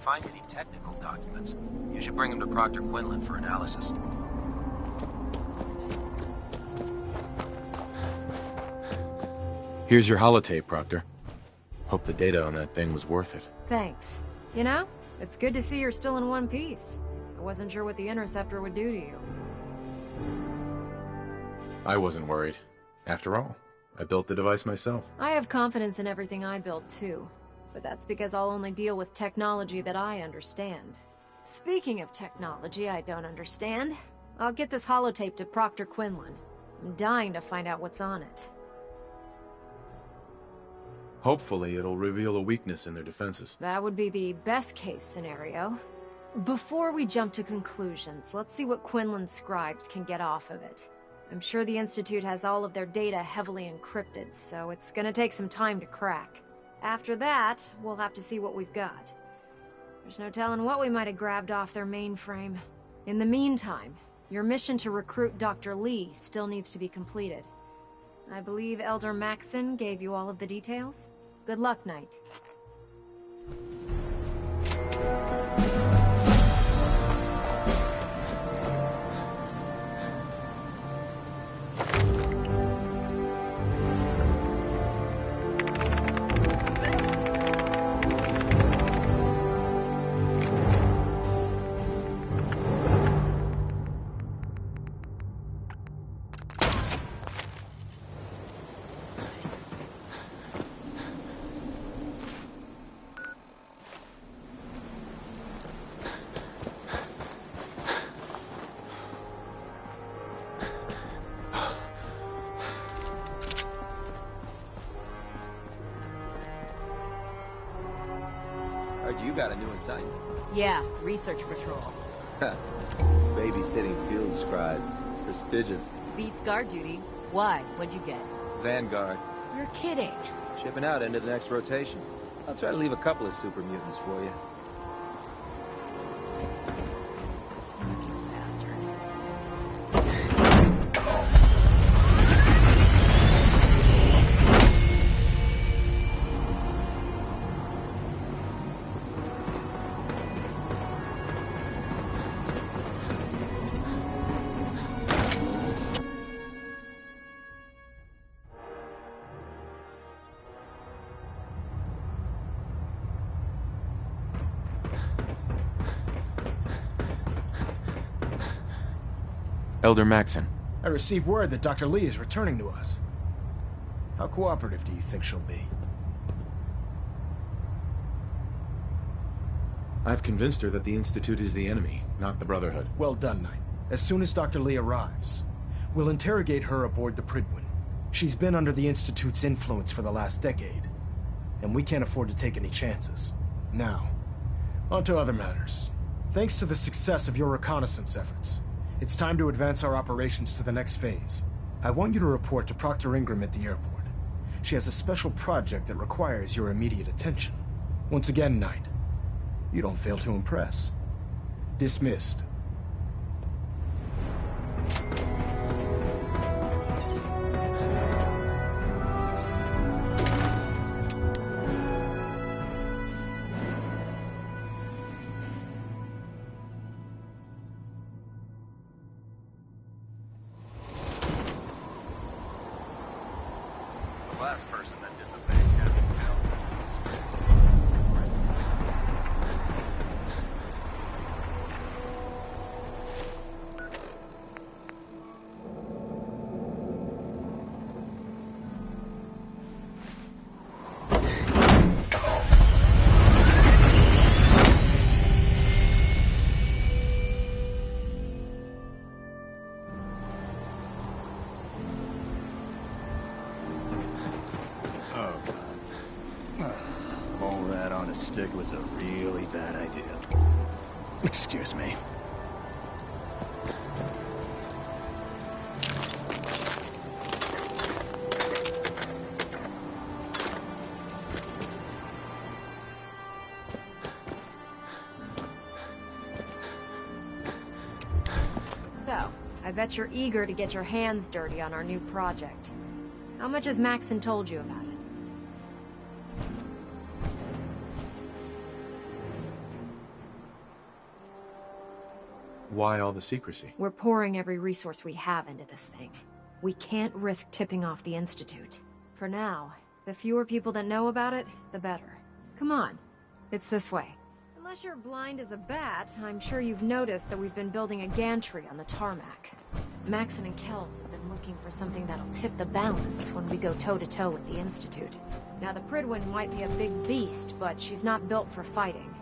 find any technical documents. You should bring them to Proctor Quinlan for analysis. Here's your holotape, Proctor. Hope the data on that thing was worth it. Thanks. You know, it's good to see you're still in one piece. I wasn't sure what the Interceptor would do to you. I wasn't worried. After all, I built the device myself. I have confidence in everything I build too. But that's because I'll only deal with technology that I understand. Speaking of technology I don't understand, I'll get this holotape to Proctor Quinlan. I'm dying to find out what's on it. Hopefully, it'll reveal a weakness in their defenses. That would be the best case scenario. Before we jump to conclusions, let's see what Quinlan's scribes can get off of it. I'm sure the Institute has all of their data heavily encrypted, so it's gonna take some time to crack. After that, we'll have to see what we've got. There's no telling what we might have grabbed off their mainframe. In the meantime, your mission to recruit Dr. Lee still needs to be completed. I believe Elder Maxon gave you all of the details? Good luck, Knight. You got a new assignment. Yeah, research patrol. Babysitting field scribes. Prestigious. Beats guard duty. Why? What'd you get? Vanguard. You're kidding. Shipping out into the next rotation. I'll try to leave a couple of super mutants for you. Elder Maxon. I received word that Dr. Lee is returning to us. How cooperative do you think she'll be? I've convinced her that the Institute is the enemy, not the Brotherhood. Well done, Knight. As soon as Dr. Lee arrives, we'll interrogate her aboard the Prydwen. She's been under the Institute's influence for the last decade, and we can't afford to take any chances. Now, on to other matters. Thanks to the success of your reconnaissance efforts, it's time to advance our operations to the next phase. I want you to report to Proctor Ingram at the airport. She has a special project that requires your immediate attention. Once again, Knight, you don't fail to impress. Dismissed. The last person that disobeyed Captain stick was a really bad idea. Excuse me. So, I bet you're eager to get your hands dirty on our new project. How much has Maxon told you about it? Why all the secrecy? We're pouring every resource we have into this thing. We can't risk tipping off the Institute. For now, the fewer people that know about it, the better. Come on, it's this way. Unless you're blind as a bat, I'm sure you've noticed that we've been building a gantry on the tarmac. Maxon and Kells have been looking for something that'll tip the balance when we go toe-to-toe with the Institute. Now, the Pridwin might be a big beast, but she's not built for fighting.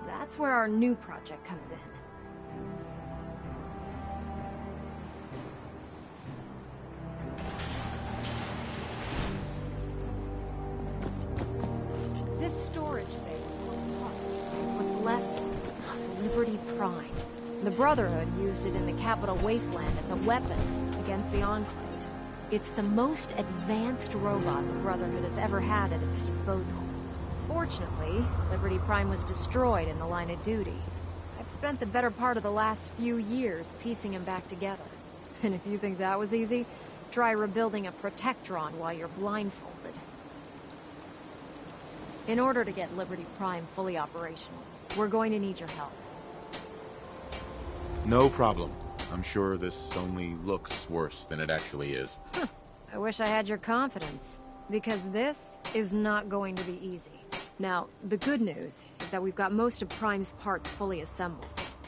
That's where our new project comes in. This storage bay full of parts is what's left of Liberty Prime. The Brotherhood used it in the Capital Wasteland as a weapon against the Enclave. It's the most advanced robot the Brotherhood has ever had at its disposal. Fortunately, Liberty Prime was destroyed in the line of duty. I've spent the better part of the last few years piecing him back together. And if you think that was easy, try rebuilding a Protectron while you're blindfolded. In order to get Liberty Prime fully operational, we're going to need your help. No problem. I'm sure this only looks worse than it actually is. I wish I had your confidence, because this is not going to be easy. Now, the good news is that we've got most of Prime's parts fully assembled.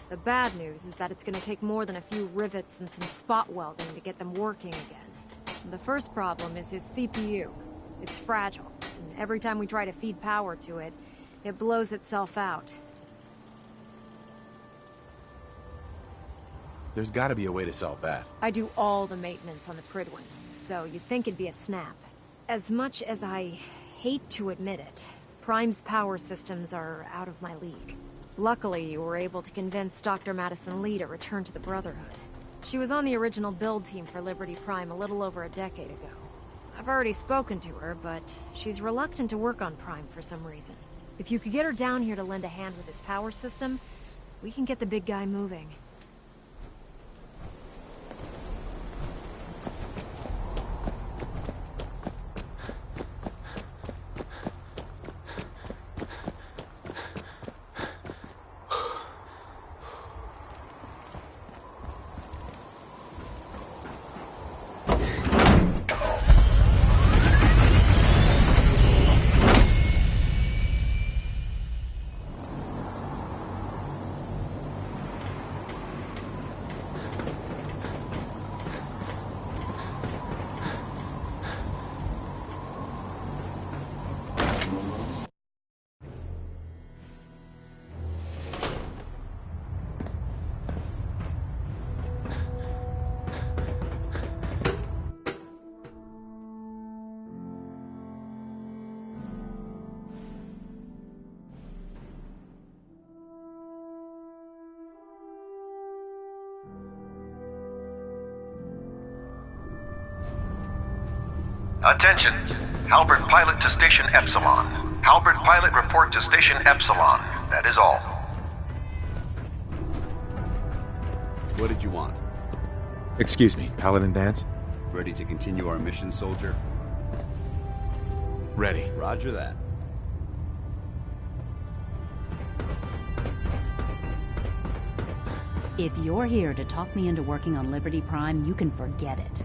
The bad news is that it's going to take more than a few rivets and some spot welding to get them working again. The first problem is his CPU. It's fragile, and every time we try to feed power to it, it blows itself out. There's gotta be a way to solve that. I do all the maintenance on the Pridwin, so you'd think it'd be a snap. As much as I hate to admit it, Prime's power systems are out of my league. Luckily, you were able to convince Dr. Madison Lee to return to the Brotherhood. She was on the original build team for Liberty Prime a little over a decade ago. I've already spoken to her, but she's reluctant to work on Prime for some reason. If you could get her down here to lend a hand with his power system, we can get the big guy moving. Attention! Halbert Pilot to Station Epsilon. Halbert Pilot report to Station Epsilon. That is all. What did you want? Excuse me, Paladin Vance? Ready to continue our mission, soldier? Ready. Roger that. If you're here to talk me into working on Liberty Prime, you can forget it.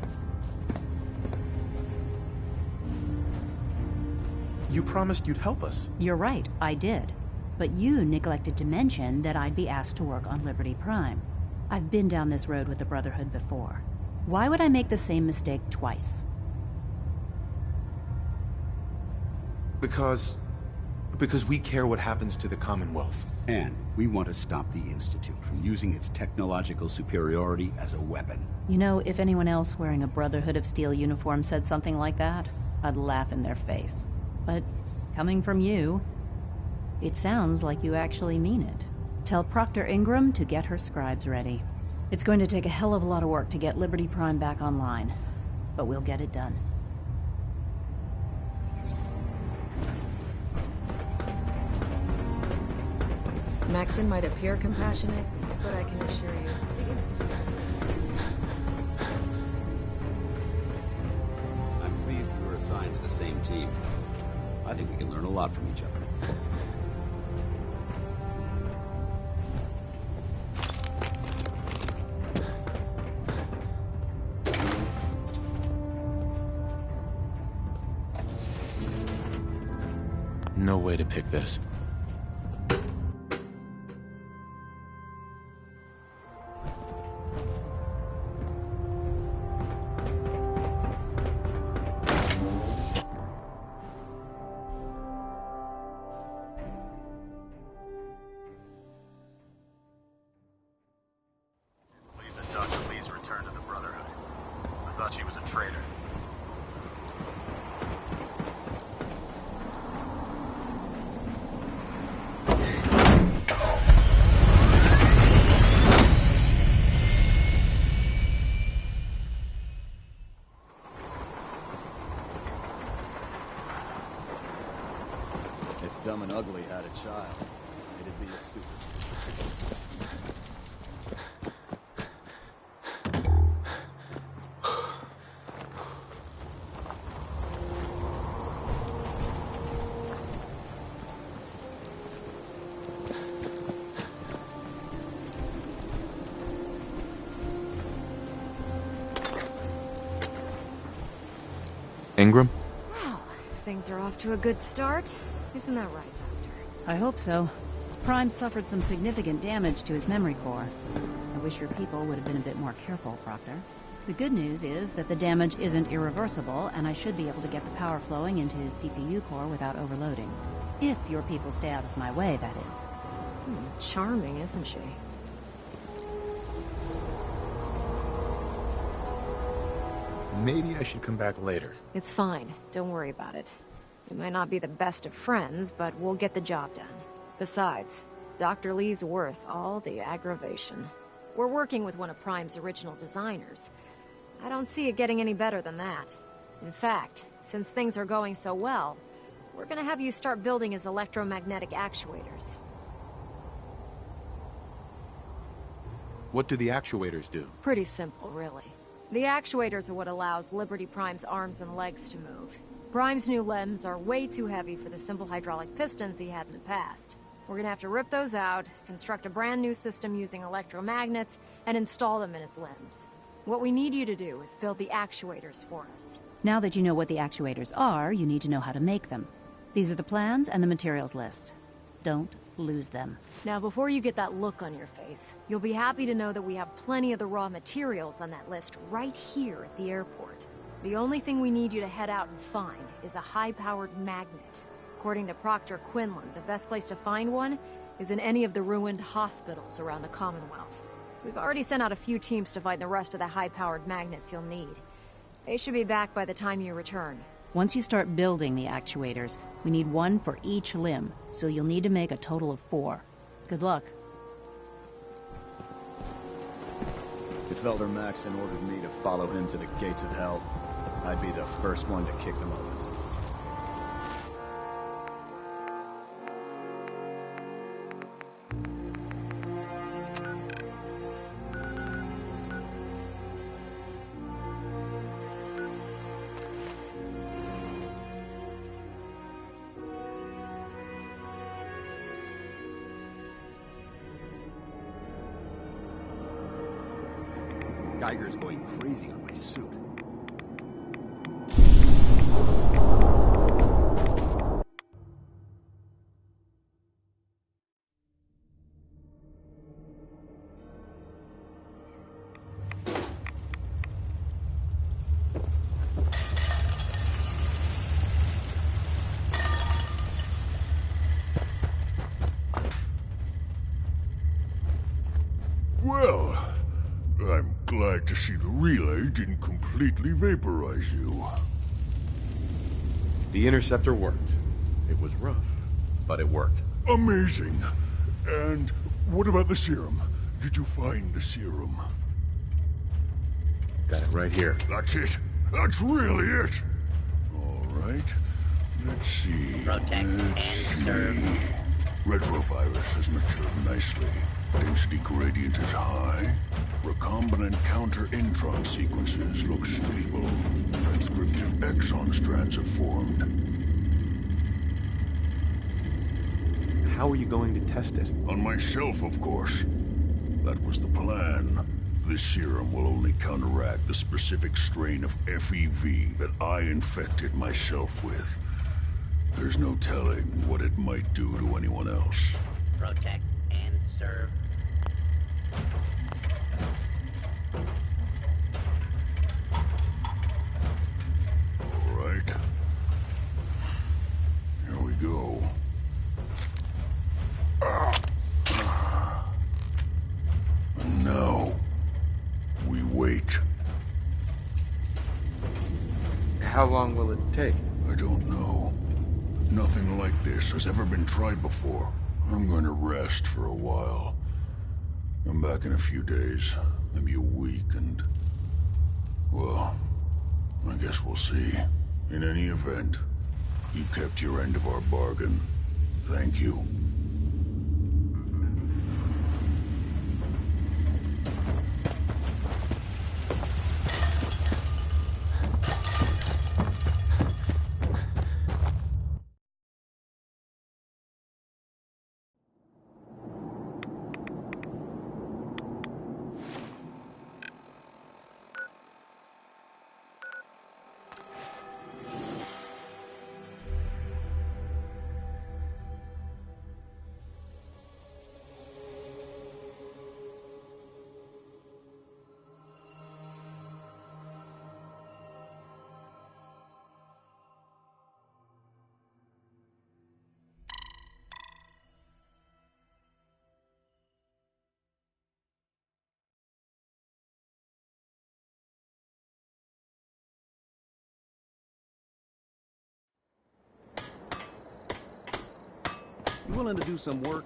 You promised you'd help us. You're right, I did. But you neglected to mention that I'd be asked to work on Liberty Prime. I've been down this road with the Brotherhood before. Why would I make the same mistake twice? Because we care what happens to the Commonwealth. And we want to stop the Institute from using its technological superiority as a weapon. You know, if anyone else wearing a Brotherhood of Steel uniform said something like that, I'd laugh in their face. But coming from you, it sounds like you actually mean it. Tell Proctor Ingram to get her scribes ready. It's going to take a hell of a lot of work to get Liberty Prime back online, but we'll get it done. Maxon might appear compassionate, but I can assure you, the Institute... I'm pleased we were assigned to the same team. I think we can learn a lot from each other. No way to pick this. Believe that Dr. Lee's return to the Brotherhood. I thought she was a traitor. If Dumb and Ugly had a child, it'd be a super. Ingram? Wow, things are off to a good start. Isn't that right, Doctor? I hope so. Prime suffered some significant damage to his memory core. I wish your people would have been a bit more careful, Proctor. The good news is that the damage isn't irreversible, and I should be able to get the power flowing into his CPU core without overloading. If your people stay out of my way, that is. Charming, isn't she? Maybe I should come back later. It's fine. Don't worry about it. We might not be the best of friends, but we'll get the job done. Besides, Dr. Lee's worth all the aggravation. We're working with one of Prime's original designers. I don't see it getting any better than that. In fact, since things are going so well, we're gonna have you start building his electromagnetic actuators. What do the actuators do? Pretty simple, really. The actuators are what allows Liberty Prime's arms and legs to move. Prime's new limbs are way too heavy for the simple hydraulic pistons he had in the past. We're gonna have to rip those out, construct a brand new system using electromagnets, and install them in his limbs. What we need you to do is build the actuators for us. Now that you know what the actuators are, you need to know how to make them. These are the plans and the materials list. Don't lose them. Now, before you get that look on your face, you'll be happy to know that we have plenty of the raw materials on that list right here at the airport. The only thing we need you to head out and find is a high-powered magnet. According to Proctor Quinlan, the best place to find one is in any of the ruined hospitals around the Commonwealth. We've already sent out a few teams to find the rest of the high-powered magnets you'll need. They should be back by the time you return. Once you start building the actuators, we need one for each limb, so you'll need to make a total of 4. Good luck. If Elder Maxon ordered me to follow him to the gates of hell, I'd be the first one to kick them open. Geiger's going crazy on my suit. Well, I'm glad to see the relay didn't completely vaporize you. The interceptor worked. It was rough, but it worked. Amazing. And what about the serum? Did you find the serum? Got it right here. That's it. That's really it. All right. Let's see. Protect and serve. Retrovirus has matured nicely. Density gradient is high. Recombinant counter-intron sequences look stable. Transcriptive exon strands have formed. How are you going to test it? On myself, of course. That was the plan. This serum will only counteract the specific strain of FEV that I infected myself with. There's no telling what it might do to anyone else. Protect and serve. All right. Here we go. And now, we wait. How long will it take? I don't know. Nothing like this has ever been tried before. I'm going to rest for a while. I'm back in a few days, maybe a week, and... well, I guess we'll see. In any event, you kept your end of our bargain. Thank you. You willing to do some work?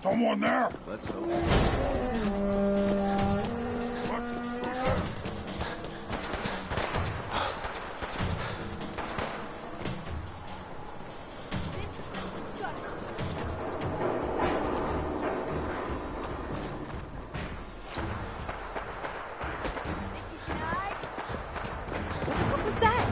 Someone there! Let's hope. What was that?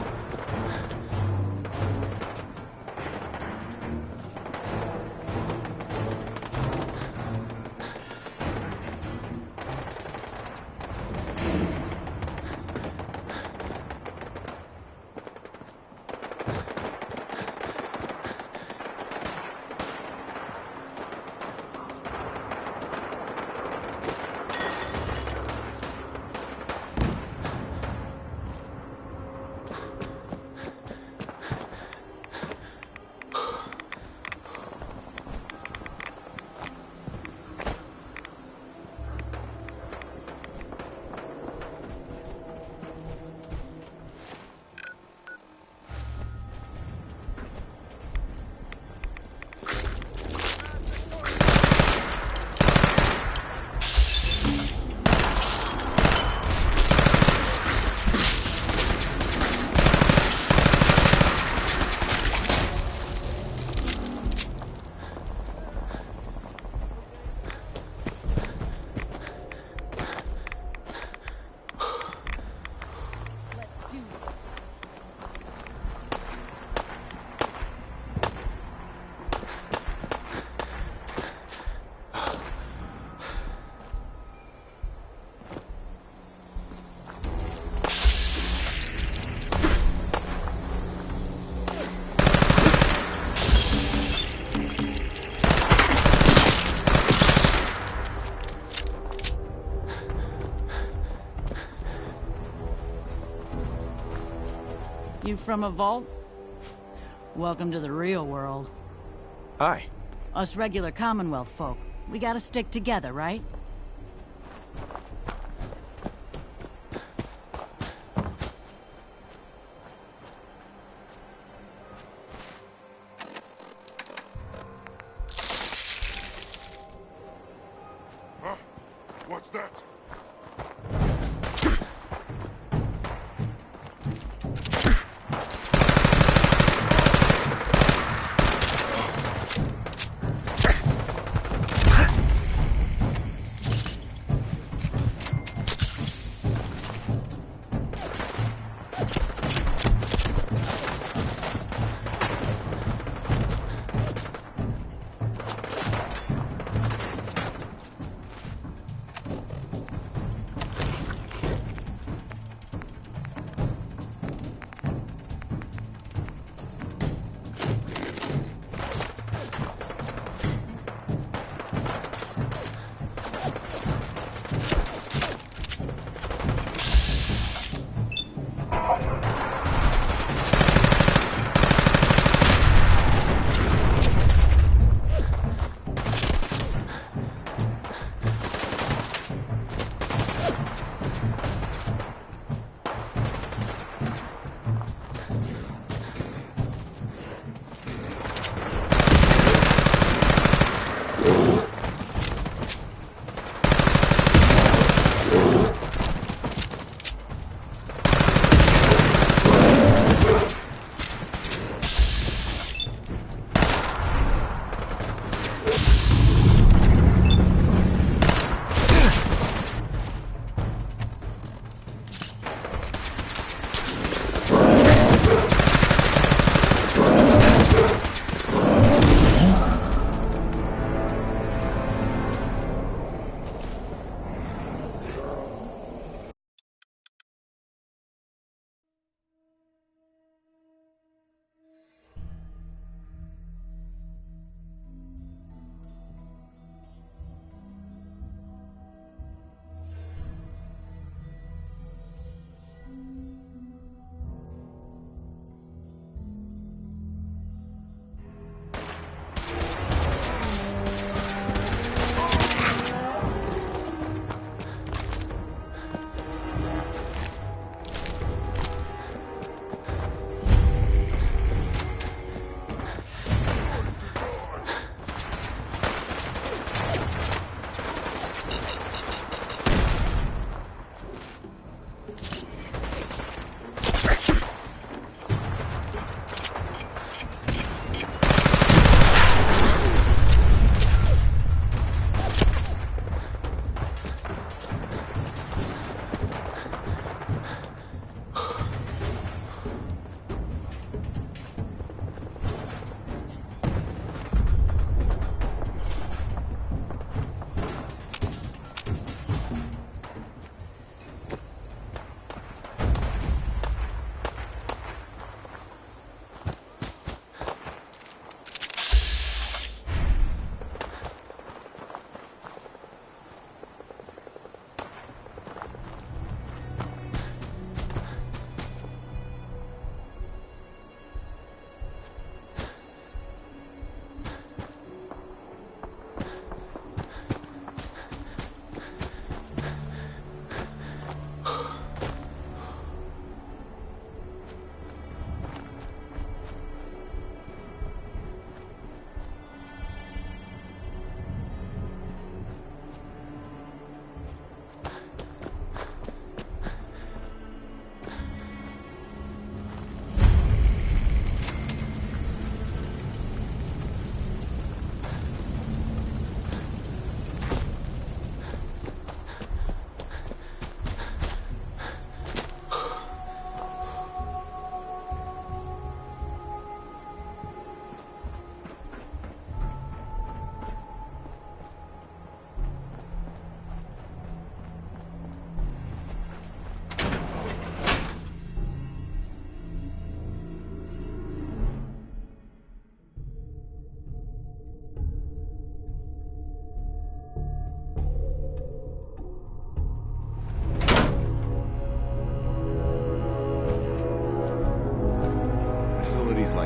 You from a vault? Welcome to the real world. Hi. Us regular Commonwealth folk. We gotta stick together, right? Huh? What's that?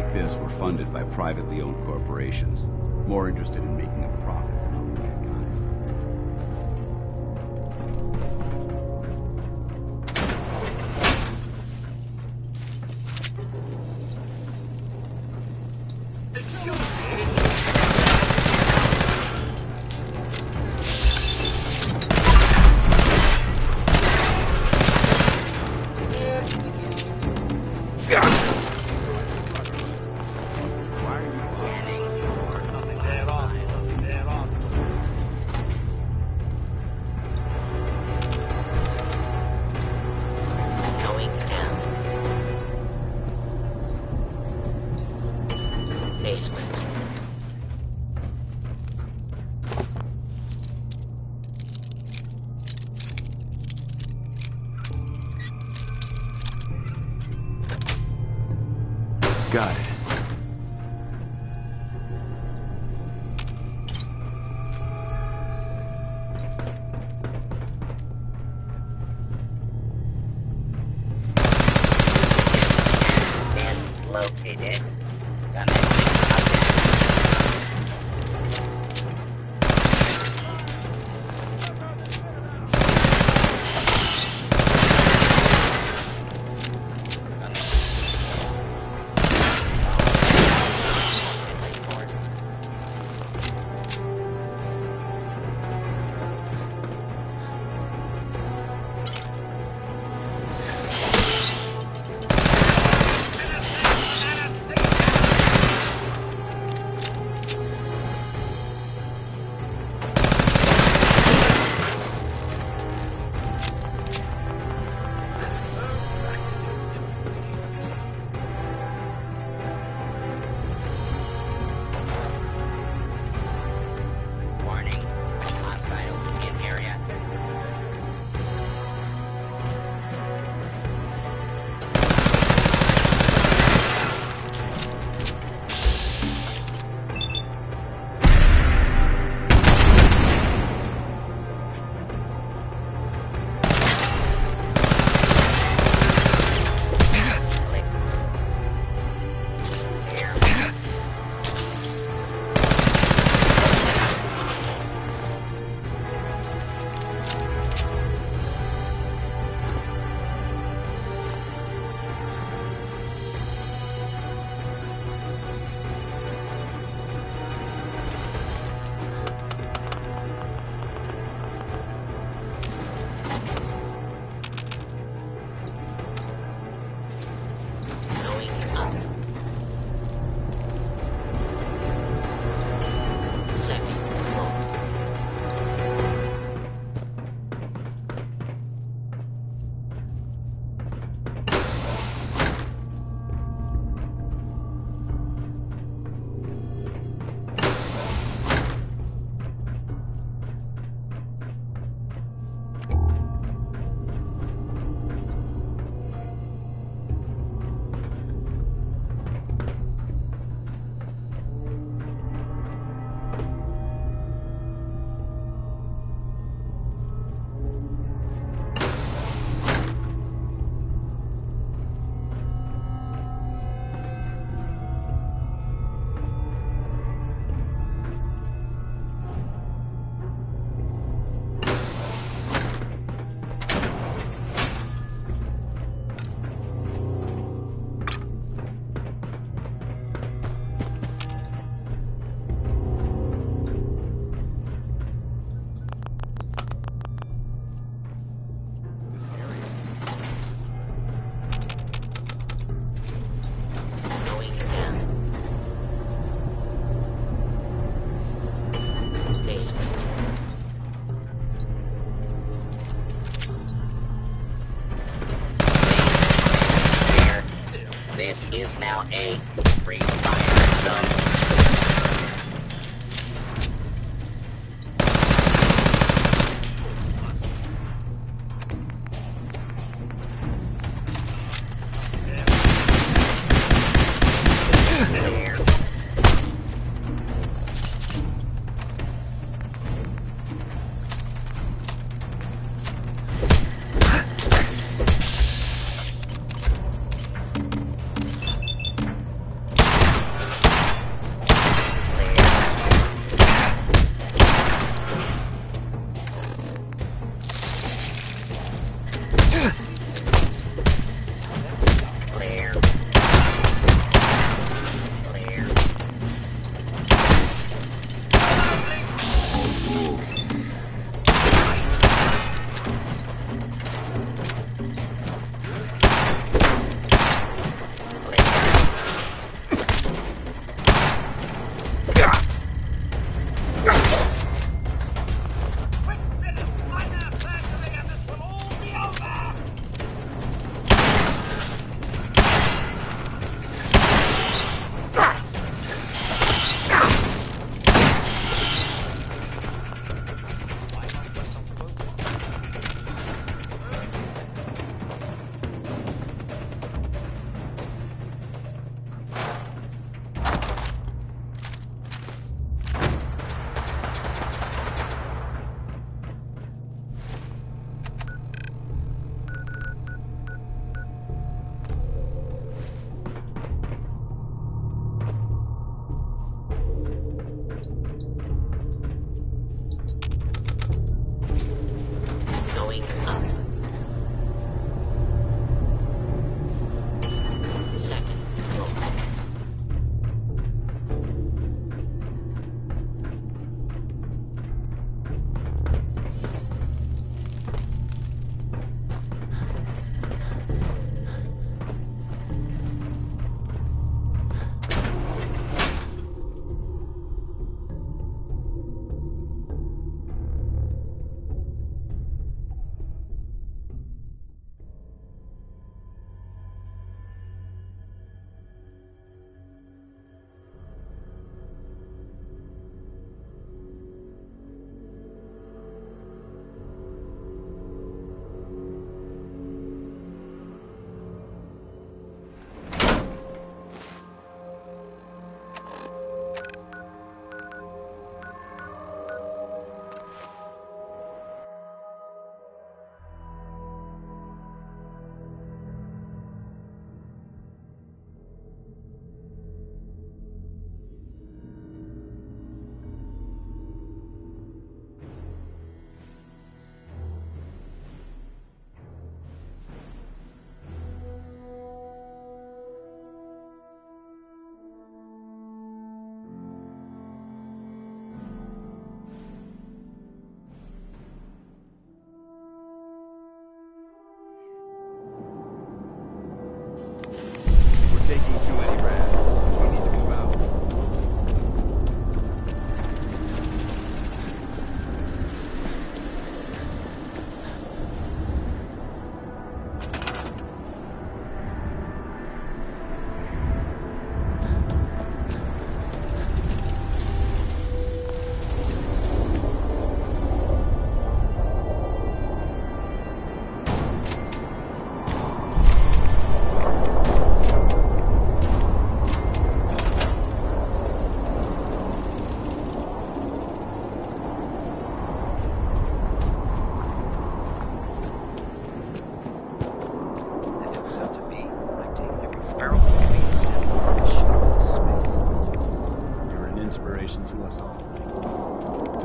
like this were funded by privately owned corporations, more interested in making a profit than helping mankind. Got it. And located. This is now a free fire zone.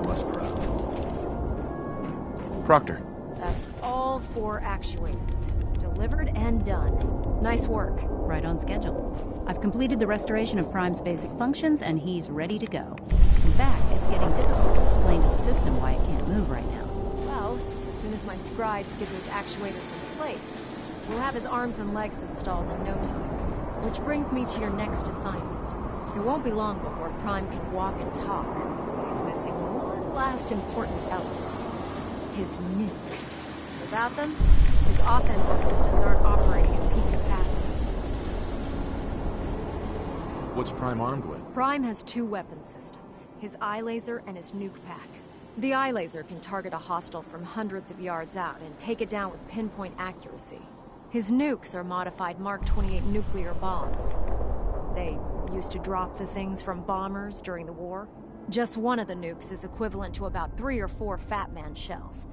do us proud. Proctor. That's all 4 actuators. Delivered and done. Nice work. Right on schedule. I've completed the restoration of Prime's basic functions, and he's ready to go. In fact, it's getting difficult to explain to the system why it can't move right now. Well, as soon as my scribes get those actuators in place, we'll have his arms and legs installed in no time. Which brings me to your next assignment. It won't be long before Prime can walk and talk, but he's missing one last important element. His nukes. Without them, his offensive systems aren't operating at peak capacity. What's Prime armed with? Prime has 2 weapon systems, his eye laser and his nuke pack. The eye laser can target a hostile from hundreds of yards out and take it down with pinpoint accuracy. His nukes are modified Mark 28 nuclear bombs. They used to drop the things from bombers during the war. Just one of the nukes is equivalent to about 3 or 4 Fat Man shells.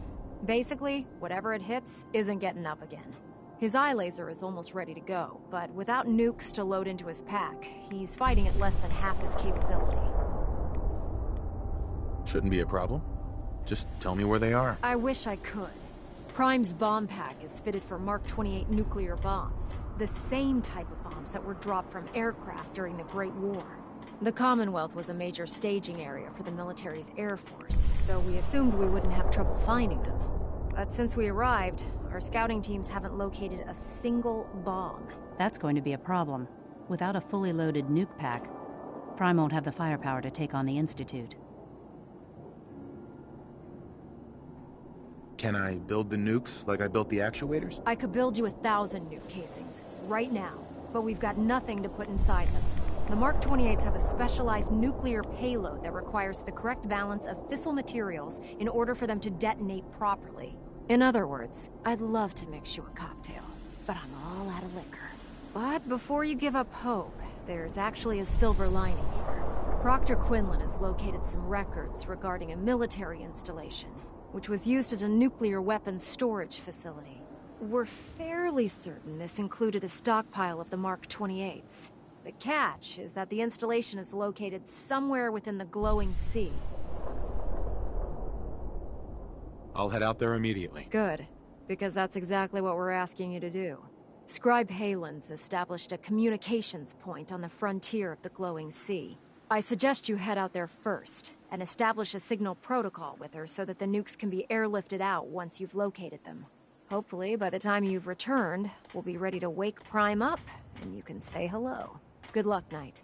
Basically, whatever it hits isn't getting up again. His eye laser is almost ready to go, but without nukes to load into his pack, he's fighting at less than half his capability. Shouldn't be a problem. Just tell me where they are. I wish I could. Prime's bomb pack is fitted for Mark 28 nuclear bombs, the same type of bombs that were dropped from aircraft during the Great War. The Commonwealth was a major staging area for the military's Air Force, so we assumed we wouldn't have trouble finding them. But since we arrived, our scouting teams haven't located a single bomb. That's going to be a problem. Without a fully loaded nuke pack, Prime won't have the firepower to take on the Institute. Can I build the nukes like I built the actuators? I could build you 1,000 nuke casings, right now, but we've got nothing to put inside them. The Mark 28s have a specialized nuclear payload that requires the correct balance of fissile materials in order for them to detonate properly. In other words, I'd love to mix you a cocktail, but I'm all out of liquor. But before you give up hope, there's actually a silver lining here. Proctor Quinlan has located some records regarding a military installation, which was used as a nuclear weapons storage facility. We're fairly certain this included a stockpile of the Mark 28s. The catch is that the installation is located somewhere within the glowing sea. I'll head out there immediately. Good, because that's exactly what we're asking you to do. Scribe Halen's established a communications point on the frontier of the glowing sea. I suggest you head out there first, and establish a signal protocol with her so that the nukes can be airlifted out once you've located them. Hopefully, by the time you've returned, we'll be ready to wake Prime up, and you can say hello. Good luck, Knight.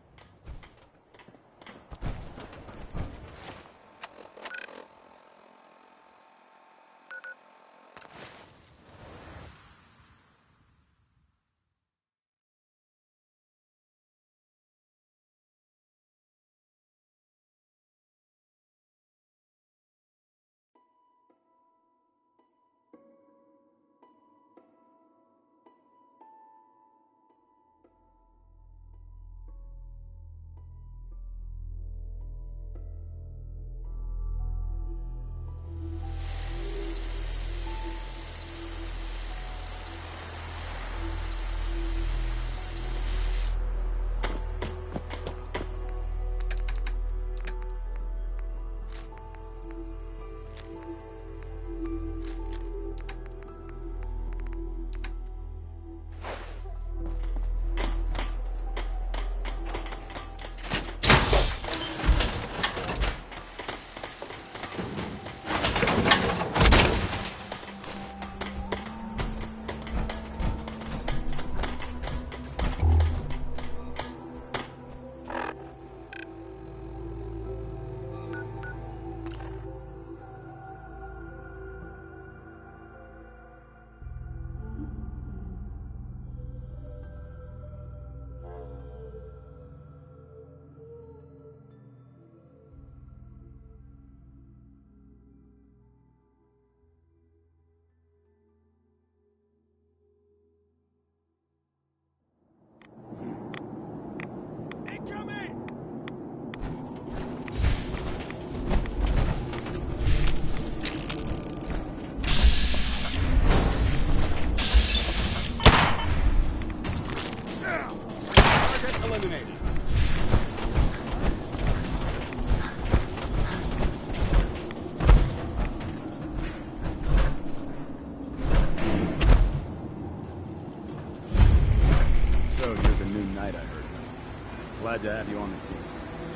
Glad to have you on the team.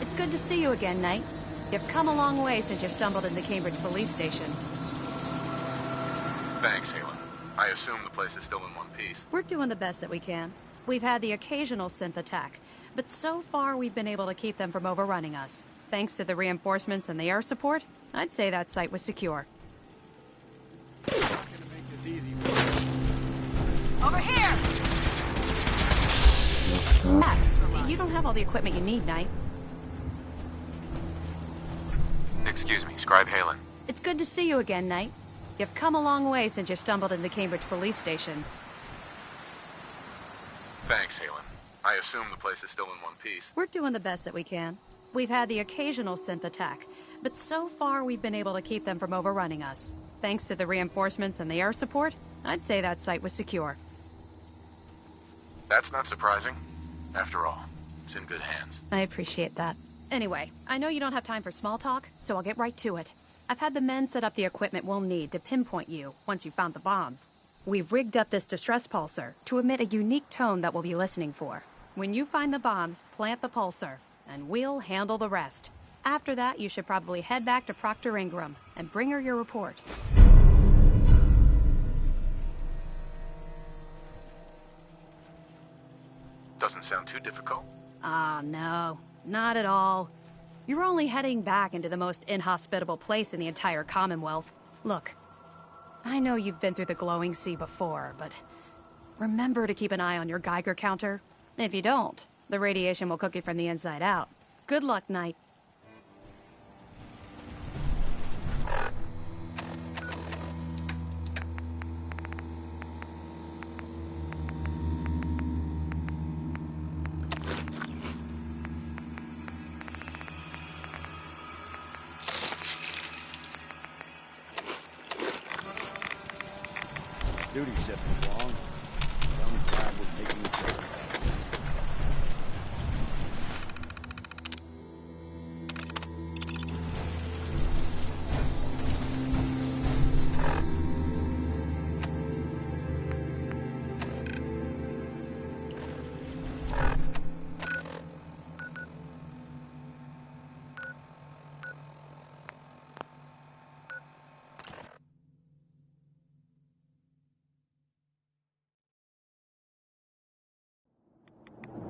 It's good to see you again, Knight. You've come a long way since you stumbled into Cambridge Police Station. Thanks, Halen. I assume the place is still in one piece. We're doing the best that we can. We've had the occasional synth attack, but so far we've been able to keep them from overrunning us. Thanks to the reinforcements and the air support, I'd say that site was secure. Over here! You don't have all the equipment you need, Knight. Excuse me, Scribe Halen. It's good to see you again, Knight. You've come a long way since you stumbled into Cambridge Police Station. Thanks, Halen. I assume the place is still in one piece. We're doing the best that we can. We've had the occasional synth attack, but so far we've been able to keep them from overrunning us. Thanks to the reinforcements and the air support, I'd say that site was secure. That's not surprising. After all, it's in good hands. I appreciate that. Anyway, I know you don't have time for small talk, so I'll get right to it. I've had the men set up the equipment we'll need to pinpoint you once you've found the bombs. We've rigged up this distress pulsar to emit a unique tone that we'll be listening for. When you find the bombs, plant the pulsar, and we'll handle the rest. After that, you should probably head back to Proctor Ingram and bring her your report. Doesn't sound too difficult. Ah, no. Not at all. You're only heading back into the most inhospitable place in the entire Commonwealth. Look, I know you've been through the glowing sea before, but remember to keep an eye on your Geiger counter. If you don't, the radiation will cook you from the inside out. Good luck, Knight. Duty shift was long. I'm glad we're making it to this.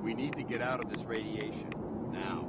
We need to get out of this radiation, now.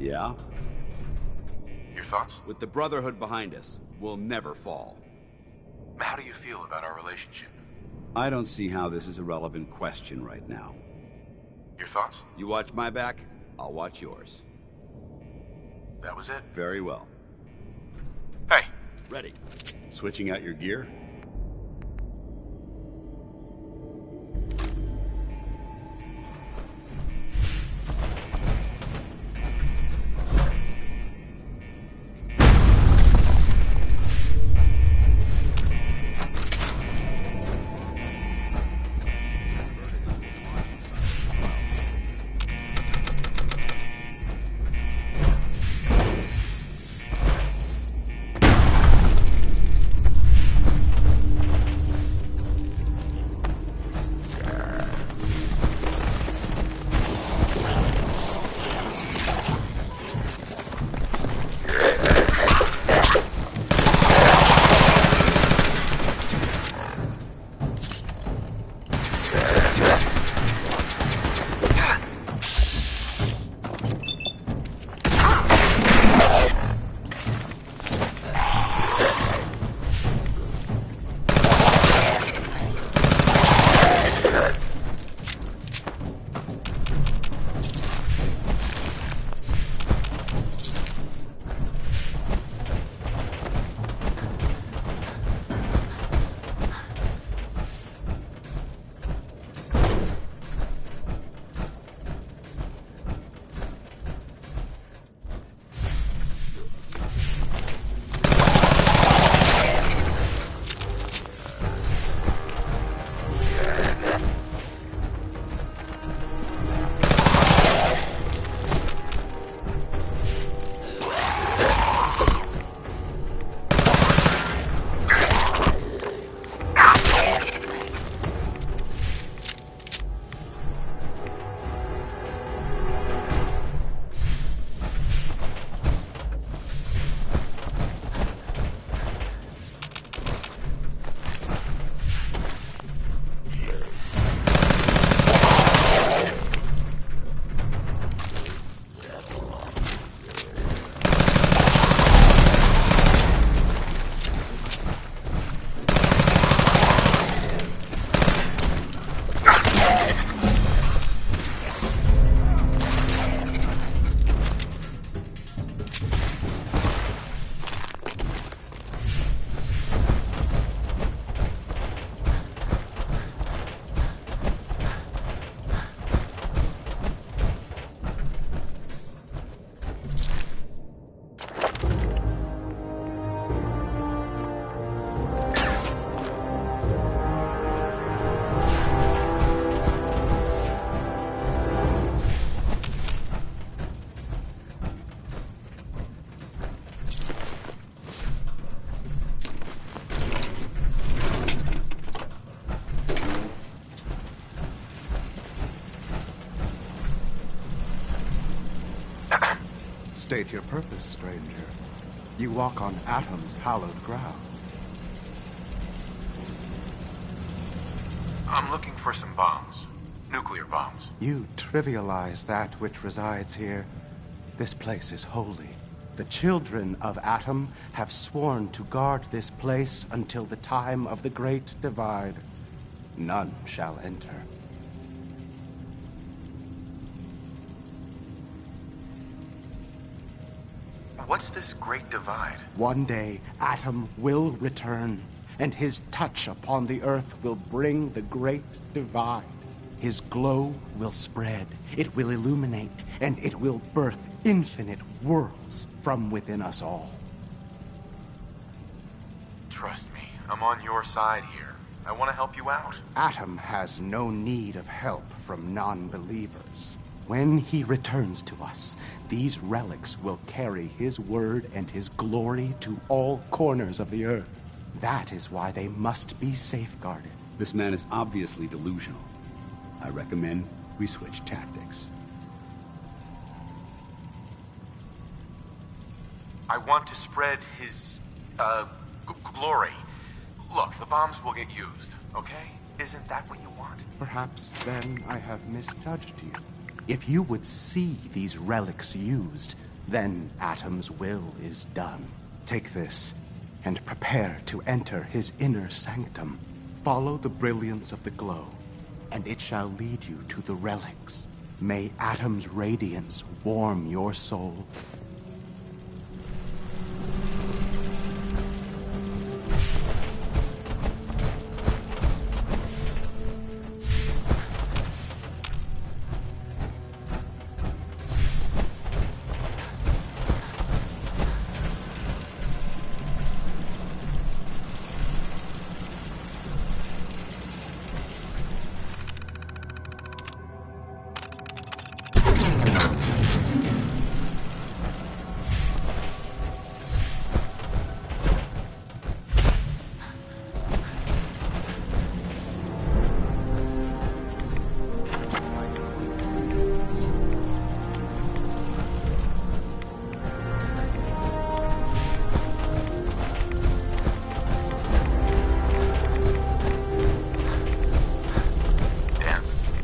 Yeah? Your thoughts? With the Brotherhood behind us, we'll never fall. How do you feel about our relationship? I don't see how this is a relevant question right now. Your thoughts? You watch my back, I'll watch yours. That was it? Very well. Hey! Ready. Switching out your gear? State your purpose, stranger. You walk on Atom's hallowed ground. I'm looking for some bombs. Nuclear bombs. You trivialize that which resides here. This place is holy. The children of Atom have sworn to guard this place until the time of the Great Divide. None shall enter. What's this Great Divide? One day, Atom will return, and his touch upon the Earth will bring the Great Divide. His glow will spread, it will illuminate, and it will birth infinite worlds from within us all. Trust me, I'm on your side here. I want to help you out. Atom has no need of help from non-believers. When he returns to us, these relics will carry his word and his glory to all corners of the Earth. That is why they must be safeguarded. This man is obviously delusional. I recommend we switch tactics. I want to spread his, glory. Look, the bombs will get used, okay? Isn't that what you want? Perhaps then I have misjudged you. If you would see these relics used, then Atom's will is done. Take this, and prepare to enter his inner sanctum. Follow the brilliance of the glow, and it shall lead you to the relics. May Atom's radiance warm your soul.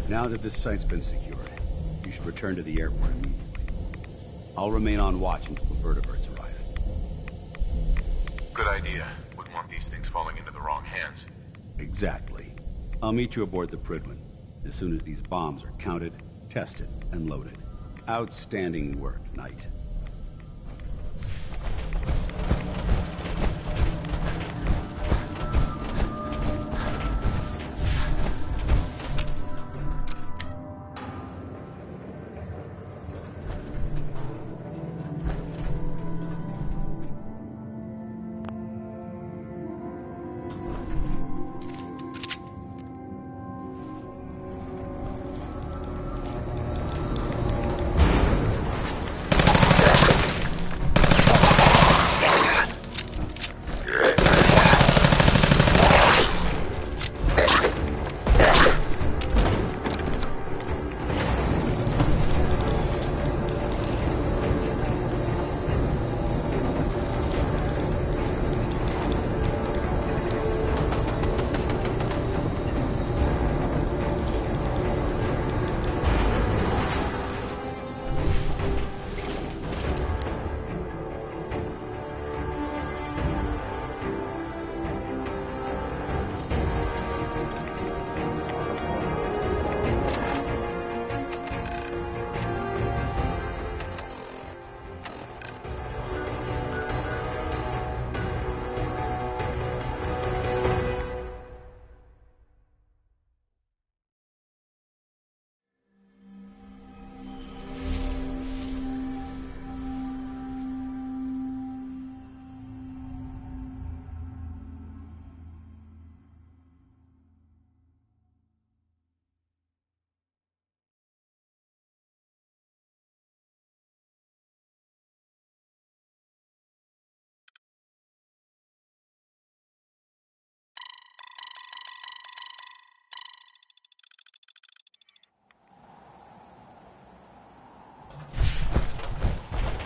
Now that this site's been secured, you should return to the airport immediately. I'll remain on watch until the vertebrates arrive. Good idea. Wouldn't want these things falling into the wrong hands. Exactly. I'll meet you aboard the Prydwen as soon as these bombs are counted, tested, and loaded. Outstanding work, Knight.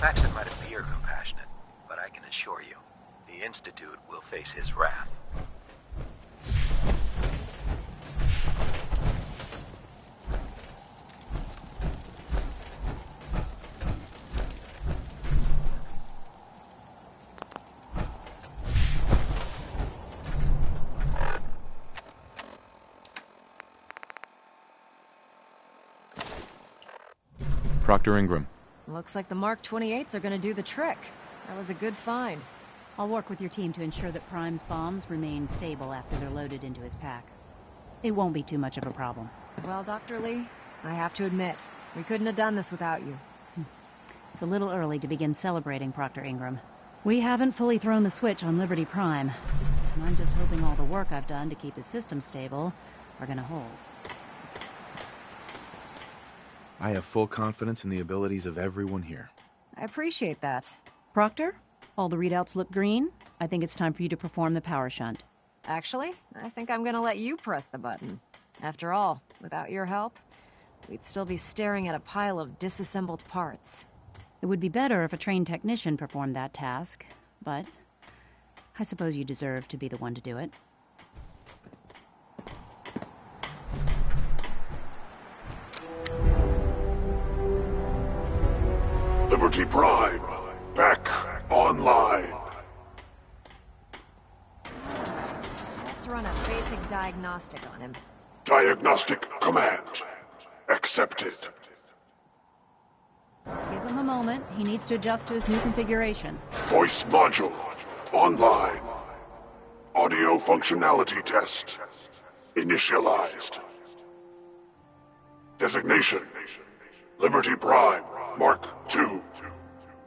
Maxon might appear compassionate, but I can assure you, the Institute will face his wrath. Proctor Ingram. Looks like the Mark 28s are gonna do the trick. That was a good find. I'll work with your team to ensure that Prime's bombs remain stable after they're loaded into his pack. It won't be too much of a problem. Well, Dr. Lee, I have to admit, we couldn't have done this without you. It's a little early to begin celebrating, Proctor Ingram. We haven't fully thrown the switch on Liberty Prime, and I'm just hoping all the work I've done to keep his system stable are gonna hold. I have full confidence in the abilities of everyone here. I appreciate that. Proctor, all the readouts look green. I think it's time for you to perform the power shunt. Actually, I think I'm gonna let you press the button. After all, without your help, we'd still be staring at a pile of disassembled parts. It would be better if a trained technician performed that task, but I suppose you deserve to be the one to do it. Liberty Prime, back online. Let's run a basic diagnostic on him. Diagnostic command accepted. Give him a moment. He needs to adjust to his new configuration. Voice module online. Audio functionality test initialized. Designation: Liberty Prime Mark II.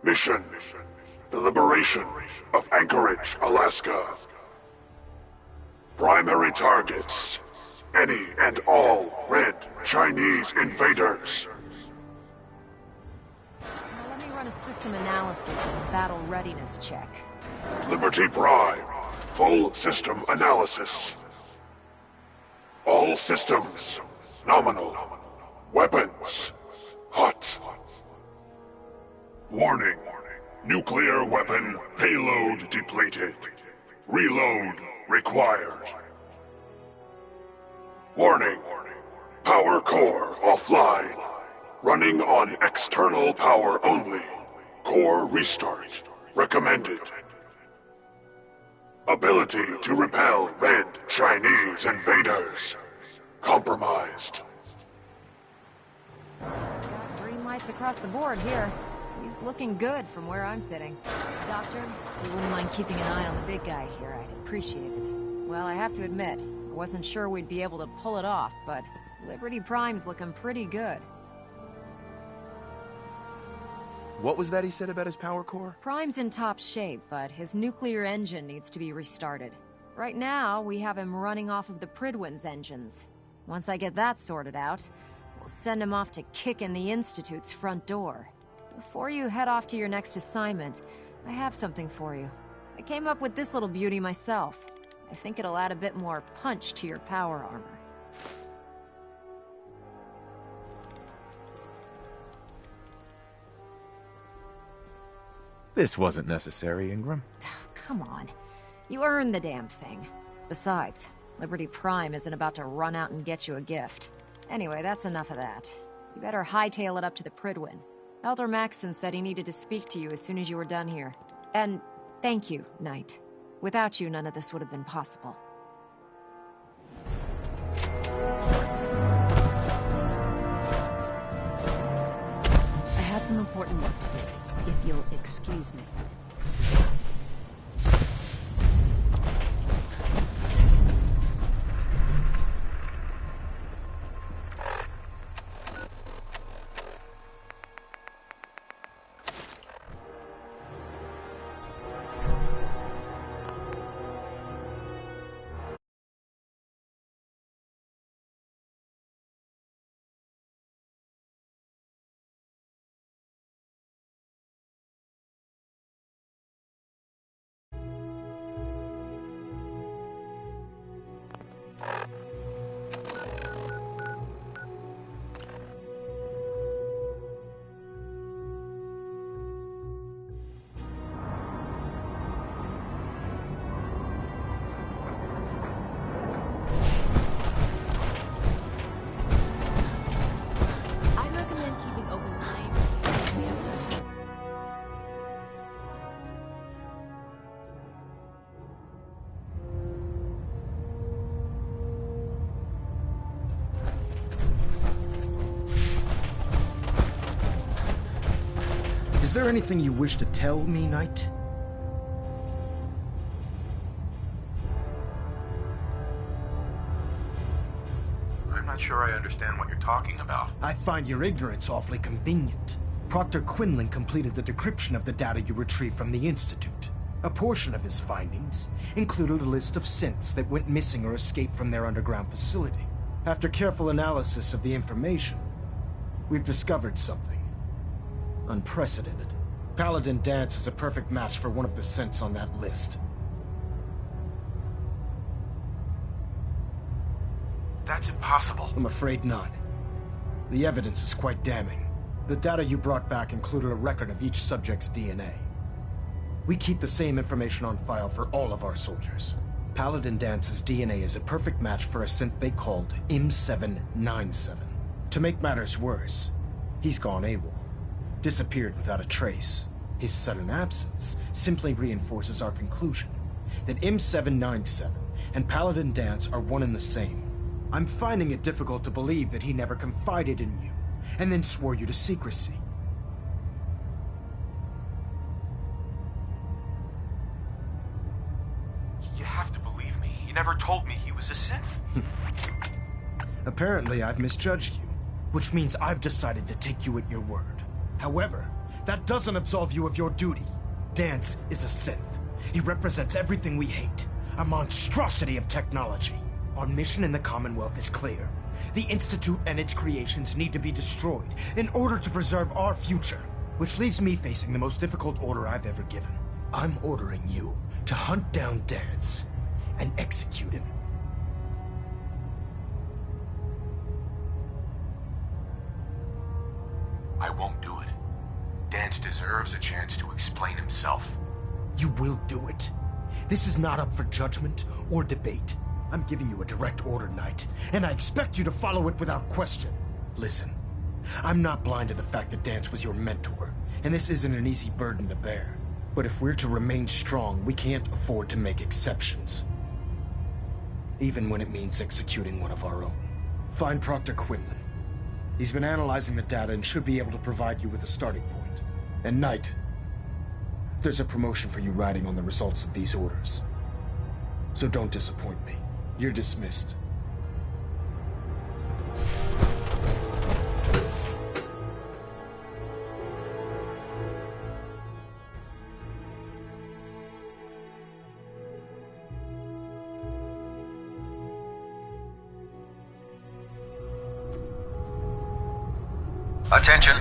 Mission: the liberation of Anchorage, Alaska. Primary targets: any and all red Chinese invaders. Now let me run a system analysis and a battle readiness check. Liberty Prime, full system analysis. All systems nominal. Weapons hot. Warning: nuclear weapon payload depleted. Reload required. Warning: power core offline. Running on external power only. Core restart recommended. Ability to repel red Chinese invaders compromised. Got green lights across the board here. He's looking good from where I'm sitting. Doctor, if you wouldn't mind keeping an eye on the big guy here, I'd appreciate it. Well, I have to admit, I wasn't sure we'd be able to pull it off, but Liberty Prime's looking pretty good. What was that he said about his power core? Prime's in top shape, but his nuclear engine needs to be restarted. Right now, we have him running off of the Prydwen's engines. Once I get that sorted out, we'll send him off to kick in the Institute's front door. Before you head off to your next assignment, I have something for you. I came up with this little beauty myself. I think it'll add a bit more punch to your power armor. This wasn't necessary, Ingram. Come on. You earned the damn thing. Besides, Liberty Prime isn't about to run out and get you a gift. Anyway, that's enough of that. You better hightail it up to the Prydwen. Elder Maxson said he needed to speak to you as soon as you were done here. And thank you, Knight. Without you, none of this would have been possible. I have some important work to do, if you'll excuse me. Is there anything you wish to tell me, Knight? I'm not sure I understand what you're talking about. I find your ignorance awfully convenient. Proctor Quinlan completed the decryption of the data you retrieved from the Institute. A portion of his findings included a list of synths that went missing or escaped from their underground facility. After careful analysis of the information, we've discovered something unprecedented. Paladin Danse is a perfect match for one of the synths on that list. That's impossible. I'm afraid not. The evidence is quite damning. The data you brought back included a record of each subject's DNA. We keep the same information on file for all of our soldiers. Paladin Dance's DNA is a perfect match for a synth they called M797. To make matters worse, he's gone AWOL. disappeared without a trace. His sudden absence simply reinforces our conclusion that M797 and Paladin Danse are one and the same. I'm finding it difficult to believe that he never confided in you, and then swore you to secrecy. You have to believe me. He never told me he was a synth. Apparently, I've misjudged you, which means I've decided to take you at your word. However, that doesn't absolve you of your duty. Danse is a synth. He represents everything we hate, a monstrosity of technology. Our mission in the Commonwealth is clear. The Institute and its creations need to be destroyed in order to preserve our future, which leaves me facing the most difficult order I've ever given. I'm ordering you to hunt down Danse and execute him. I won't do it. Danse deserves a chance to explain himself. You will do it. This is not up for judgment or debate. I'm giving you a direct order, Knight, and I expect you to follow it without question. Listen, I'm not blind to the fact that Danse was your mentor, and this isn't an easy burden to bear. But if we're to remain strong, we can't afford to make exceptions. Even when it means executing one of our own. Find Proctor Quinlan. He's been analyzing the data and should be able to provide you with a starting point. And Knight, there's a promotion for you riding on the results of these orders. So don't disappoint me. You're dismissed. Attention.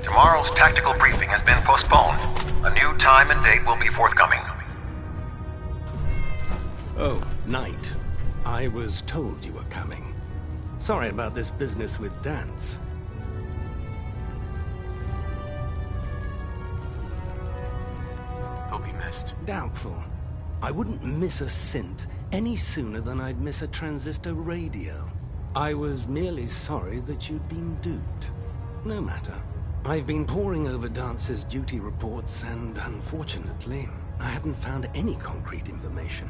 Tomorrow's tactical briefing has been postponed. A new time and date will be forthcoming. Oh, Knight. I was told you were coming. Sorry about this business with Danse. He'll be missed. Doubtful. I wouldn't miss a synth any sooner than I'd miss a transistor radio. I was merely sorry that you'd been duped. No matter. I've been poring over Dance's duty reports, and unfortunately, I haven't found any concrete information.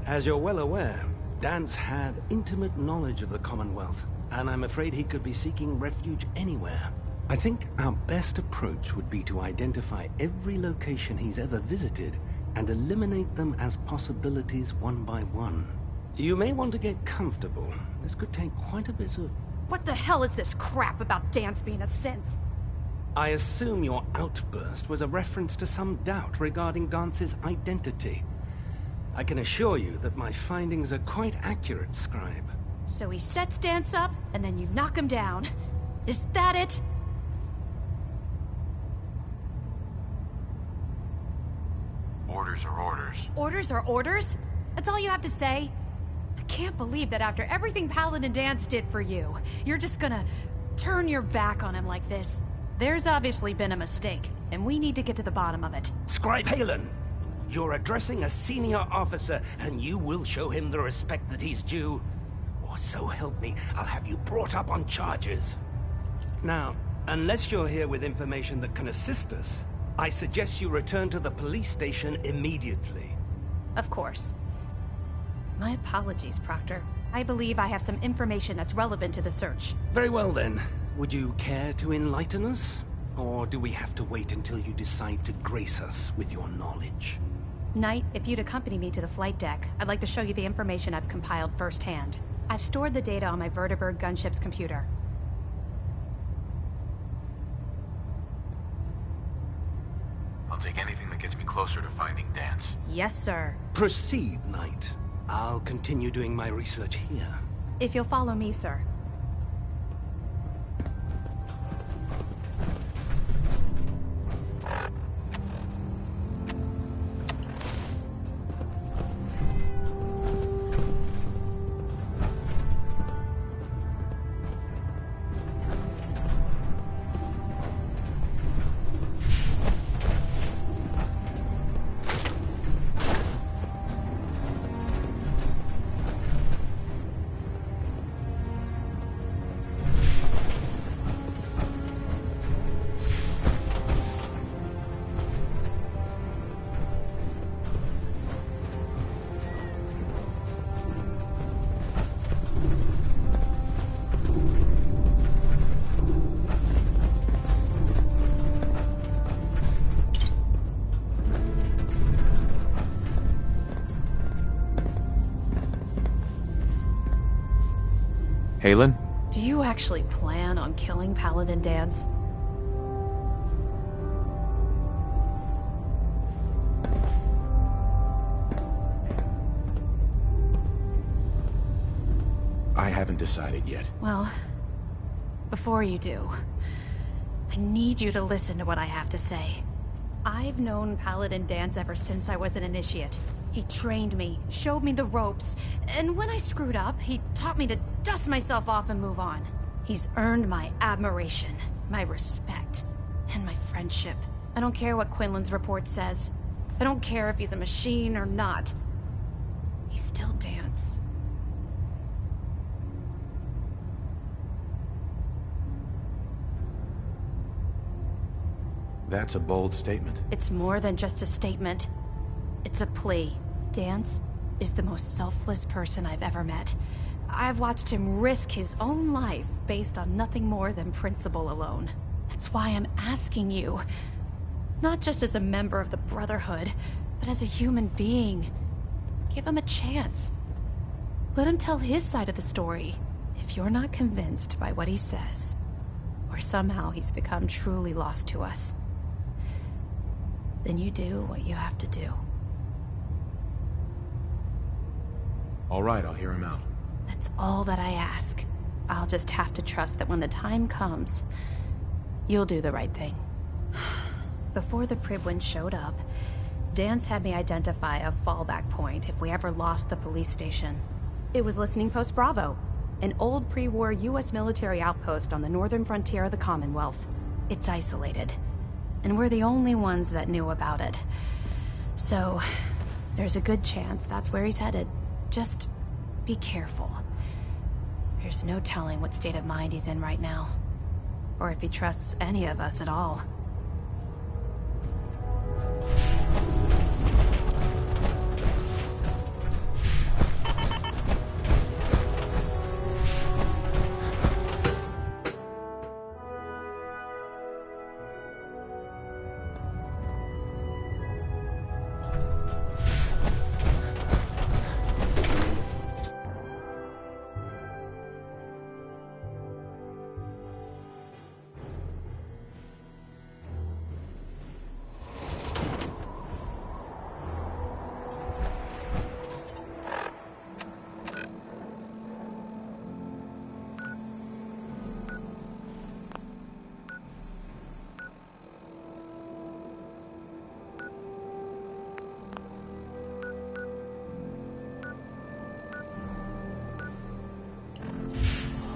As you're well aware, Danse had intimate knowledge of the Commonwealth, and I'm afraid he could be seeking refuge anywhere. I think our best approach would be to identify every location he's ever visited and eliminate them as possibilities one by one. You may want to get comfortable. This could take quite a bit of... What the hell is this crap about Danse being a synth? I assume your outburst was a reference to some doubt regarding Dance's identity. I can assure you that my findings are quite accurate, Scribe. So he sets Danse up, and then you knock him down. Is that it? Orders are orders. Orders are orders? That's all you have to say? I can't believe that after everything Paladin Danse did for you, you're just gonna turn your back on him like this. There's obviously been a mistake, and we need to get to the bottom of it. Scribe Halen! You're addressing a senior officer, and you will show him the respect that he's due. Or so help me, I'll have you brought up on charges. Now, unless you're here with information that can assist us, I suggest you return to the police station immediately. Of course. My apologies, Proctor. I believe I have some information that's relevant to the search. Very well then. Would you care to enlighten us? Or do we have to wait until you decide to grace us with your knowledge? Knight, if you'd accompany me to the flight deck, I'd like to show you the information I've compiled firsthand. I've stored the data on my Vertibird gunship's computer. I'll take anything that gets me closer to finding Danse. Yes, sir. Proceed, Knight. I'll continue doing my research here. If you'll follow me, sir. Halen? Do you actually plan on killing Paladin Dance? I haven't decided yet. Well, before you do, I need you to listen to what I have to say. I've known Paladin Dance ever since I was an initiate. He trained me, showed me the ropes, and when I screwed up, he taught me to dust myself off and move on. He's earned my admiration, my respect, and my friendship. I don't care what Quinlan's report says. I don't care if he's a machine or not. He's still Dance. That's a bold statement. It's more than just a statement. It's a plea. Dance is the most selfless person I've ever met. I've watched him risk his own life based on nothing more than principle alone. That's why I'm asking you. Not just as a member of the Brotherhood, but as a human being. Give him a chance. Let him tell his side of the story. If you're not convinced by what he says, or somehow he's become truly lost to us, then you do what you have to do. All right, I'll hear him out. That's all that I ask. I'll just have to trust that when the time comes, you'll do the right thing. Before the Pribwin showed up, Dance had me identify a fallback point if we ever lost the police station. It was Listening Post Bravo, an old pre-war US military outpost on the northern frontier of the Commonwealth. It's isolated, and we're the only ones that knew about it. So, there's a good chance that's where he's headed. Just be careful. There's no telling what state of mind he's in right now, or if he trusts any of us at all.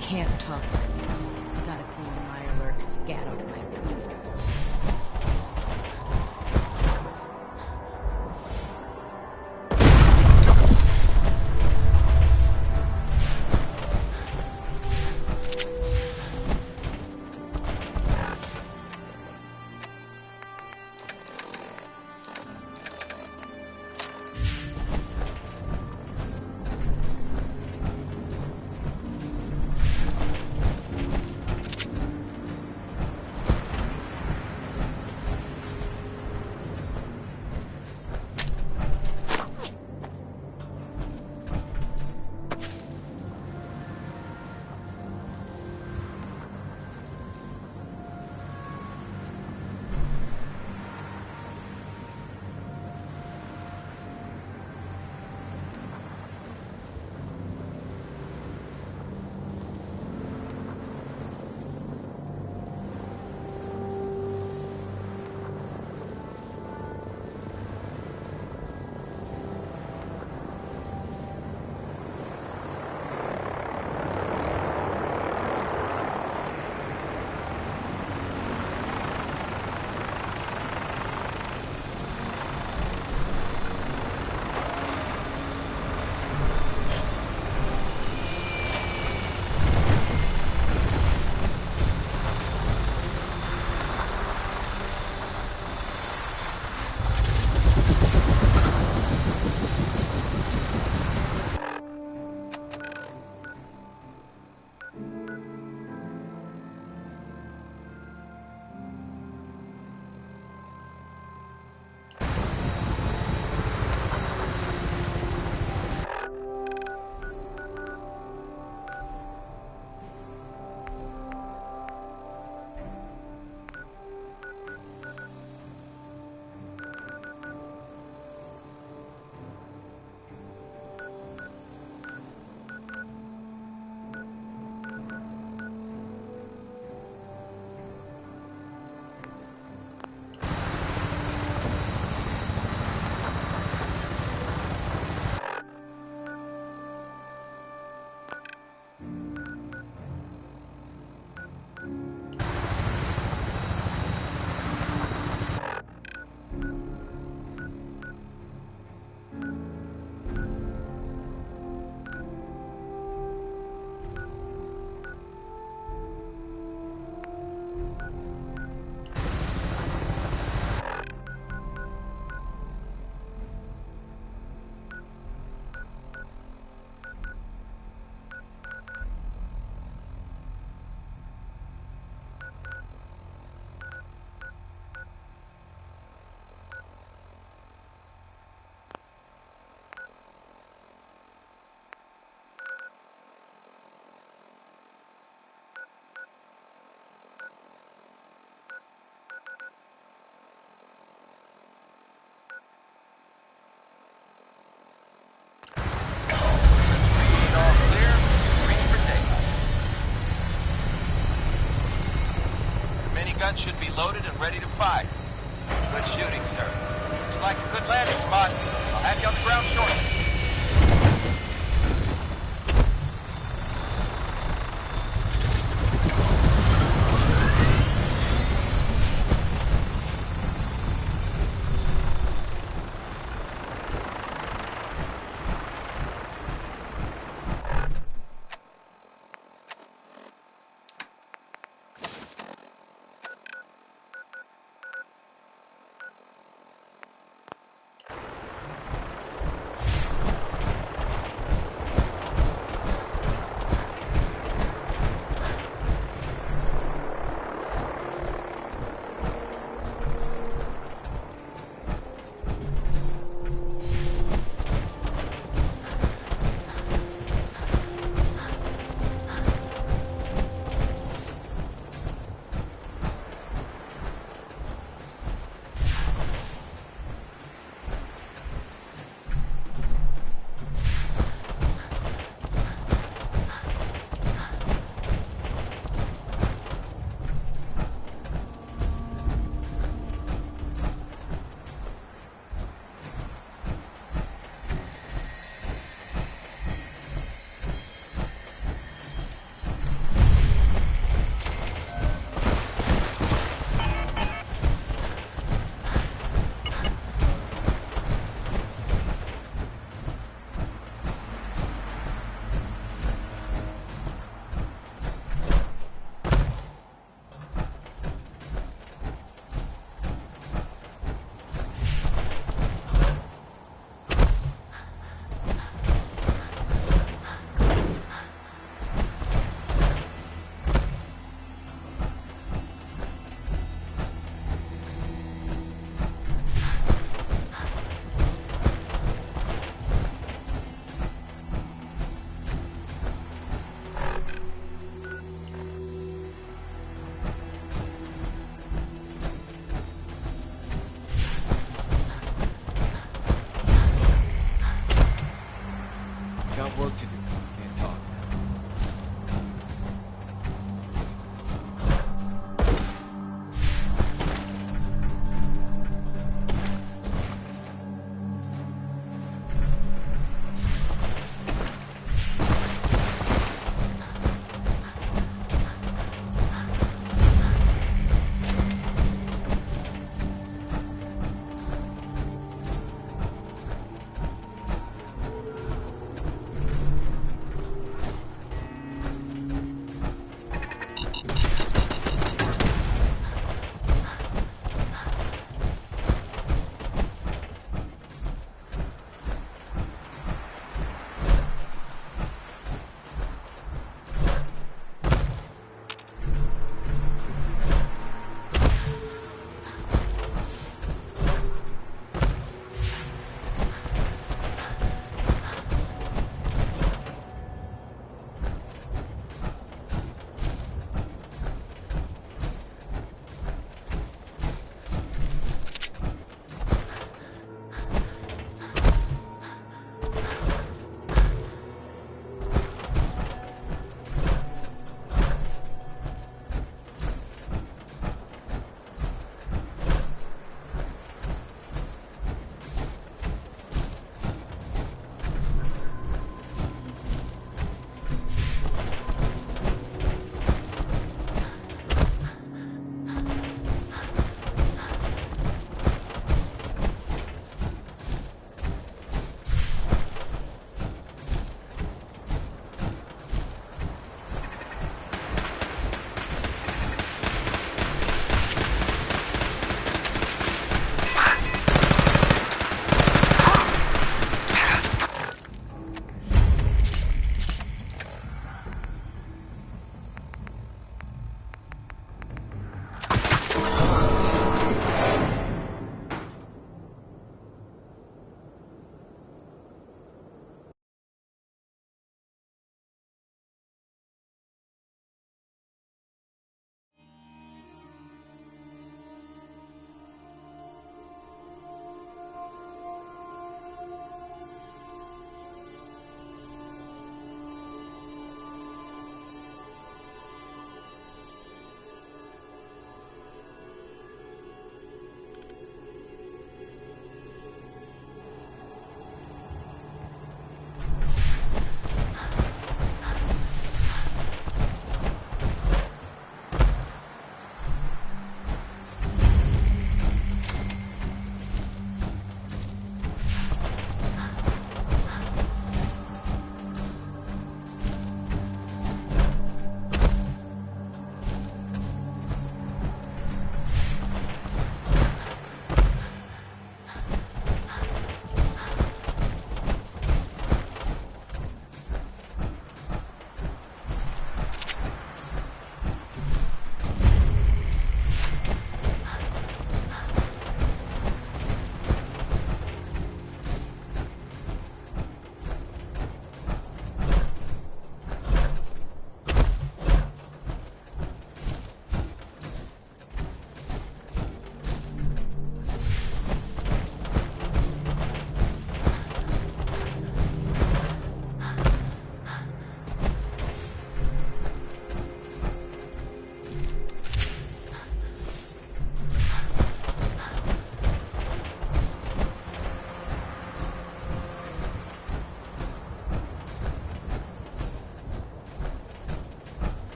Can't talk. Gotta clean the Mirelurk scat off my boots. guns should be loaded and ready to fire. Good shooting, sir. Looks like a good landing spot. I'll have you on the ground shortly.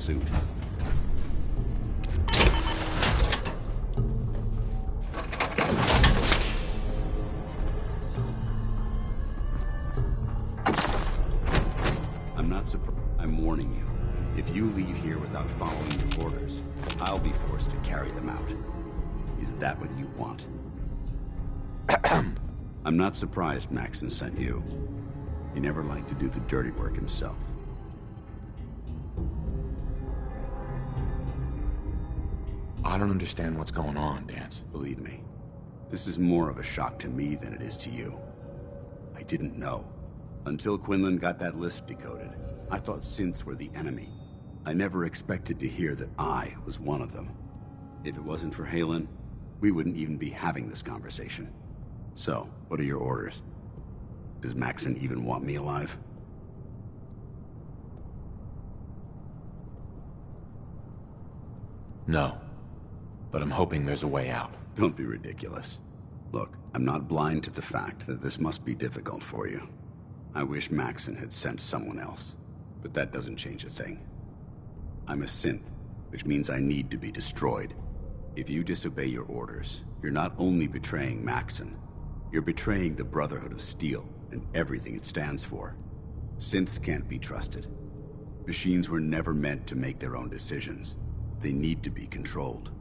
suit. I'm not surprised. I'm warning you. If you leave here without following your orders, I'll be forced to carry them out. Is that what you want? I'm not surprised Maxon sent you. He never liked to do the dirty work himself. I don't understand what's going on, Dance. Believe me, this is more of a shock to me than it is to you. I didn't know. Until Quinlan got that list decoded, I thought synths were the enemy. I never expected to hear that I was one of them. If it wasn't for Halen, we wouldn't even be having this conversation. So, what are your orders? Does Maxon even want me alive? No. But I'm hoping there's a way out. Don't be ridiculous. Look, I'm not blind to the fact that this must be difficult for you. I wish Maxon had sent someone else, but that doesn't change a thing. I'm a synth, which means I need to be destroyed. If you disobey your orders, you're not only betraying Maxon, you're betraying the Brotherhood of Steel and everything it stands for. Synths can't be trusted. Machines were never meant to make their own decisions. They need to be controlled.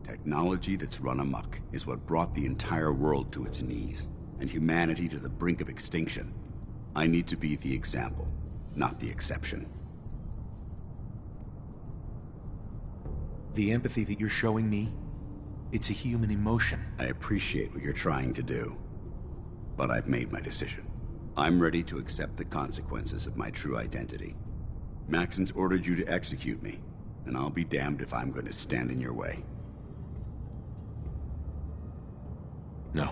Technology that's run amok is what brought the entire world to its knees, and humanity to the brink of extinction. I need to be the example, not the exception. The empathy that you're showing me, it's a human emotion. I appreciate what you're trying to do, but I've made my decision. I'm ready to accept the consequences of my true identity. Maxon's ordered you to execute me, and I'll be damned if I'm going to stand in your way. No.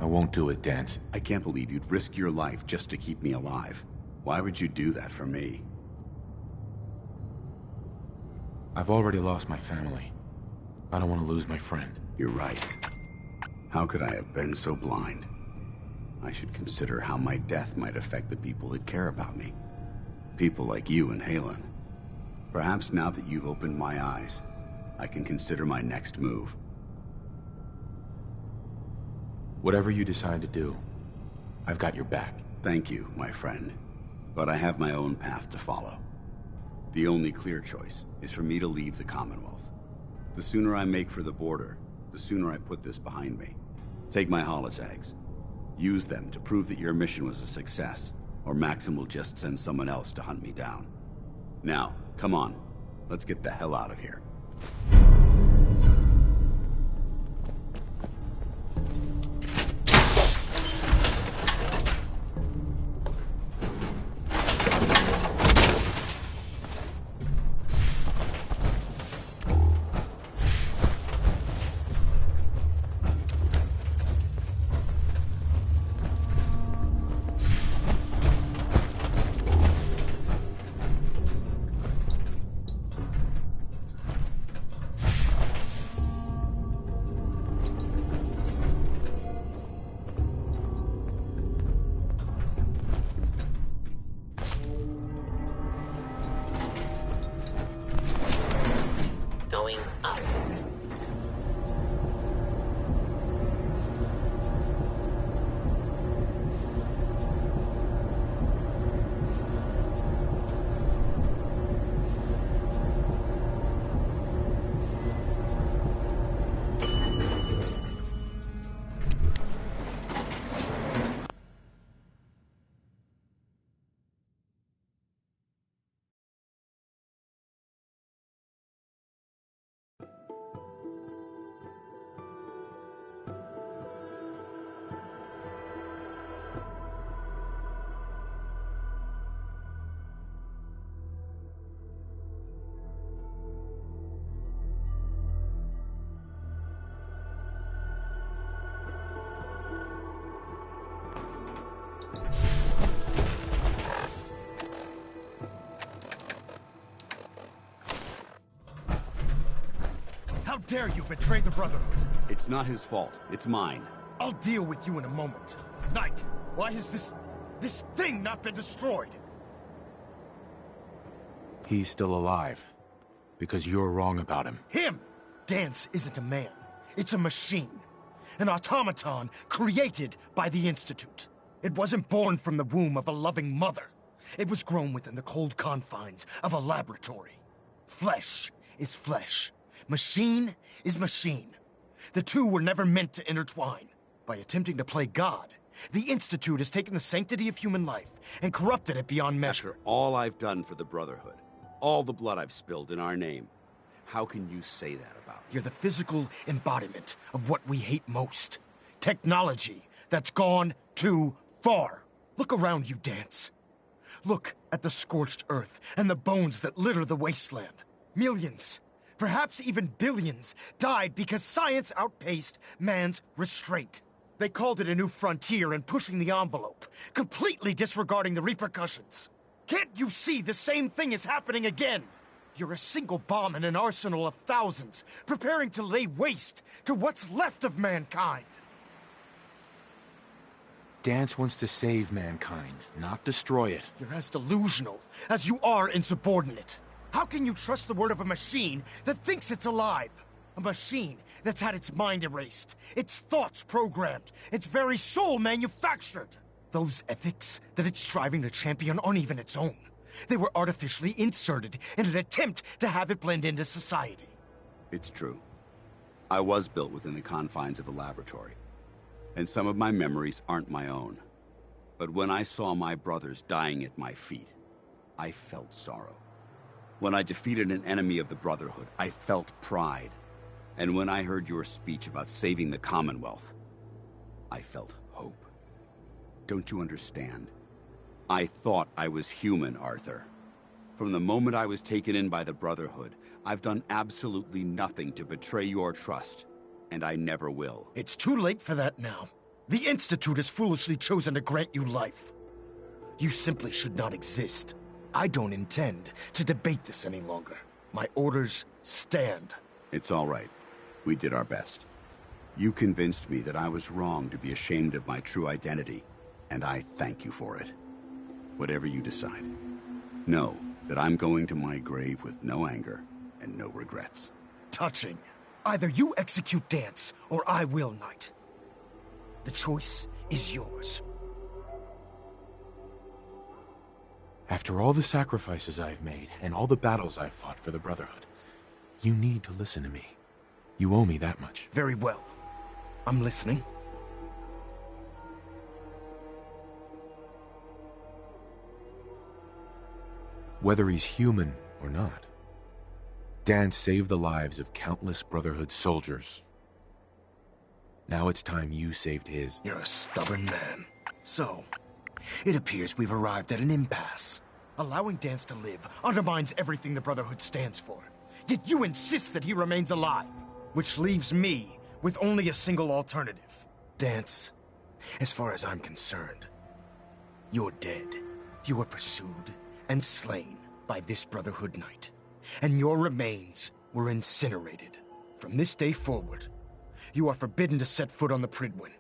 I won't do it, Dance. I can't believe you'd risk your life just to keep me alive. Why would you do that for me? I've already lost my family. I don't want to lose my friend. You're right. How could I have been so blind? I should consider how my death might affect the people that care about me. People like you and Halen. Perhaps now that you've opened my eyes, I can consider my next move. Whatever you decide to do, I've got your back. Thank you, my friend. But I have my own path to follow. The only clear choice is for me to leave the Commonwealth. The sooner I make for the border, the sooner I put this behind me. Take my holotags. Use them to prove that your mission was a success, or Maxon will just send someone else to hunt me down. Now, come on. Let's get the hell out of here. Going up. How dare you betray the Brotherhood? It's not his fault. It's mine. I'll deal with you in a moment. Knight, why has this thing not been destroyed? He's still alive. Because you're wrong about him. Him! Dance isn't a man. It's a machine. An automaton created by the Institute. It wasn't born from the womb of a loving mother. It was grown within the cold confines of a laboratory. Flesh is flesh. Machine is machine. The two were never meant to intertwine. By attempting to play God, the Institute has taken the sanctity of human life and corrupted it beyond measure. After all I've done for the Brotherhood, all the blood I've spilled in our name, how can you say that about me? You're the physical embodiment of what we hate most. Technology that's gone too far. Look around you, Dance. Look at the scorched earth and the bones that litter the wasteland. Millions, perhaps even billions, died because science outpaced man's restraint. They called it a new frontier and pushing the envelope, completely disregarding the repercussions. Can't you see the same thing is happening again? You're a single bomb in an arsenal of thousands, preparing to lay waste to what's left of mankind. Dance wants to save mankind, not destroy it. You're as delusional as you are insubordinate. How can you trust the word of a machine that thinks it's alive? A machine that's had its mind erased, its thoughts programmed, its very soul manufactured. Those ethics that it's striving to champion aren't even its own. They were artificially inserted in an attempt to have it blend into society. It's true. I was built within the confines of a laboratory. And some of my memories aren't my own. But when I saw my brothers dying at my feet, I felt sorrow. When I defeated an enemy of the Brotherhood, I felt pride. And when I heard your speech about saving the Commonwealth, I felt hope. Don't you understand? I thought I was human, Arthur. From the moment I was taken in by the Brotherhood, I've done absolutely nothing to betray your trust. And I never will. It's too late for that now. The Institute has foolishly chosen to grant you life. You simply should not exist. I don't intend to debate this any longer. My orders stand. It's all right. We did our best. You convinced me that I was wrong to be ashamed of my true identity, and I thank you for it. Whatever you decide, know that I'm going to my grave with no anger and no regrets. Touching. Either you execute Dance, or I will, Knight. The choice is yours. After all the sacrifices I've made, and all the battles I've fought for the Brotherhood, you need to listen to me. You owe me that much. Very well. I'm listening. Whether he's human or not, Dan saved the lives of countless Brotherhood soldiers. Now it's time you saved his. You're a stubborn man. So, it appears we've arrived at an impasse. Allowing Dance to live undermines everything the Brotherhood stands for. Yet you insist that he remains alive, which leaves me with only a single alternative. Dance, as far as I'm concerned, you're dead. You were pursued and slain by this Brotherhood Knight, and your remains were incinerated. From this day forward, you are forbidden to set foot on the Prydwen,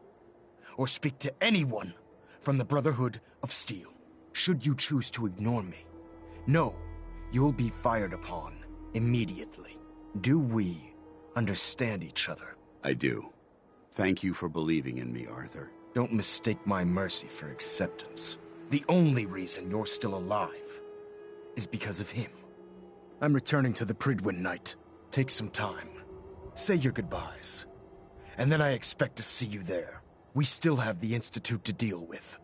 or speak to anyone from the Brotherhood of Steel. Should you choose to ignore me, know you'll be fired upon immediately. Do we understand each other? I do. Thank you for believing in me, Arthur. Don't mistake my mercy for acceptance. The only reason you're still alive is because of him. I'm returning to the Prydwen, Knight. Take some time. Say your goodbyes. And then I expect to see you there. We still have the Institute to deal with.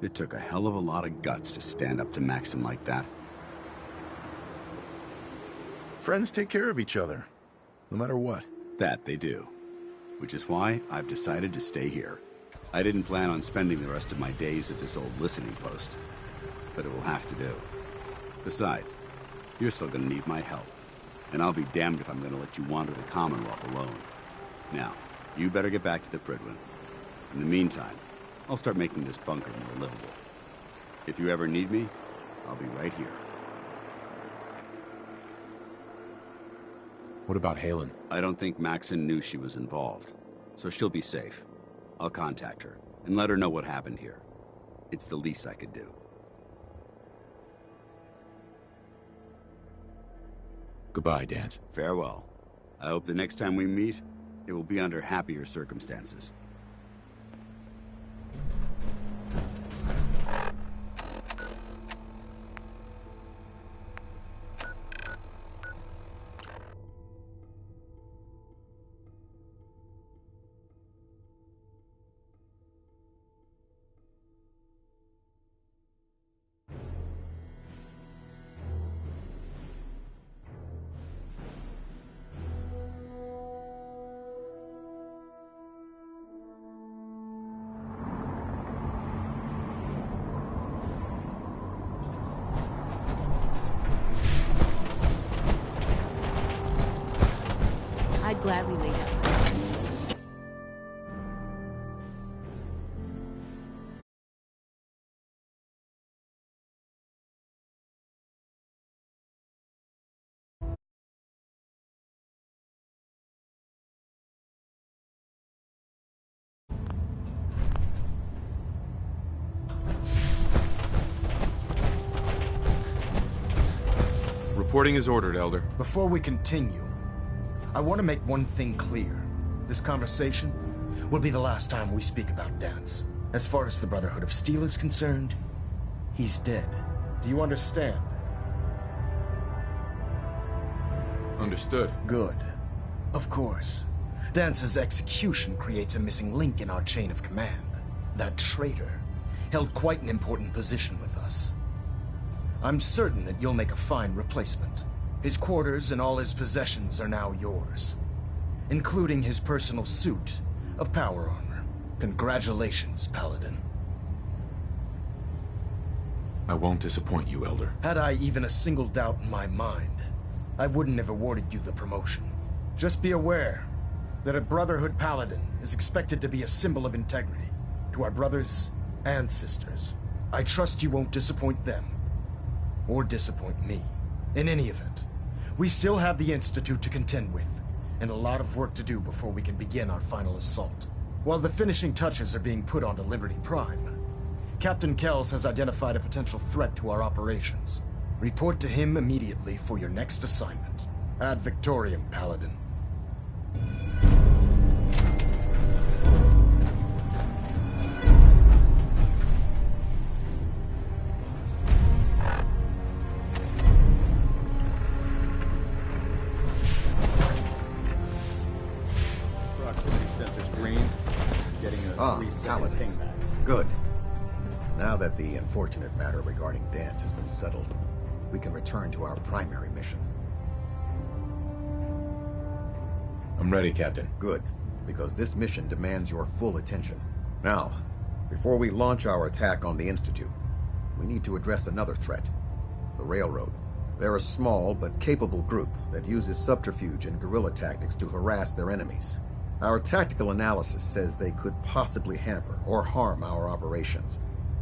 It took a hell of a lot of guts to stand up to Maxim like that. Friends take care of each other, no matter what. That they do. Which is why I've decided to stay here. I didn't plan on spending the rest of my days at this old listening post, but it will have to do. Besides, you're still gonna need my help, and I'll be damned if I'm gonna let you wander the Commonwealth alone. Now, you better get back to the Prydwen. In the meantime, I'll start making this bunker more livable. If you ever need me, I'll be right here. What about Halen? I don't think Maxon knew she was involved, so she'll be safe. I'll contact her and let her know what happened here. It's the least I could do. Goodbye, Dance. Farewell. I hope the next time we meet, it will be under happier circumstances. I'd gladly lay down. Reporting is ordered, Elder. Before we continue, I want to make one thing clear. This conversation will be the last time we speak about Dance. As far as the Brotherhood of Steel is concerned, he's dead. Do you understand? Understood. Good. Of course. Dance's execution creates a missing link in our chain of command. That traitor held quite an important position with us. I'm certain that you'll make a fine replacement. His quarters and all his possessions are now yours, including his personal suit of power armor. Congratulations, Paladin. I won't disappoint you, Elder. Had I even a single doubt in my mind, I wouldn't have awarded you the promotion. Just be aware that a Brotherhood Paladin is expected to be a symbol of integrity to our brothers and sisters. I trust you won't disappoint them, or disappoint me. In any event, we still have the Institute to contend with, and a lot of work to do before we can begin our final assault. While the finishing touches are being put onto Liberty Prime, Captain Kells has identified a potential threat to our operations. Report to him immediately for your next assignment. Ad Victoriam, Paladin. Proximity sensors green. Getting a 3-second pingback. Good. Now that the unfortunate matter regarding Dance has been settled, we can return to our primary mission. I'm ready, Captain. Good, because this mission demands your full attention. Now, before we launch our attack on the Institute, we need to address another threat, the Railroad. They're a small but capable group that uses subterfuge and guerrilla tactics to harass their enemies. Our tactical analysis says they could possibly hamper or harm our operations,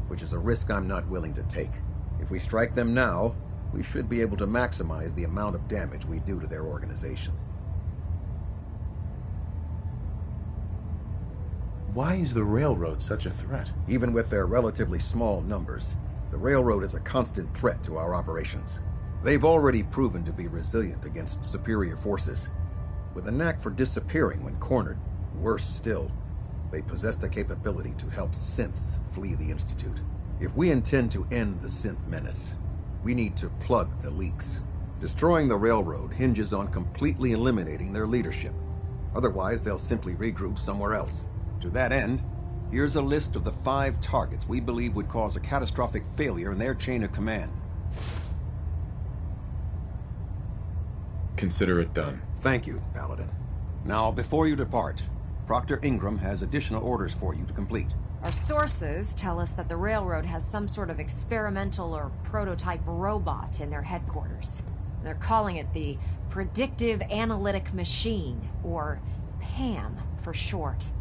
which is a risk I'm not willing to take. If we strike them now, we should be able to maximize the amount of damage we do to their organization. Why is the Railroad such a threat? Even with their relatively small numbers, the Railroad is a constant threat to our operations. They've already proven to be resilient against superior forces, with a knack for disappearing when cornered. Worse still, they possess the capability to help synths flee the Institute. If we intend to end the synth menace, we need to plug the leaks. Destroying the Railroad hinges on completely eliminating their leadership. Otherwise, they'll simply regroup somewhere else. To that end, here's a list of the 5 targets we believe would cause a catastrophic failure in their chain of command. Consider it done. Thank you, Paladin. Now, before you depart, Proctor Ingram has additional orders for you to complete. Our sources tell us that the Railroad has some sort of experimental or prototype robot in their headquarters. They're calling it the Predictive Analytic Machine, or PAM for short.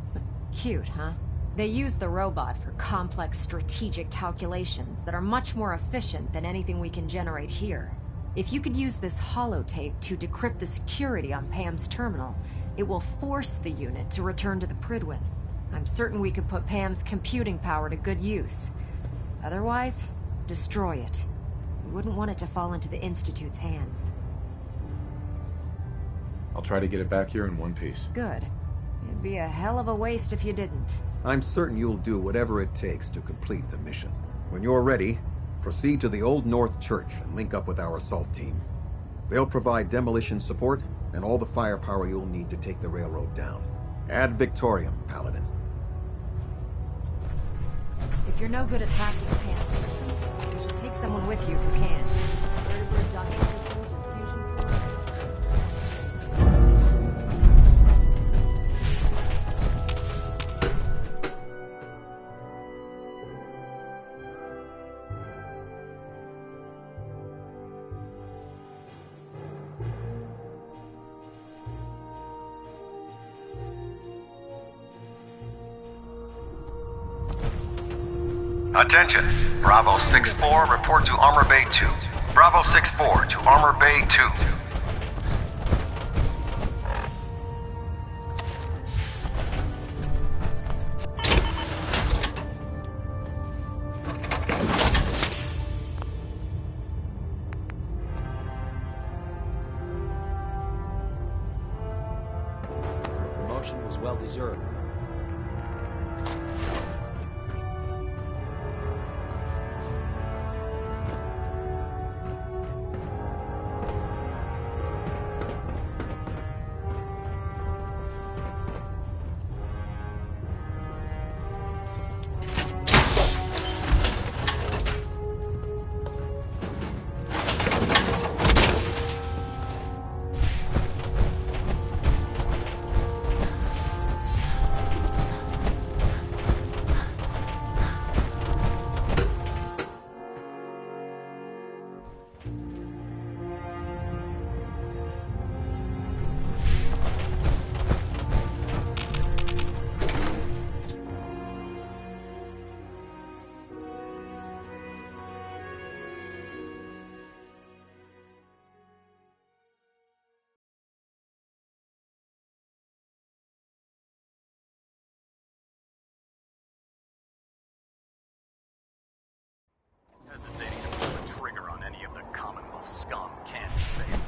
Cute, huh? They use the robot for complex strategic calculations that are much more efficient than anything we can generate here. If you could use this holotape to decrypt the security on Pam's terminal, it will force the unit to return to the Prydwen. I'm certain we could put Pam's computing power to good use. Otherwise, destroy it. We wouldn't want it to fall into the Institute's hands. I'll try to get it back here in one piece. Good. It'd be a hell of a waste if you didn't. I'm certain you'll do whatever it takes to complete the mission. When you're ready, proceed to the Old North Church and link up with our assault team. They'll provide demolition support and all the firepower you'll need to take the railroad down. Ad Victoriam, Paladin. If you're no good at hacking PAM systems, you should take someone with you who can. Brotherhood docking systems and fusion core. Attention. Bravo 6-4, report to Armor Bay 2. Bravo 6-4 to Armor Bay 2. Promotion was well deserved. Hesitating to pull the trigger on any of the Commonwealth scum can fail.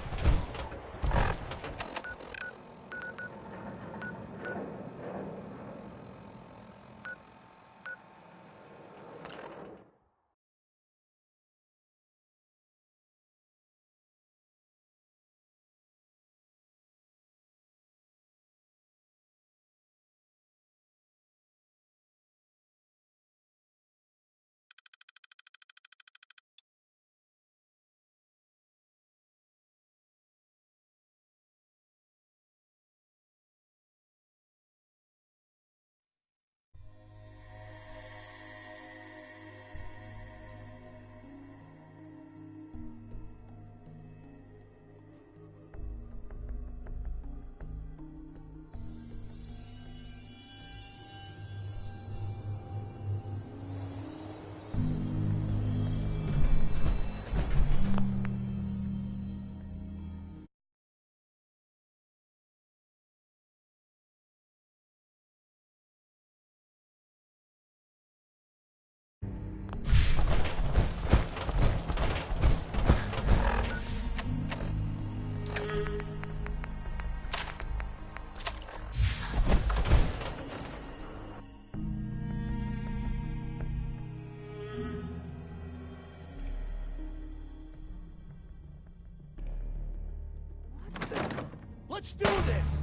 Let's do this!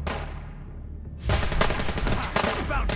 Found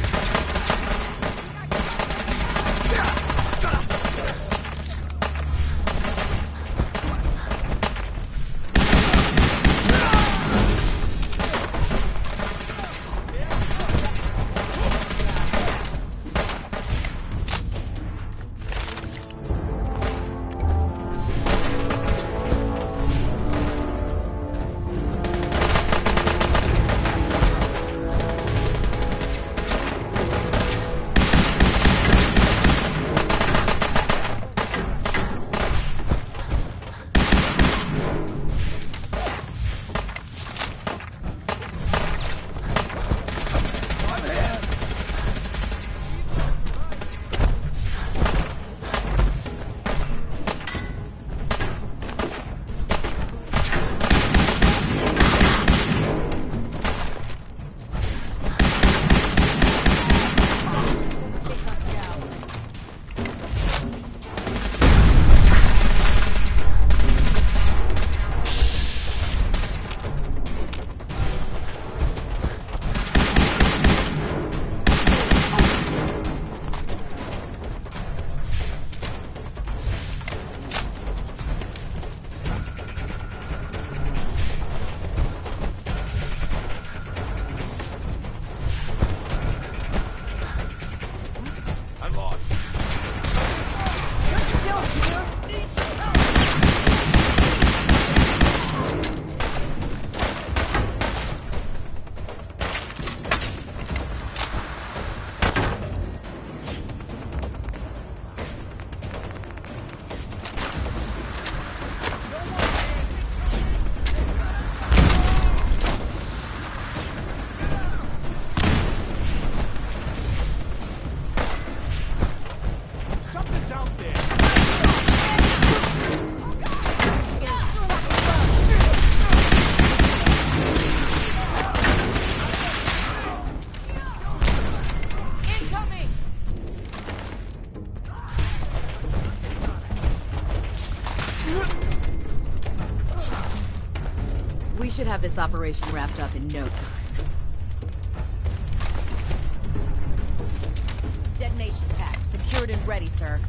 out there? Incoming! We should have this operation wrapped up in no time. Detonation pack secured and ready, sir.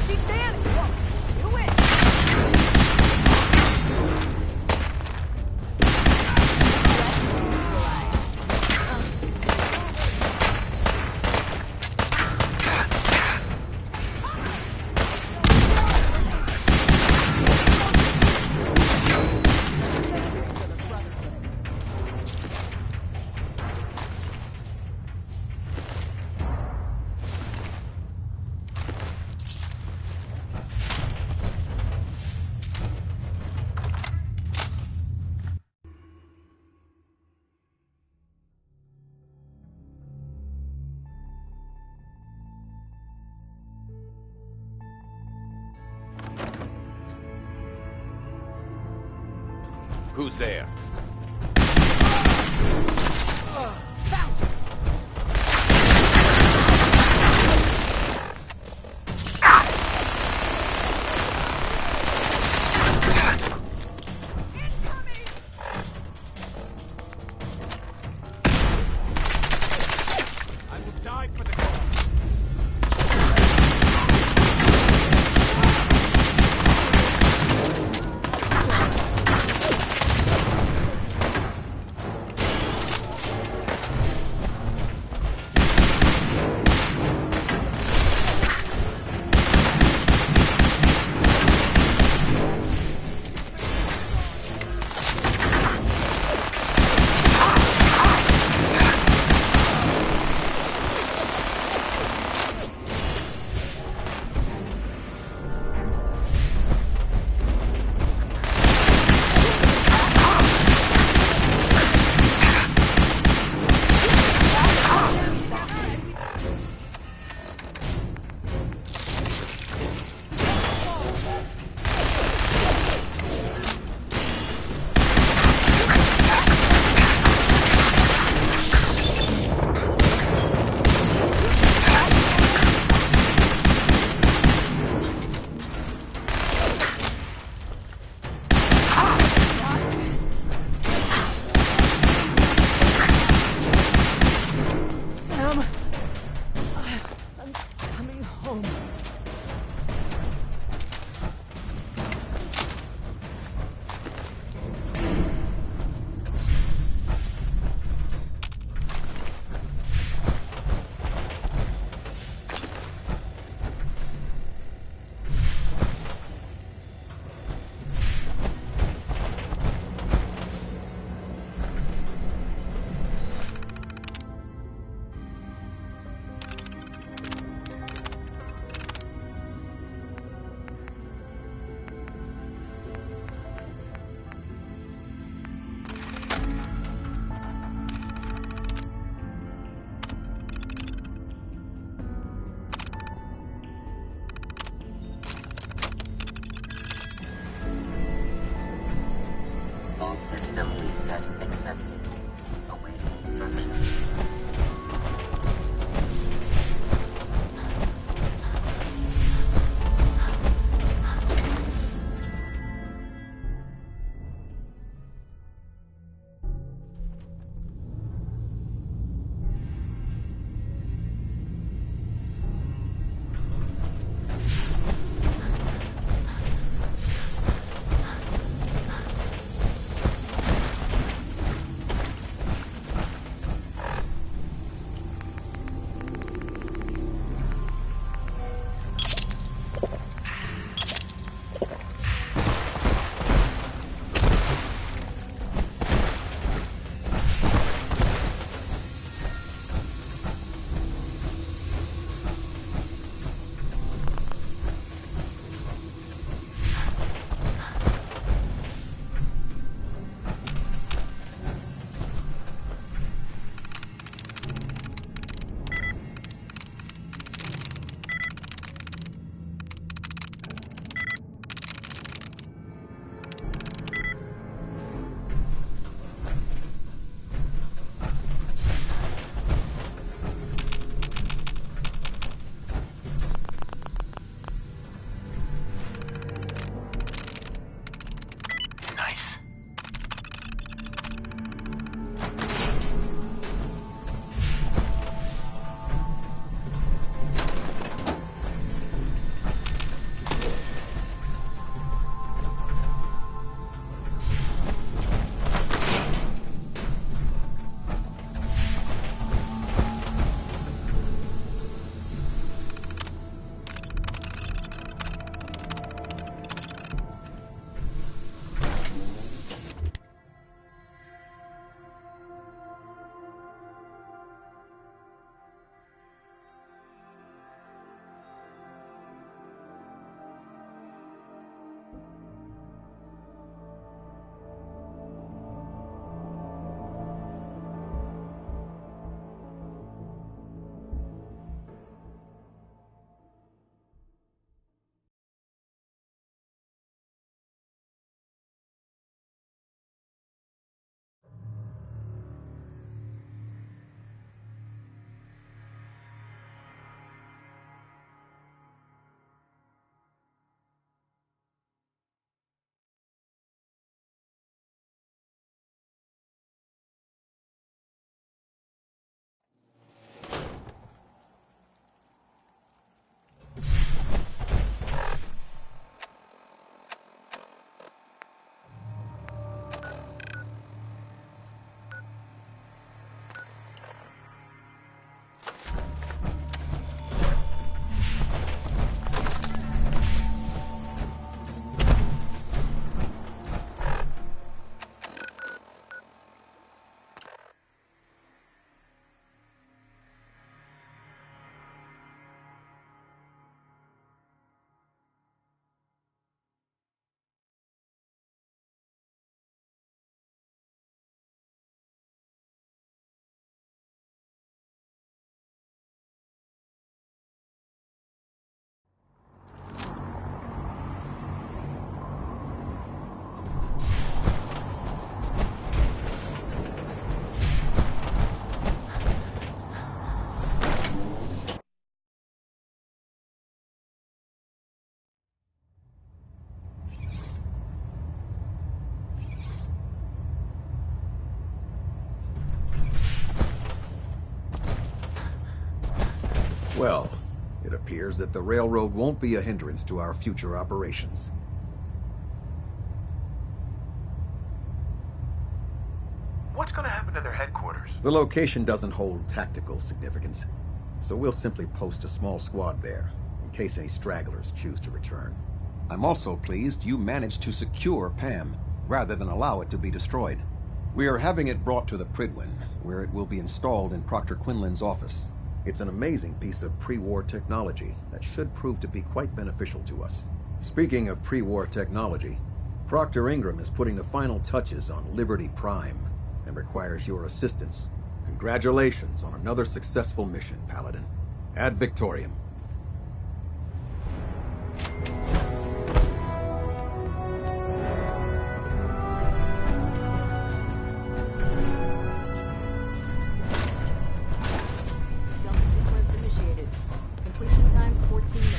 She's there! Do it! Who's there? I will die for the cause. All system reset accepted. Awaiting instructions. Well, it appears that the railroad won't be a hindrance to our future operations. What's gonna happen to their headquarters? The location doesn't hold tactical significance, so we'll simply post a small squad there, in case any stragglers choose to return. I'm also pleased you managed to secure Pam, rather than allow it to be destroyed. We are having it brought to the Pridwin, where it will be installed in Proctor Quinlan's office. It's an amazing piece of pre-war technology that should prove to be quite beneficial to us. Speaking of pre-war technology, Proctor Ingram is putting the final touches on Liberty Prime and requires your assistance. Congratulations on another successful mission, Paladin. Ad Victoriam. Delta sequence initiated. Completion time 14 minutes.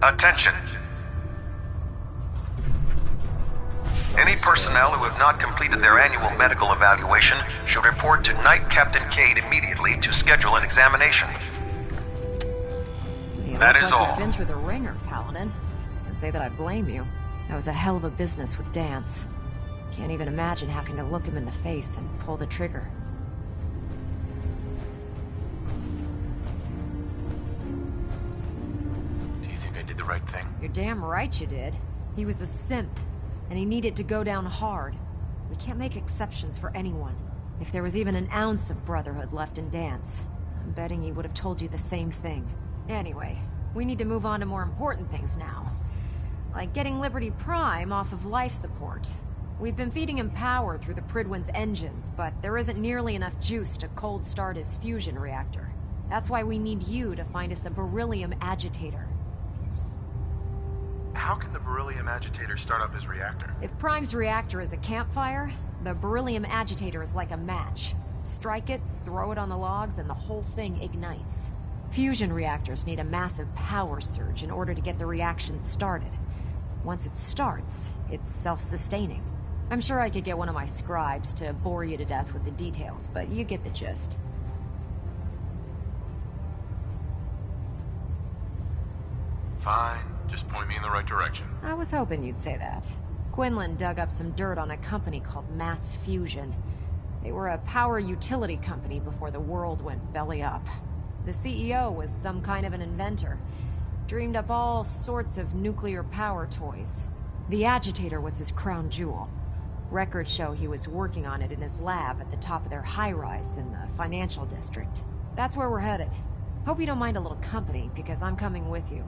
Attention. Any personnel who have not completed their annual medical evaluation should report to Night Captain Cade immediately to schedule an examination. You That look is like all. You've been through the ringer, Paladin. Can't say that I blame you. That was a hell of a business with Dance. Can't even imagine having to look him in the face and pull the trigger. Do you think I did the right thing? You're damn right you did. He was a synth, and he needed to go down hard. We can't make exceptions for anyone. If there was even an ounce of Brotherhood left in Dance, I'm betting he would have told you the same thing. Anyway, we need to move on to more important things now. Like getting Liberty Prime off of life support. We've been feeding him power through the Pridwin's engines, but there isn't nearly enough juice to cold start his fusion reactor. That's why we need you to find us a beryllium agitator. How can the beryllium agitator start up his reactor? If Prime's reactor is a campfire, the beryllium agitator is like a match. Strike it, throw it on the logs, and the whole thing ignites. Fusion reactors need a massive power surge in order to get the reaction started. Once it starts, it's self-sustaining. I'm sure I could get one of my scribes to bore you to death with the details, but you get the gist. Fine. Just point me in the right direction. I was hoping you'd say that. Quinlan dug up some dirt on a company called Mass Fusion. They were a power utility company before the world went belly up. The CEO was some kind of an inventor. Dreamed up all sorts of nuclear power toys. The agitator was his crown jewel. Records show he was working on it in his lab at the top of their high-rise in the financial district. That's where we're headed. Hope you don't mind a little company, because I'm coming with you.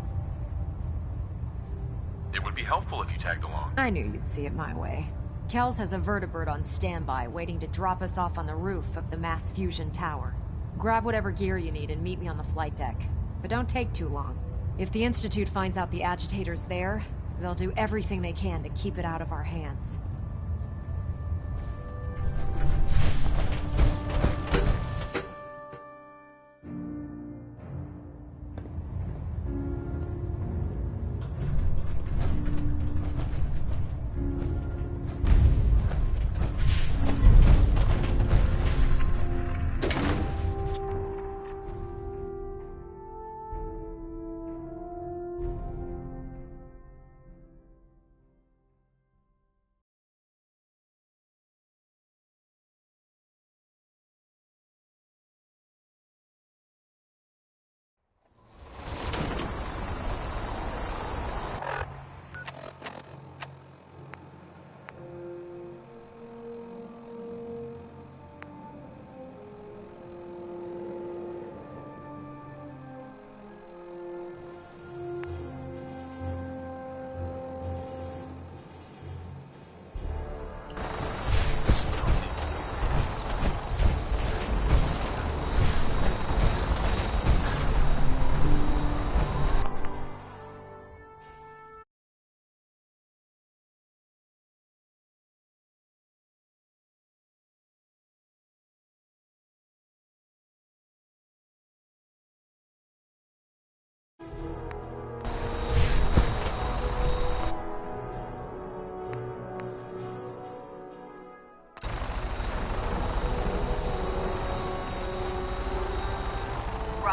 It would be helpful if you tagged along. I knew you'd see it my way. Kells has a vertibird on standby, waiting to drop us off on the roof of the Mass Fusion Tower. Grab whatever gear you need and meet me on the flight deck. But don't take too long. If the Institute finds out the agitator's there, they'll do everything they can to keep it out of our hands.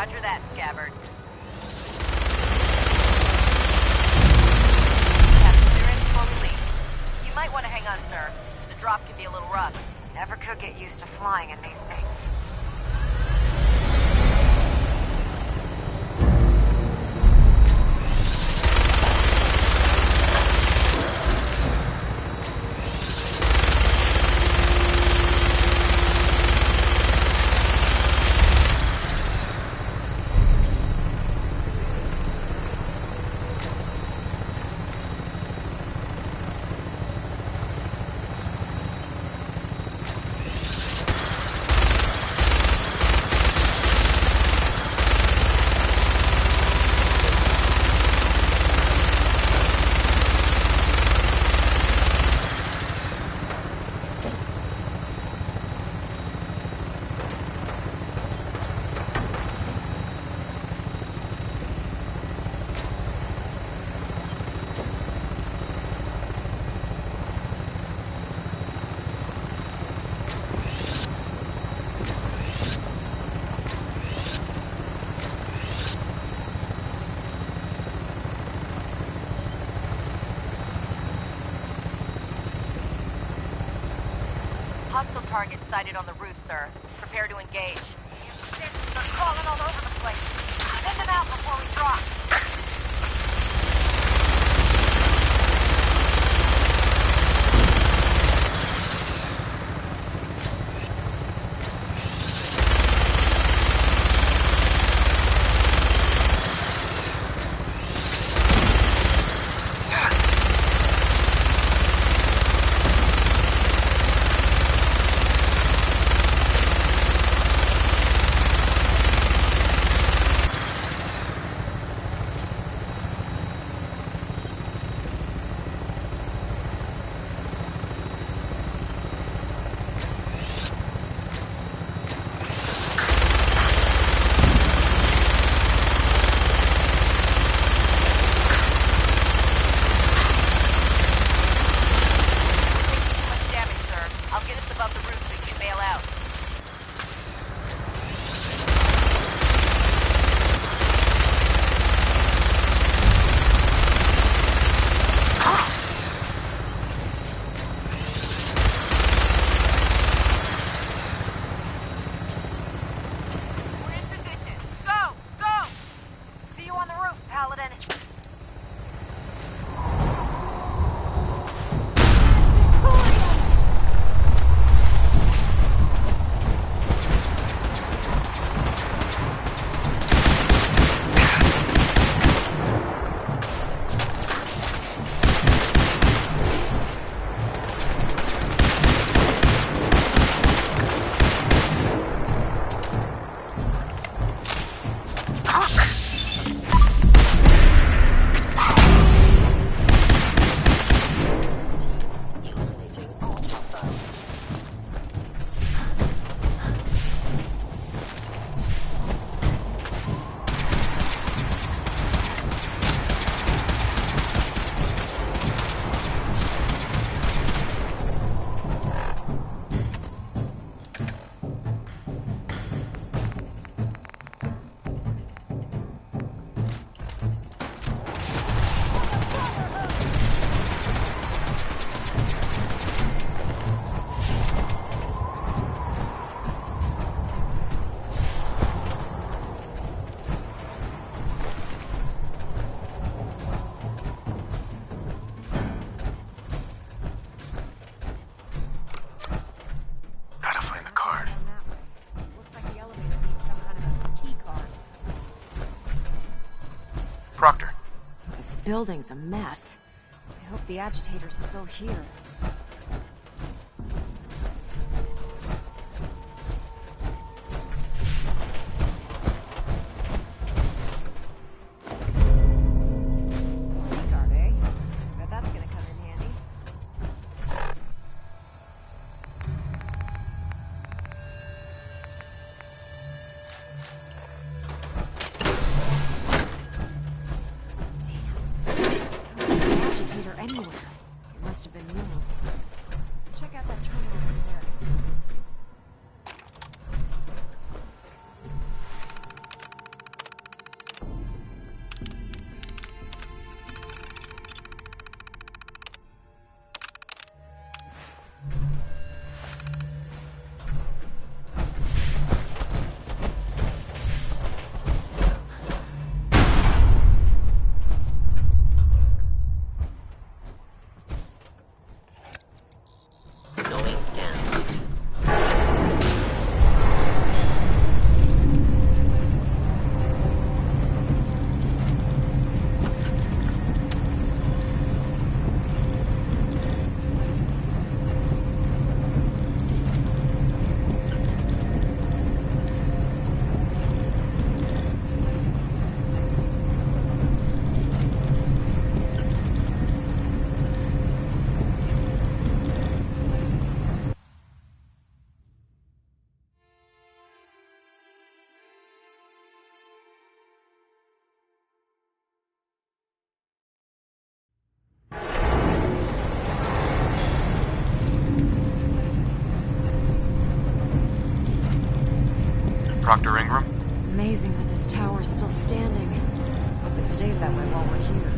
Roger that, Scabbard. Captain, you're in before we leave. You might want to hang on, sir. The drop can be a little rough. Never could get used to flying in these things. Hostile target sighted on the roof, sir. Prepare to engage. They're crawling all over the place. Send them out before we drop. Proctor. This building's a mess. I hope the agitator's still here. Keycard, eh? Bet that's gonna come in handy. Anywhere. It must have been moved. Let's check out that terminal over there. Proctor Ingram? Amazing that this tower's still standing. Hope it stays that way while we're here.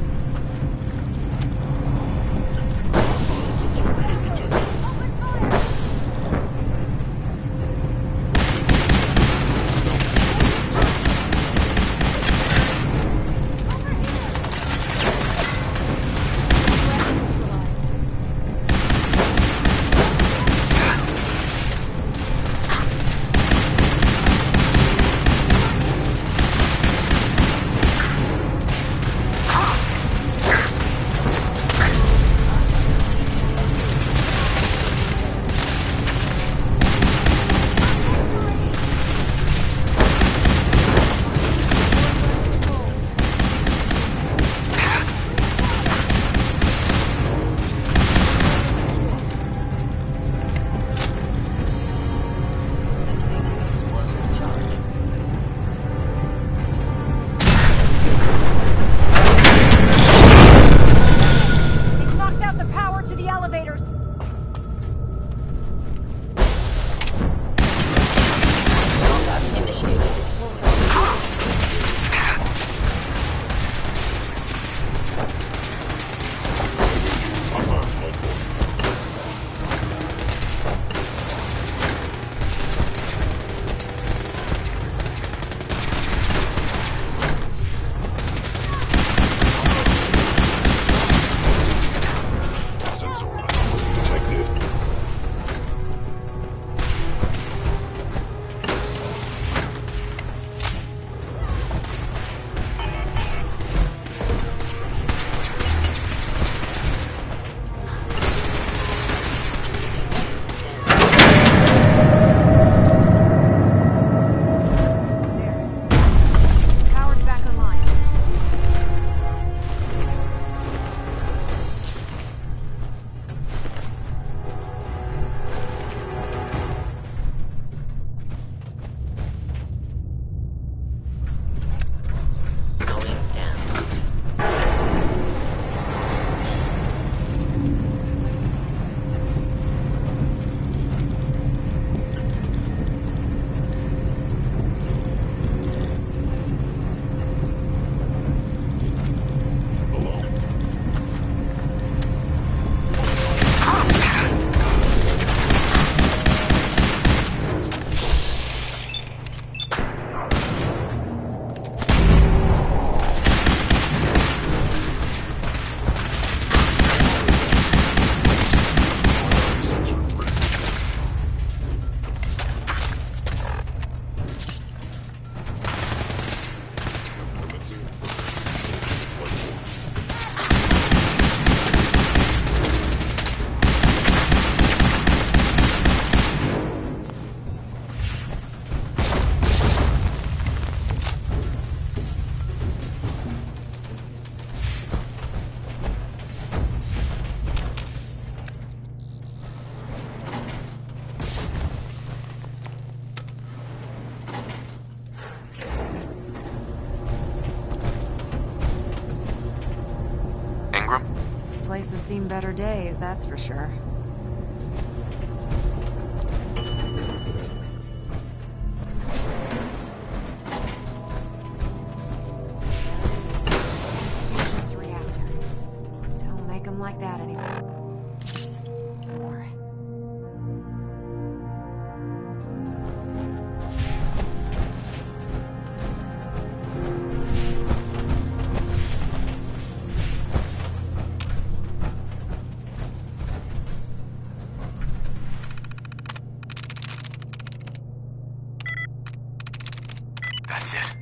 Place has seen better days, that's for sure. Fusion's reactor. Don't make them like that anymore. That's it.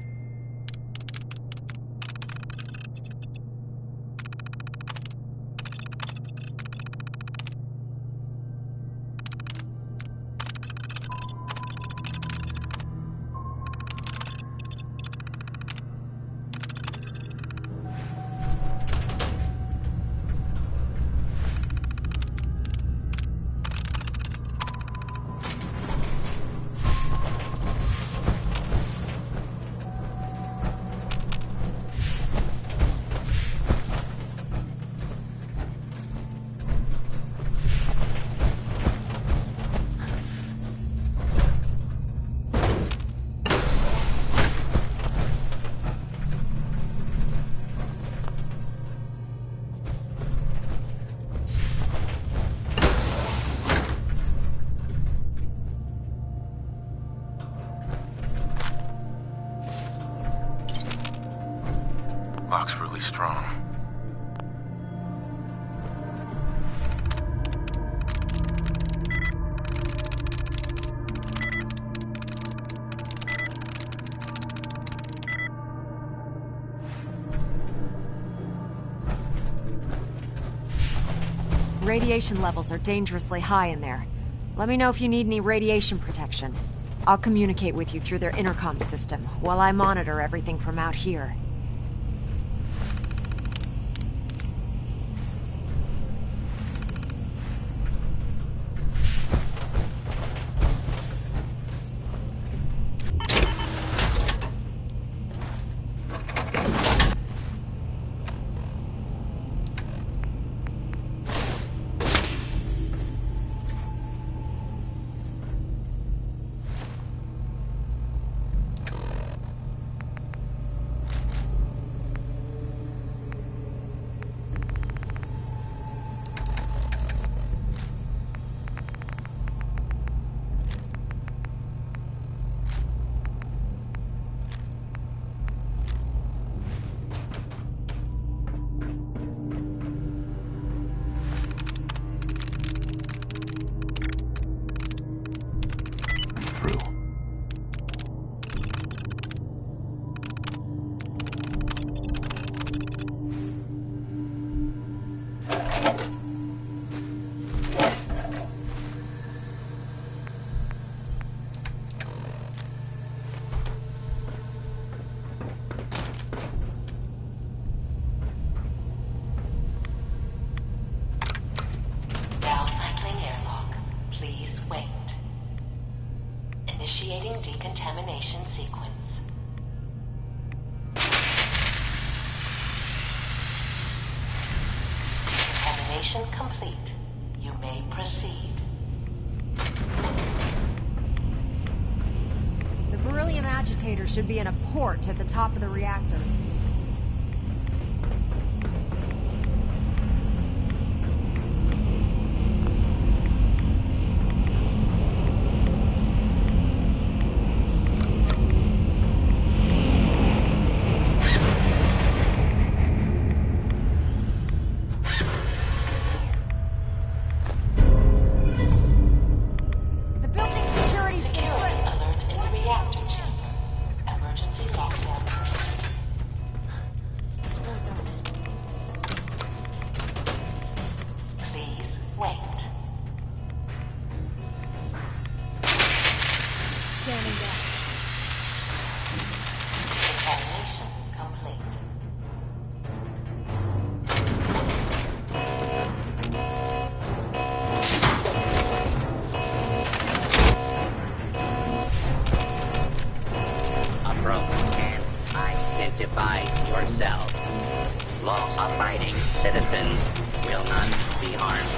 Radiation levels are dangerously high in there. Let me know if you need any radiation protection. I'll communicate with you through their intercom system, while I monitor everything from out here. Initiating decontamination sequence. Decontamination complete. You may proceed. The beryllium agitator should be in a port at the top of the reactor. Yourself. Law-abiding citizens will not be harmed.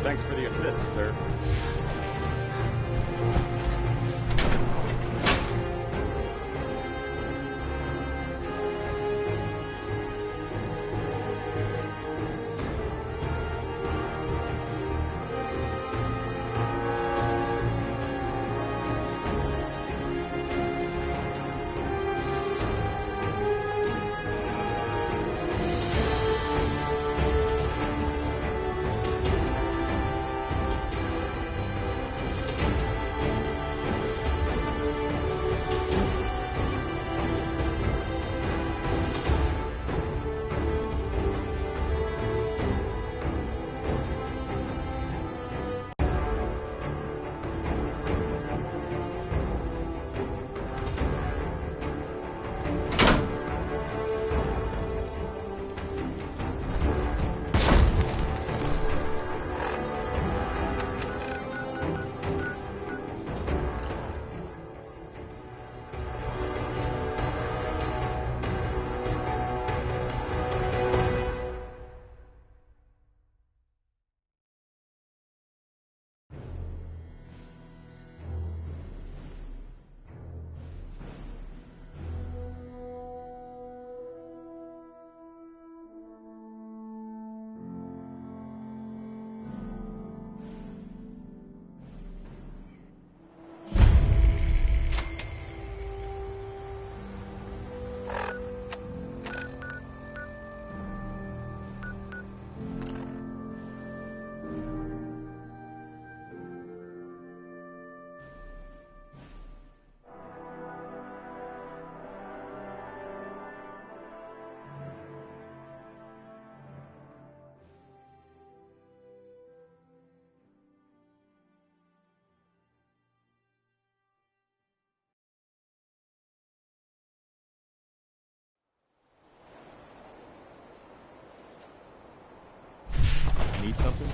Thanks for the assist, sir. Need something?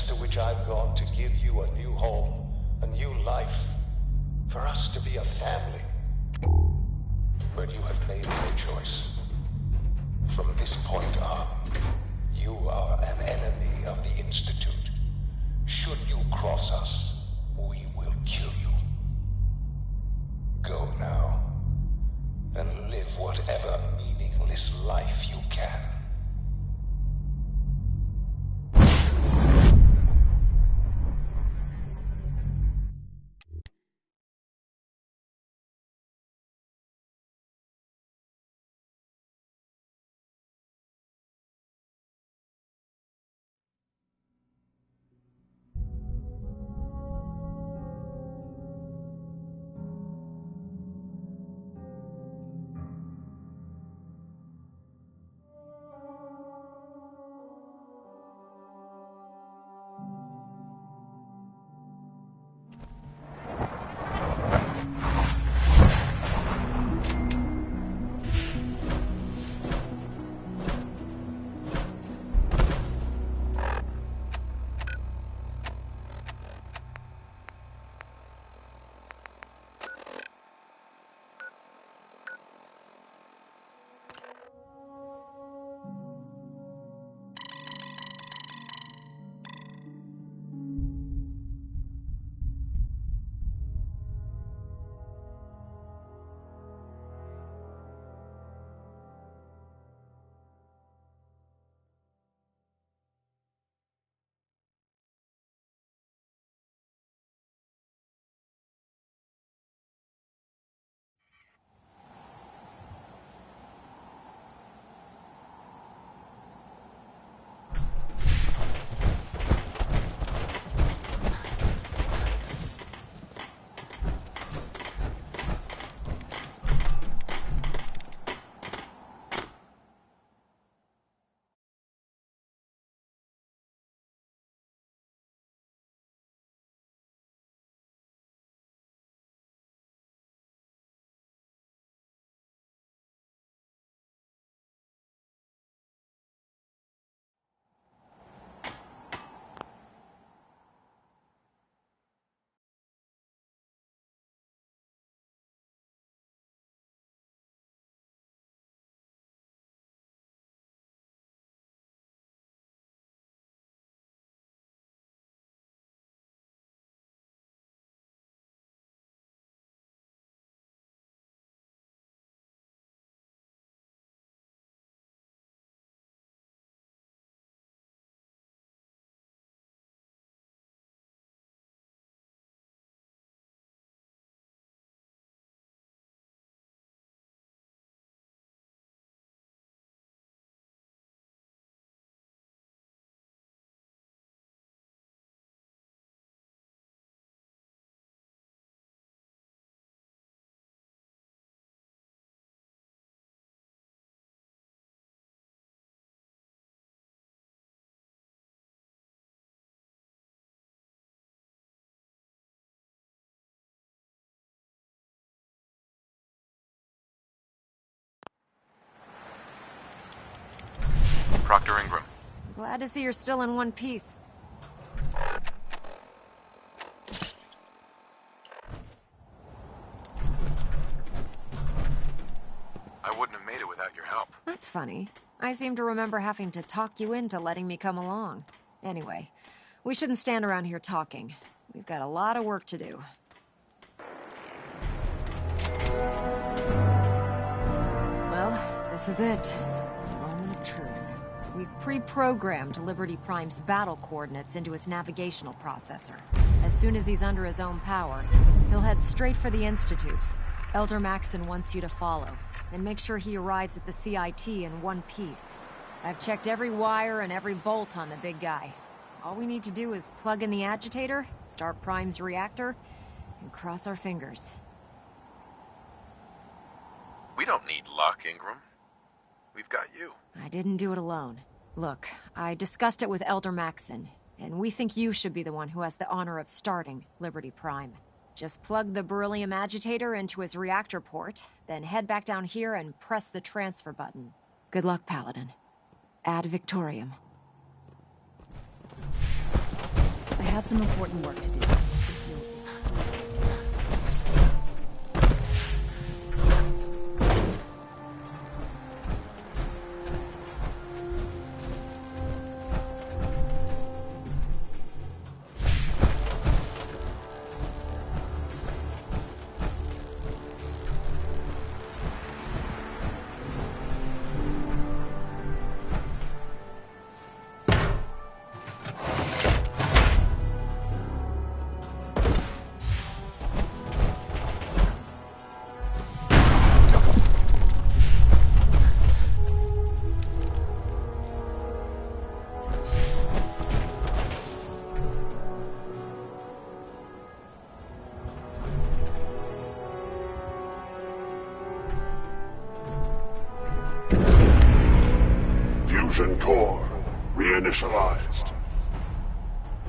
To which I've gone to give you a new home, a new life, for us to be a family. But you have made your choice. From this point on, you are an enemy of the Institute. Should you cross us, we will kill you. Go now, and live whatever meaningless life you can. Proctor Ingram. Glad to see you're still in one piece. I wouldn't have made it without your help. That's funny. I seem to remember having to talk you into letting me come along. Anyway, we shouldn't stand around here talking. We've got a lot of work to do. Well, this is it. The moment of truth. We've pre-programmed Liberty Prime's battle coordinates into his navigational processor. As soon as he's under his own power, he'll head straight for the Institute. Elder Maxon wants you to follow, and make sure he arrives at the CIT in one piece. I've checked every wire and every bolt on the big guy. All we need to do is plug in the agitator, start Prime's reactor, and cross our fingers. We don't need luck, Ingram. We've got you. I didn't do it alone. Look, I discussed it with Elder Maxon, and we think you should be the one who has the honor of starting Liberty Prime. Just plug the beryllium agitator into his reactor port, then head back down here and press the transfer button. Good luck, Paladin. Ad Victoriam. I have some important work to do. Fusion core reinitialized.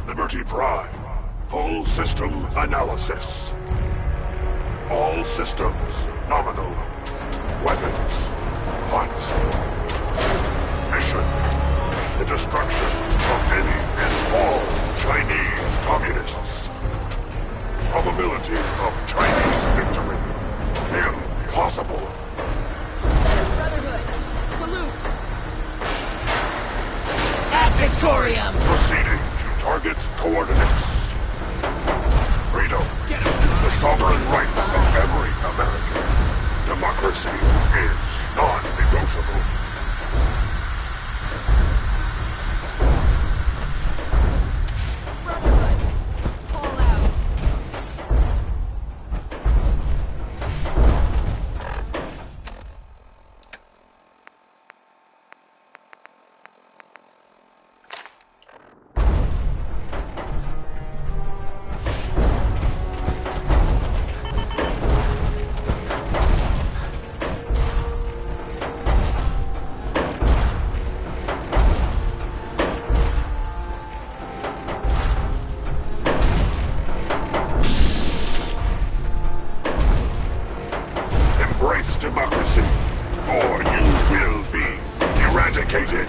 Liberty Prime, full system analysis. All systems nominal. Weapons hot. Mission: the destruction of any and all Chinese communists. Probability of Chinese victory: impossible. Brotherhood, salute! Ad Victoriam! Proceeding to target coordinates. Freedom is the sovereign right of every American. Democracy is non-negotiable. Brotherhood, call out! Embrace democracy, or you will be eradicated.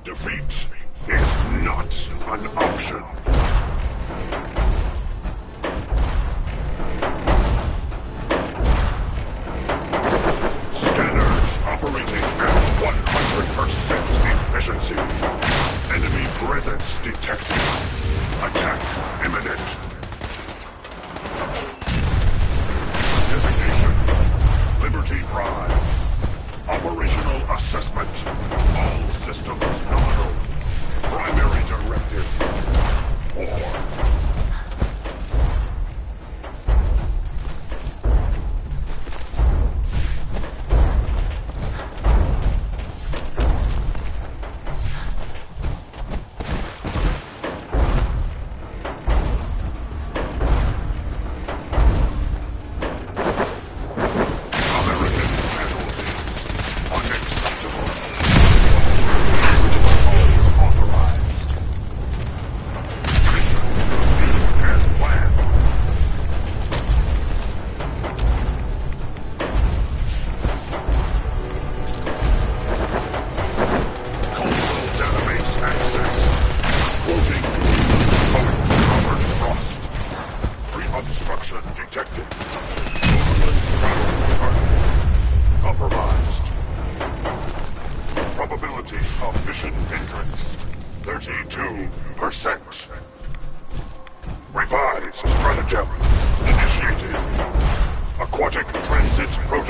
Defeat is not an option. Scanners operating at 100% efficiency. Enemy presence detected. Attack imminent. Designation: Liberty Prime. Operational assessment. All systems nominal. Primary directive: war.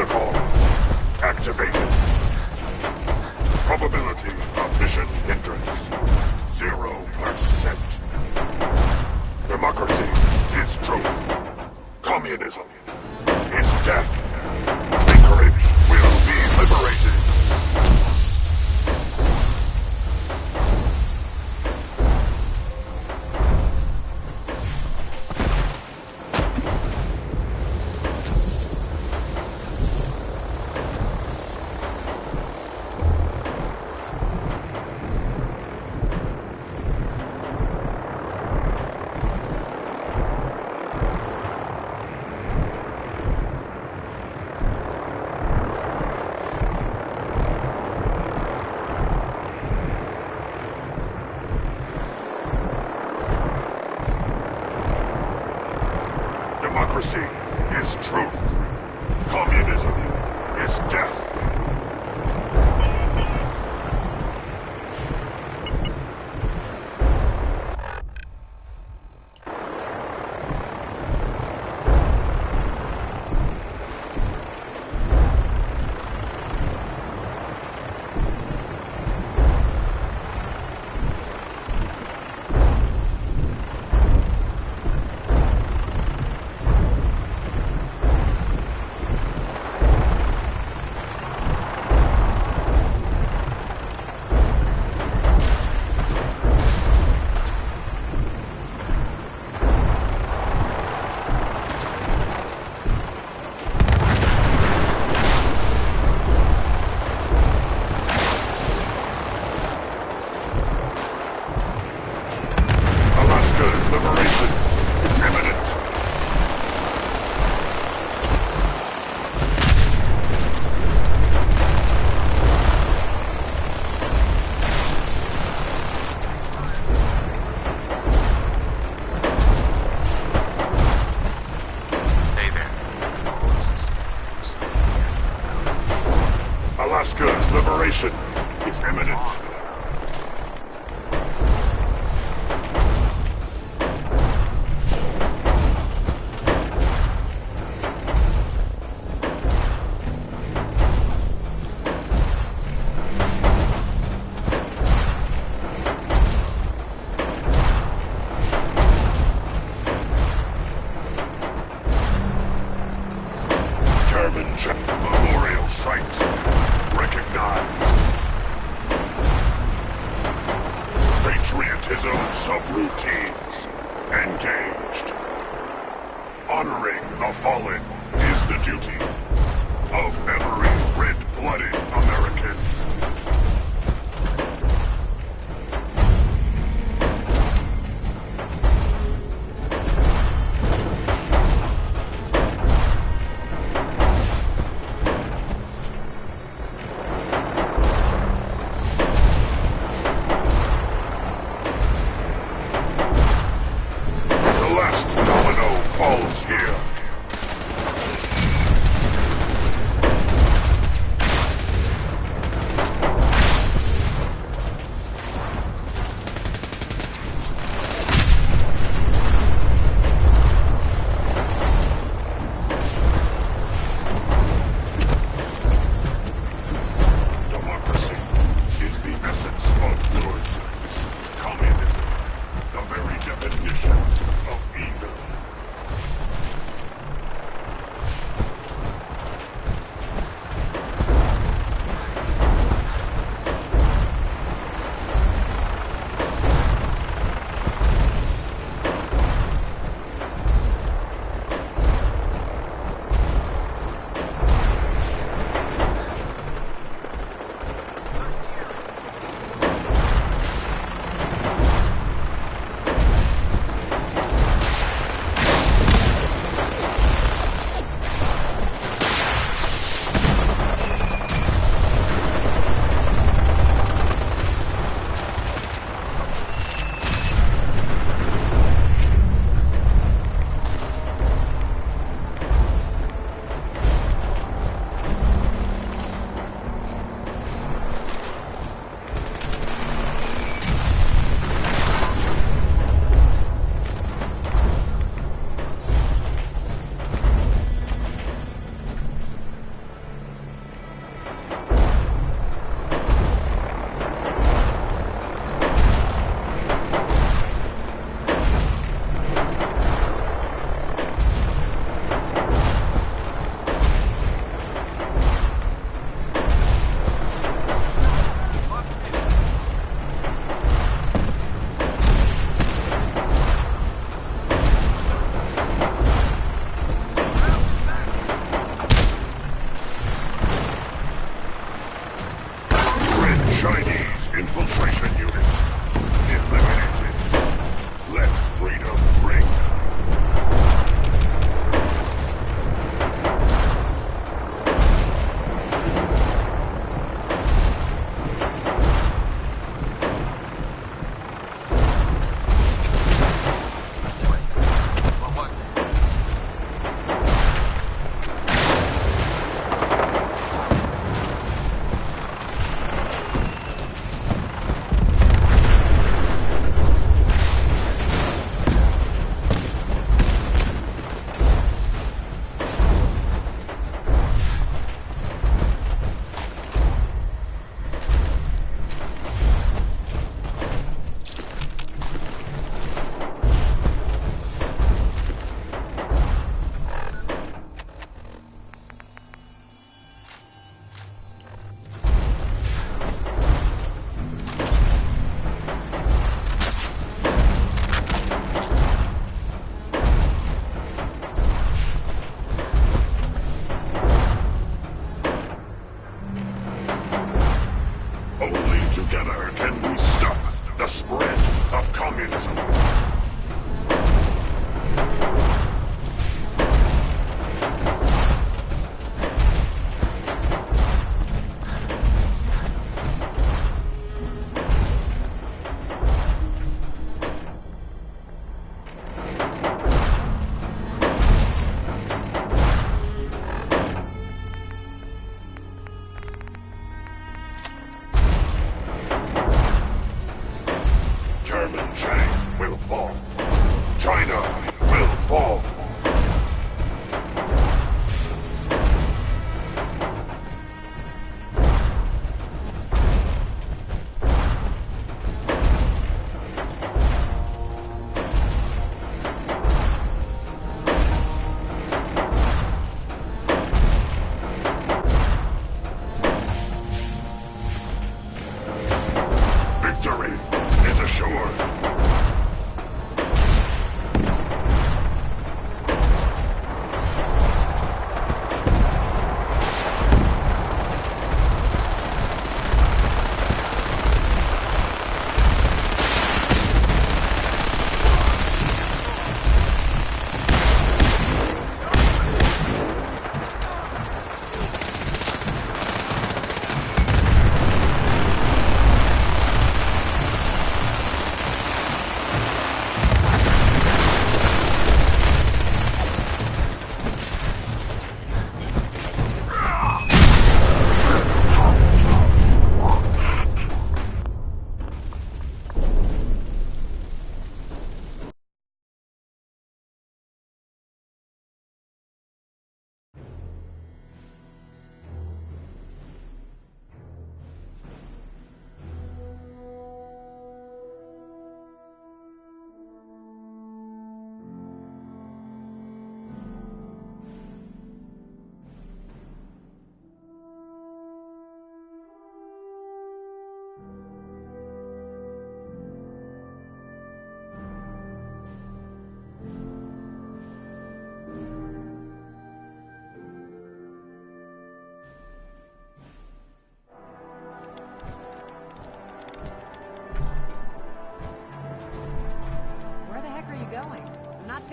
Protocol activated. Probability of mission hindrance 0%. Democracy is truth. Communism is death. Anchorage will be liberated. Democracy is truth. Communism is death. Alaska's liberation is imminent. German Memorial Site recognized. Patriotism subroutines engaged. Honoring the fallen is the duty of every red-blooded American. The last domino falls here.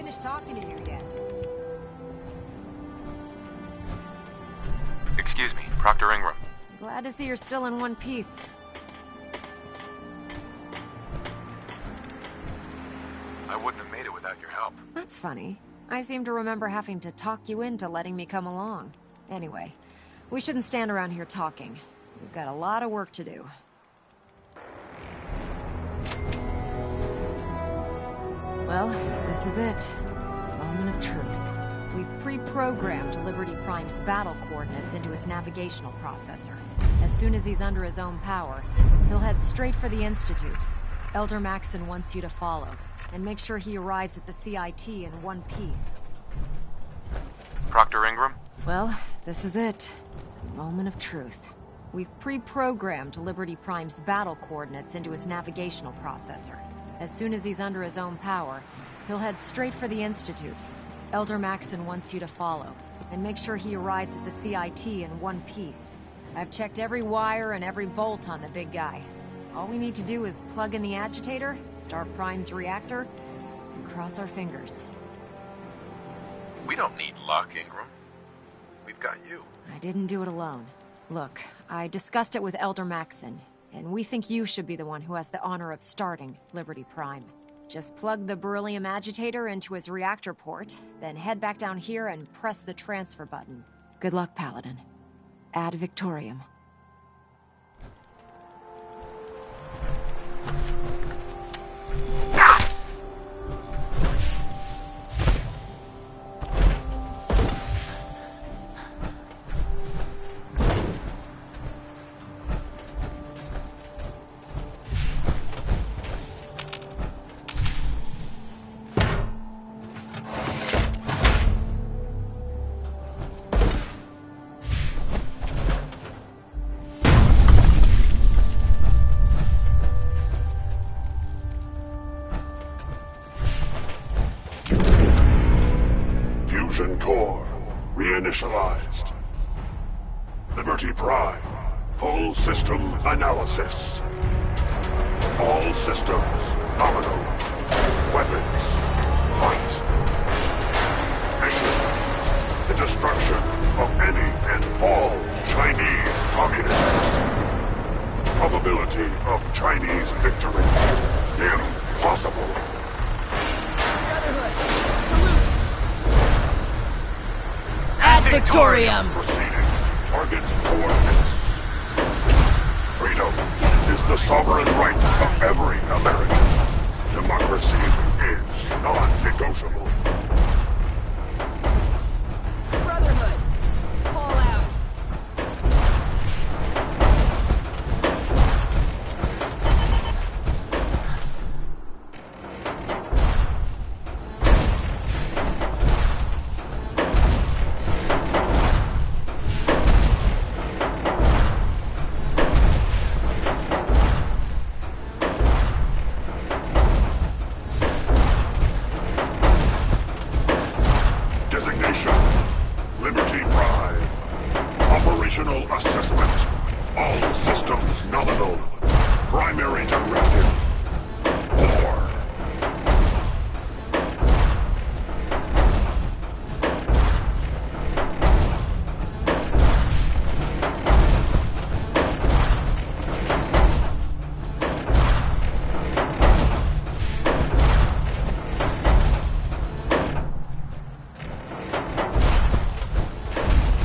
finished talking to you yet. Excuse me, Proctor Ingram. Glad to see you're still in one piece. I wouldn't have made it without your help. That's funny. I seem to remember having to talk you into letting me come along. Anyway, we shouldn't stand around here talking. We've got a lot of work to do. Well, this is it. Moment of truth. We've pre-programmed Liberty Prime's battle coordinates into his navigational processor. As soon as he's under his own power, he'll head straight for the Institute. Elder Maxson wants you to follow, and make sure he arrives at the CIT in one piece. Proctor Ingram? Well, this is it. The moment of truth. We've pre-programmed Liberty Prime's battle coordinates into his navigational processor. As soon as he's under his own power, he'll head straight for the Institute. Elder Maxson wants you to follow, and make sure he arrives at the CIT in one piece. I've checked every wire and every bolt on the big guy. All we need to do is plug in the agitator, start Prime's reactor, and cross our fingers. We don't need luck, Ingram. We've got you. I didn't do it alone. Look, I discussed it with Elder Maxson, and we think you should be the one who has the honor of starting Liberty Prime. Just plug the beryllium agitator into his reactor port, then head back down here and press the transfer button. Good luck, Paladin. Ad Victoriam. Core reinitialized. Liberty Prime, full system analysis. All systems nominal. Weapons light. Mission: the destruction of any and all Chinese communists. Probability of Chinese victory: impossible. Victorium! Proceeding to target coordinates. Freedom is the sovereign right of every American. Democracy is non-negotiable. Brotherhood, fall out. Designation: Liberty Prime. Operational assessment: all systems nominal. Primary directive: war.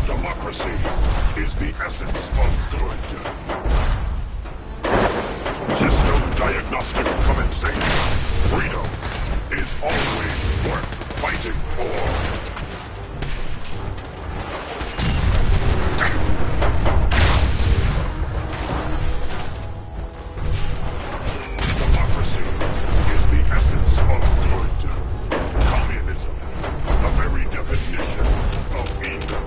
Democracy is the essence of good. System diagnostic commencing. Freedom is always worth fighting for. Democracy is the essence of good. Communism, the very definition of evil.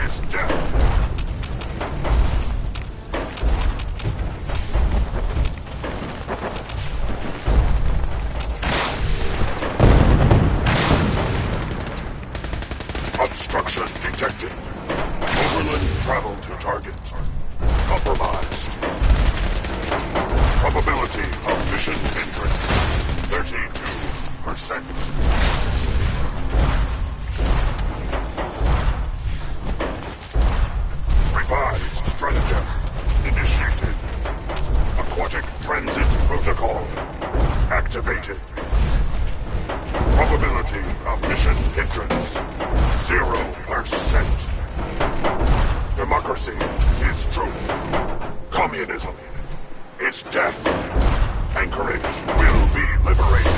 is death. Obstruction detected. Overland travel to target. Compromised. Probability of mission entrance, 32%. Revised stratagem initiated. Aquatic transit protocol activated. Probability of mission entrance, 0%. Democracy is truth. Communism is death. Anchorage will be liberated.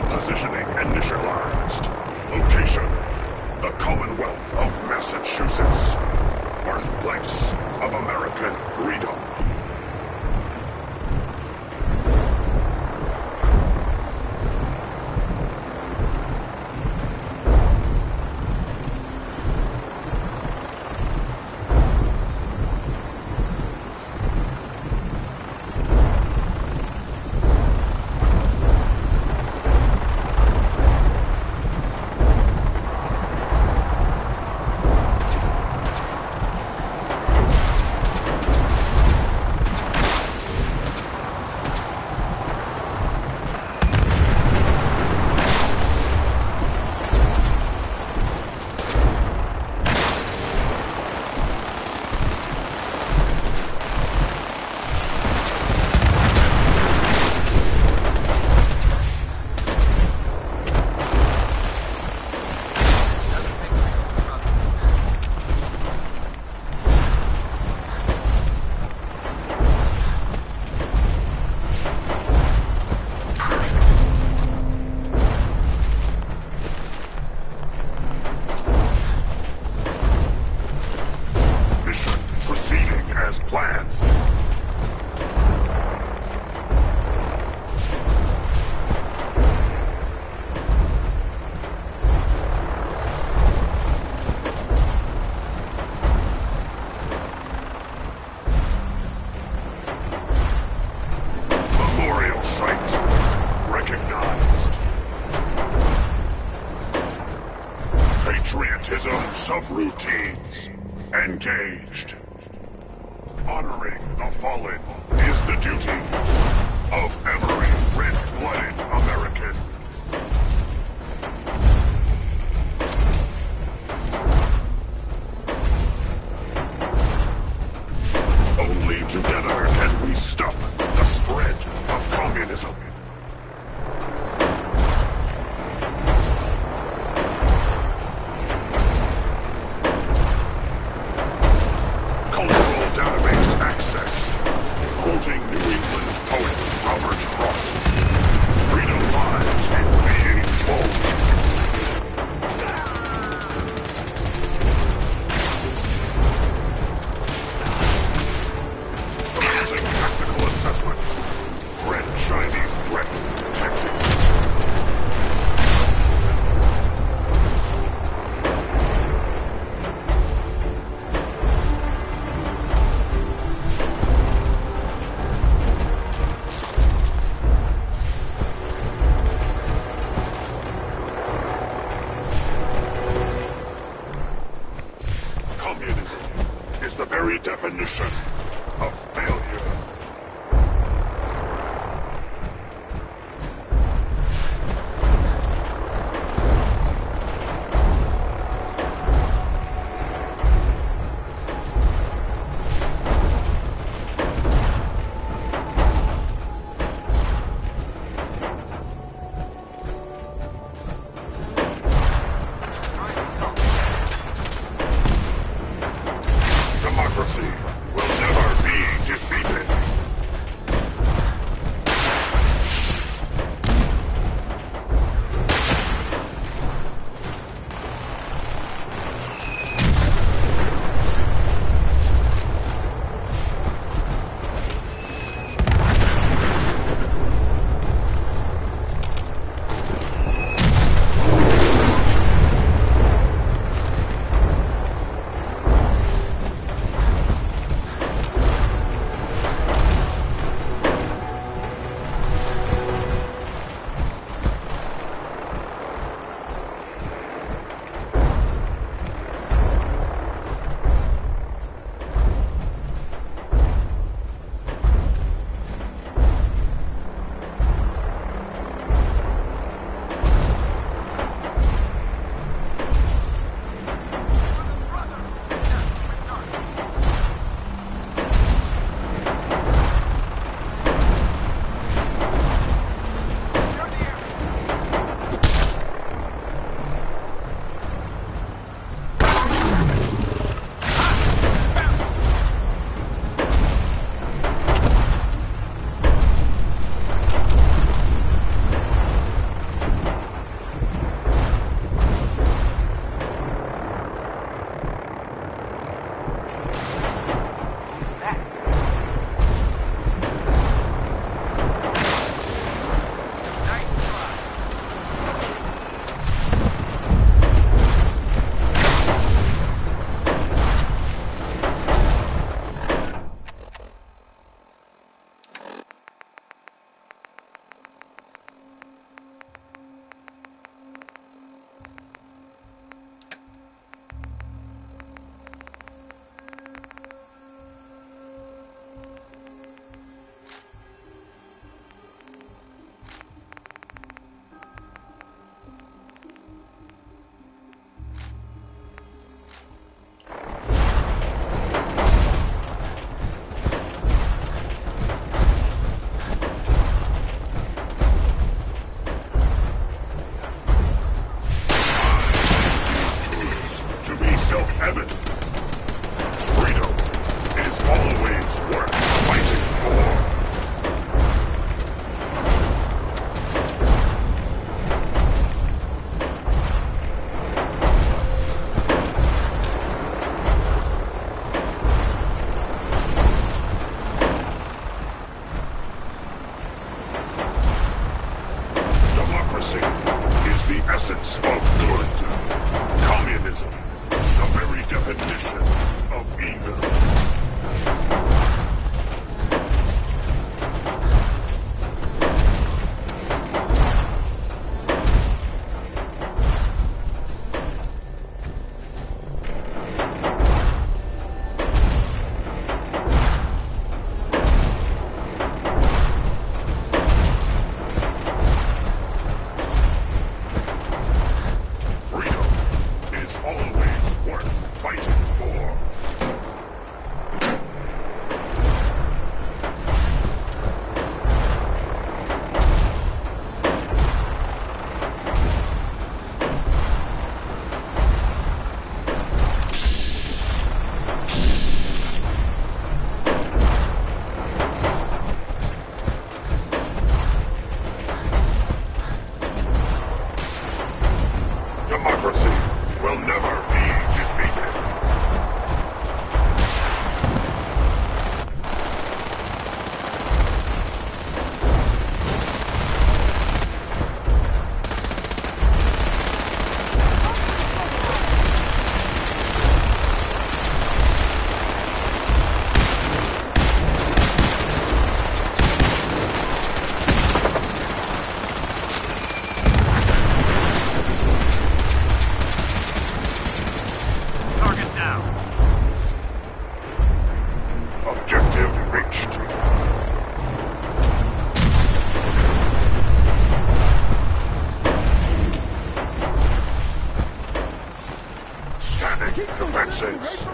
Positioning initialized. Location: the Commonwealth of Massachusetts. Birthplace of American freedom. Subroutines engaged. Honoring the fallen is the duty of every red-blooded American. Only together can we stop the spread of communism. Quoting New England poet Robert Frost, freedom lies in being bold. Using tactical assessments, Red Chinese threat detected. The very definition of failure. essence of good. Communism, the very definition of evil. Democracy will never be defeated. Objective reached. Scanning defenses.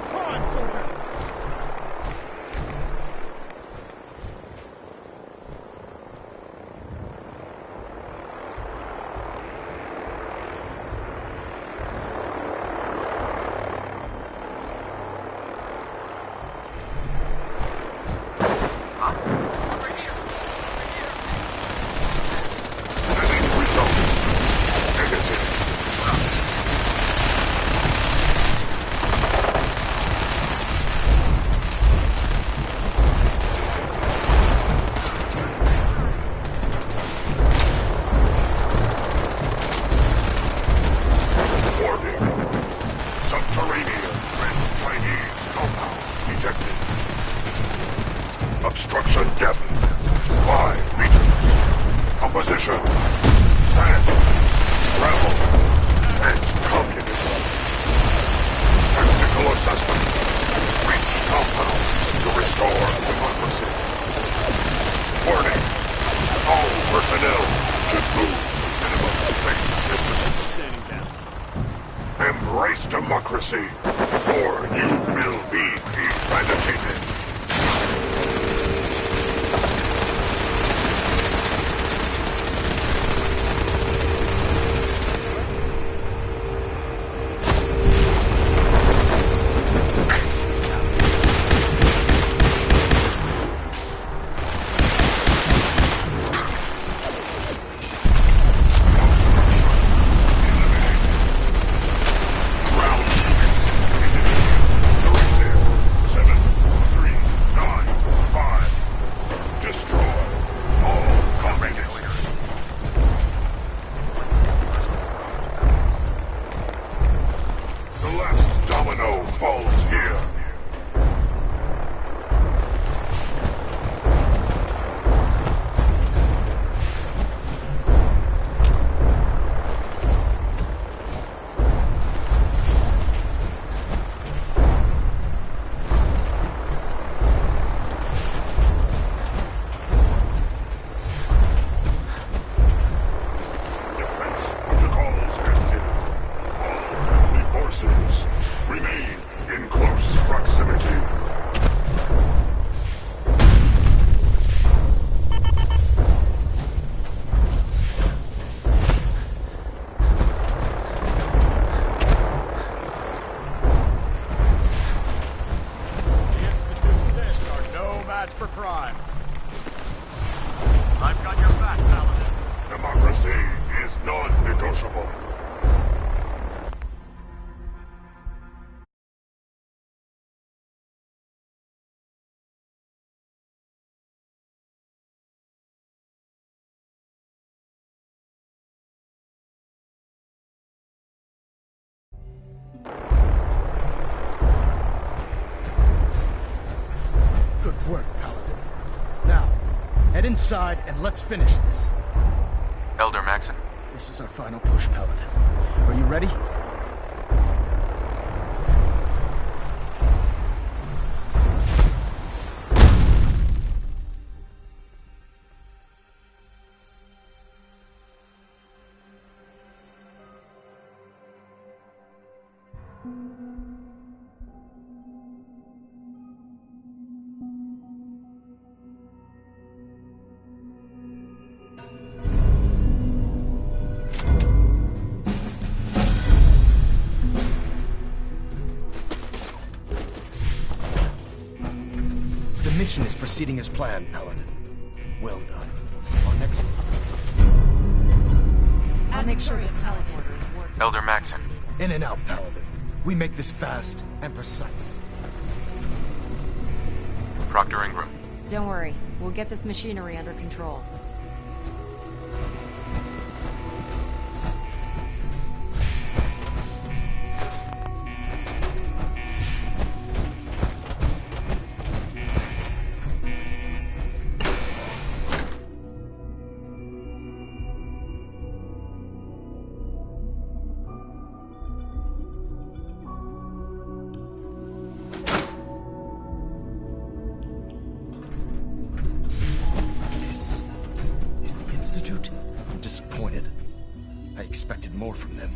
Obstruction depth 5 meters. Composition sand, gravel, and communism. Tactical assessment. Reach compound to restore democracy. Warning. All personnel should move minimum safe distance. Embrace democracy, or you will be eradicated. Falls here. Defense protocols active. All friendly forces remain in close proximity. The Institute's are no match for crime. I've got your back, Paladin. Democracy is non-negotiable. Head inside and let's finish this. Elder Maxon? This is our final push, Paladin. Are you ready? The mission is proceeding as planned, Paladin. Well done. Our next... I'll make sure this teleporter is working. Elder Maxon. In and out, Paladin. We make this fast and precise. Proctor Ingram. Don't worry. We'll get this machinery under control. I'm disappointed. I expected more from them.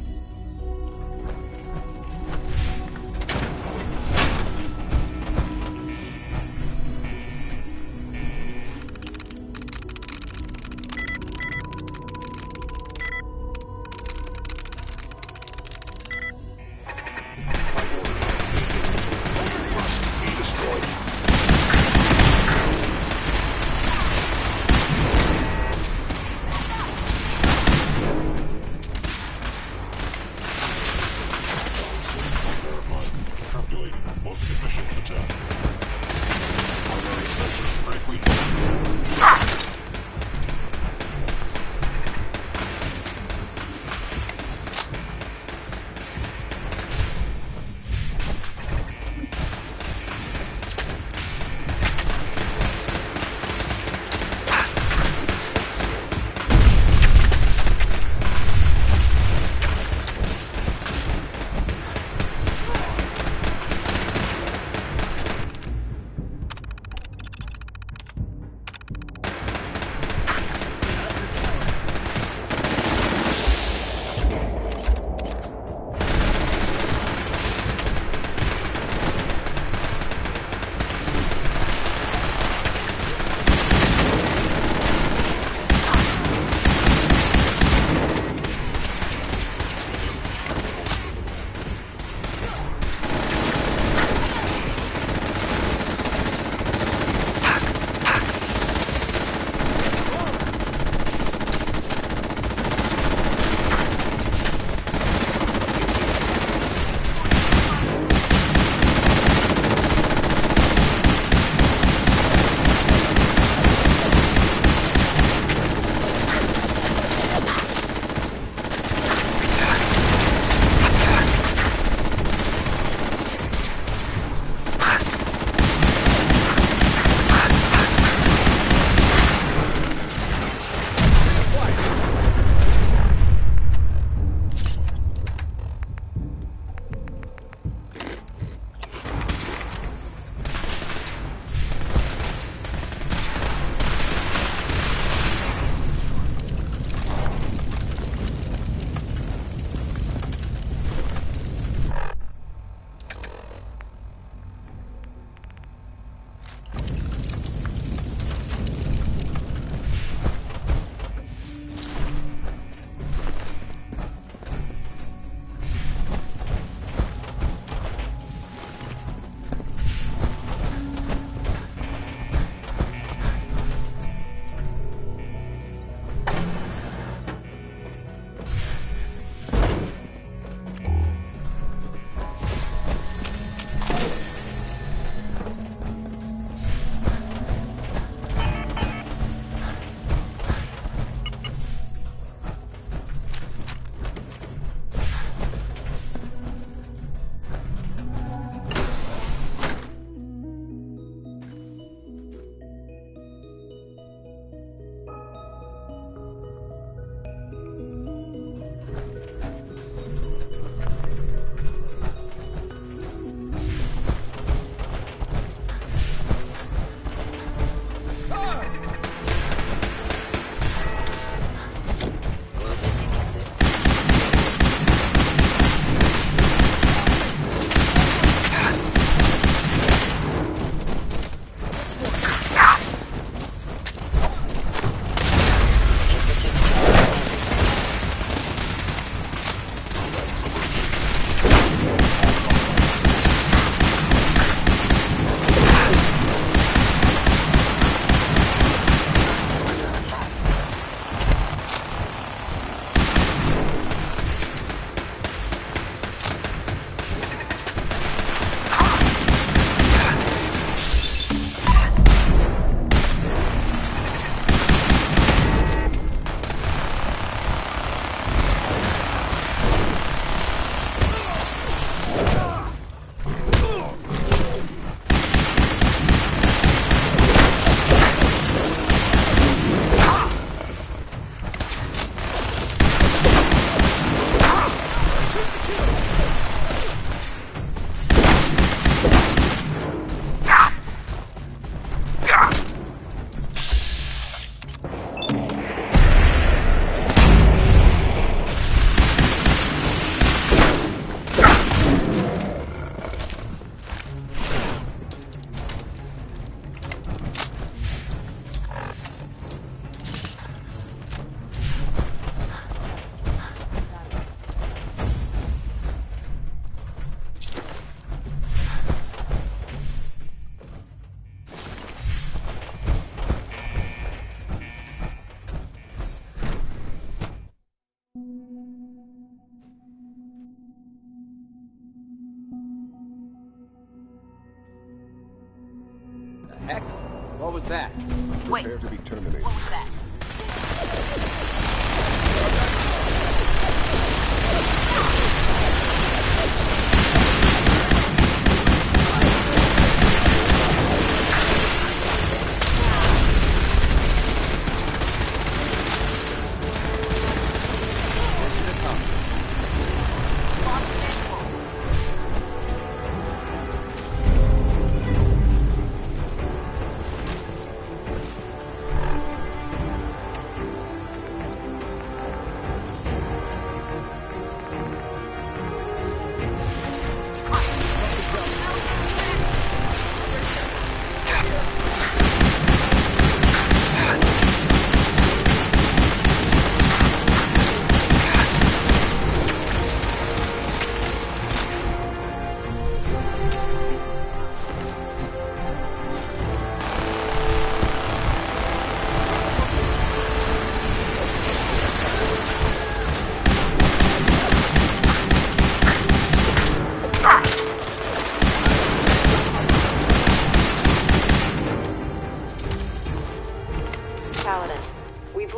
heck? What was that? Wait. Prepare to be terminated. What was that?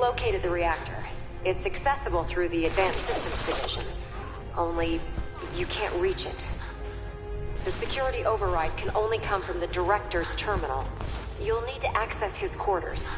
Located the reactor. It's accessible through the Advanced Systems Division. Only, you can't reach it. The security override can only come from the Director's terminal. You'll need to access his quarters.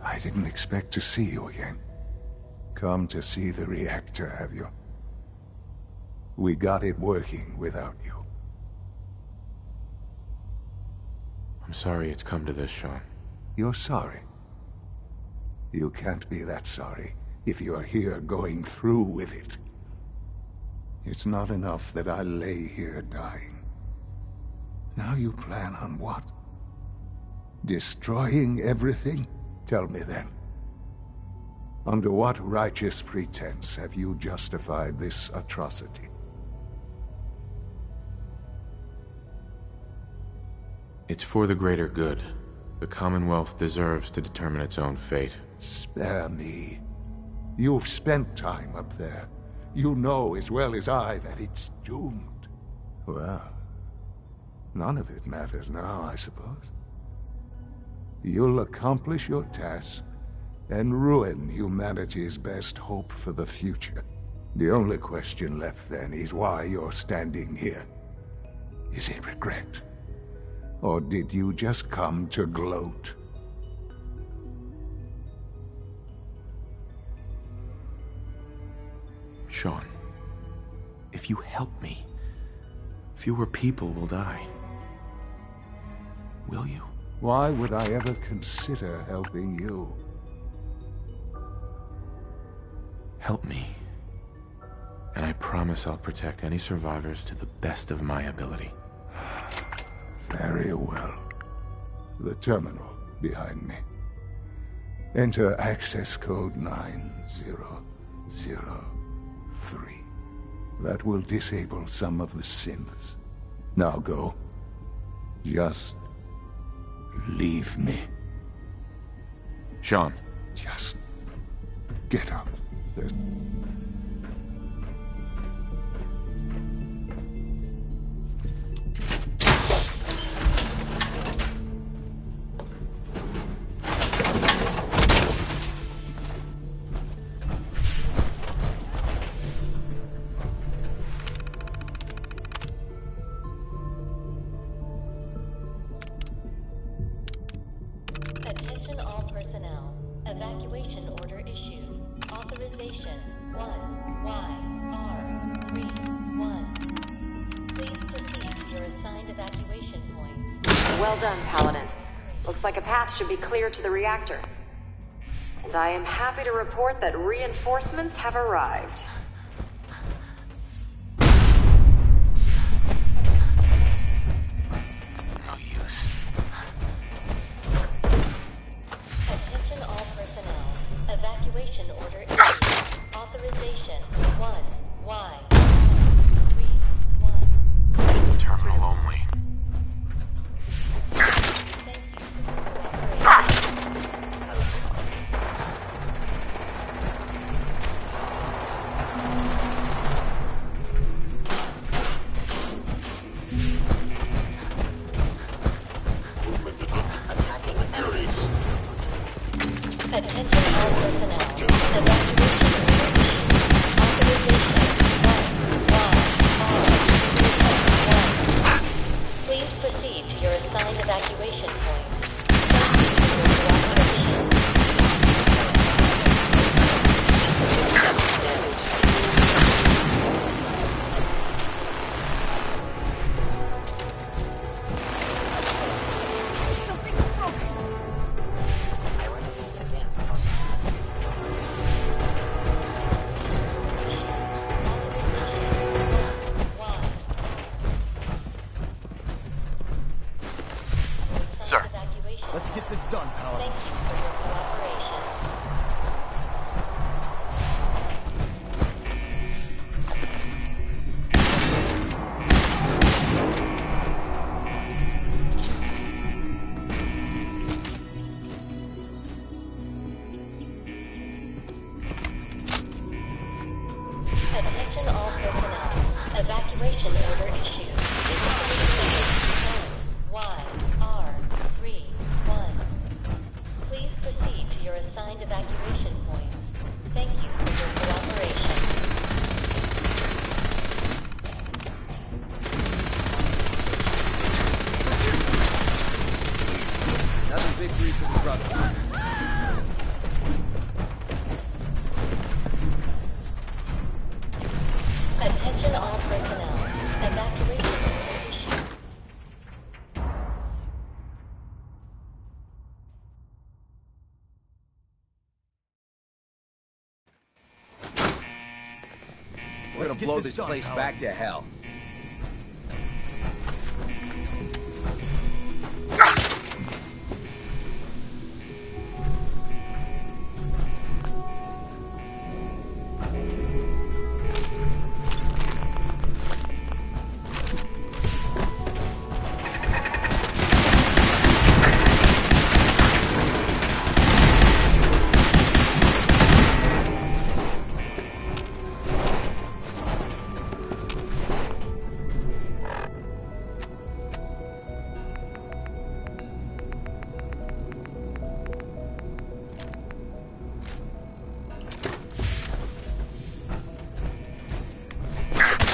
I didn't expect to see you again. Come to see the reactor, have you? We got it working without you. I'm sorry it's come to this, Sean. You're sorry? You can't be that sorry if you're here going through with it. It's not enough that I lay here dying. Now you plan on what? Destroying everything? Tell me then. Under what righteous pretense have you justified this atrocity? It's for the greater good. The Commonwealth deserves to determine its own fate. Spare me. You've spent time up there. You know as well as I that it's doomed. Well, none of it matters now, I suppose. You'll accomplish your task and ruin humanity's best hope for the future. The only question left then is why you're standing here. Is it regret? Or did you just come to gloat? Sean, if you help me, fewer people will die. Will you? Why would I ever consider helping you? Help me, and I promise I'll protect any survivors to the best of my ability. Very well. The terminal behind me. Enter access code 9003. That will disable some of the synths. Now go. Just leave me. Sean. Just get out. There's... personnel. Evacuation order issued. Authorization 1YR31. Please proceed to your assigned evacuation points. Well done, Paladin. Looks like a path should be clear to the reactor. And I am happy to report that reinforcements have arrived. No use. Attention all personnel. Evacuation order issued. Authorization 1Y31. Terminal only. Attention all personnel. Evacuation order issued. Authorization 1YR31. Please proceed to your assigned evacuation point. Thank you for your cooperation. Sir. Let's get this done, Paladin. Thank you for your cooperation. Attention all personnel. Evacuation order issued. YR31. Please proceed to your assigned evacuation points. Thank you for your cooperation. Another victory for the Brotherhood. Attention all personnel. Evacuation order issued. We're gonna blow this place back to hell.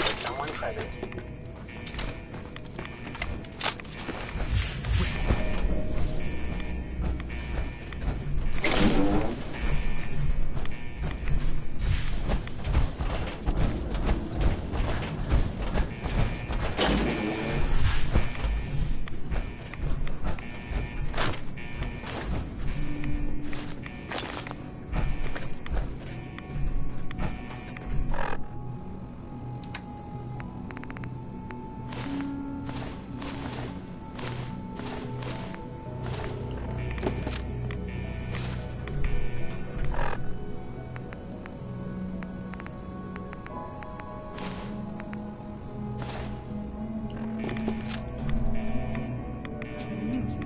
Is someone present?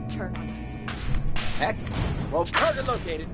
Turn on us. Heck, well, target located.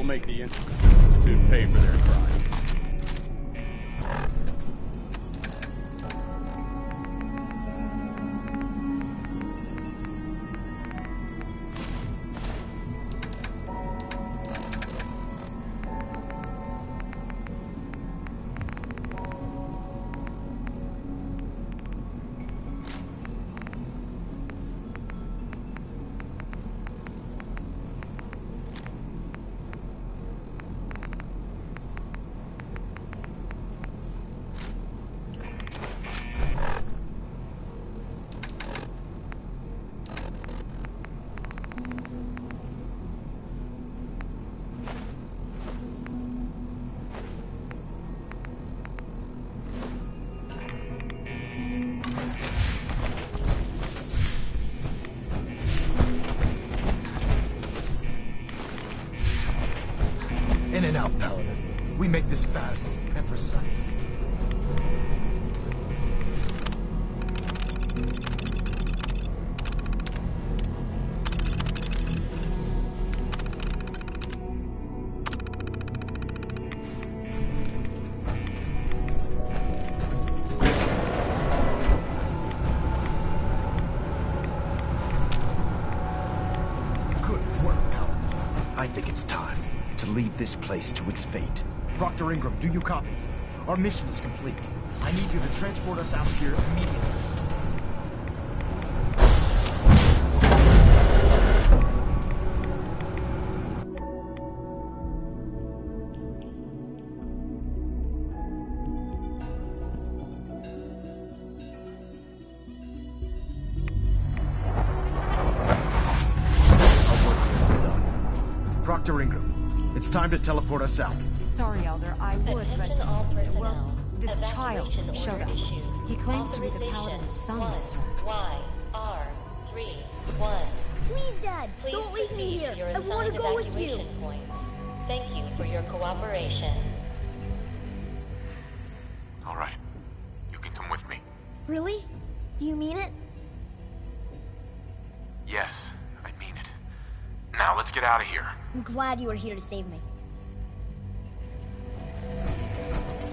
make the Institute pay for their crimes. In and out, Paladin. We make this fast and precise. Good work, Paladin. I think it's time to leave this place to its fate. Proctor Ingram, do you copy? Our mission is complete. I need you to transport us out of here immediately. Our work here is done. Proctor Ingram, it's time to teleport us out. Sorry, Elder, I would, but... Attention all personnel. Well, this child Evacuation showed order up. issued. He claims to be the Authorization Paladin's son, 1, sir. YR31. Please, Dad, Please don't leave me proceed here. to your I want to assigned go with you. evacuation point. Thank you for your cooperation. All right. You can come with me. Really? Do you mean it? Yes, I mean it. Now let's get out of here. I'm glad you are here to save me.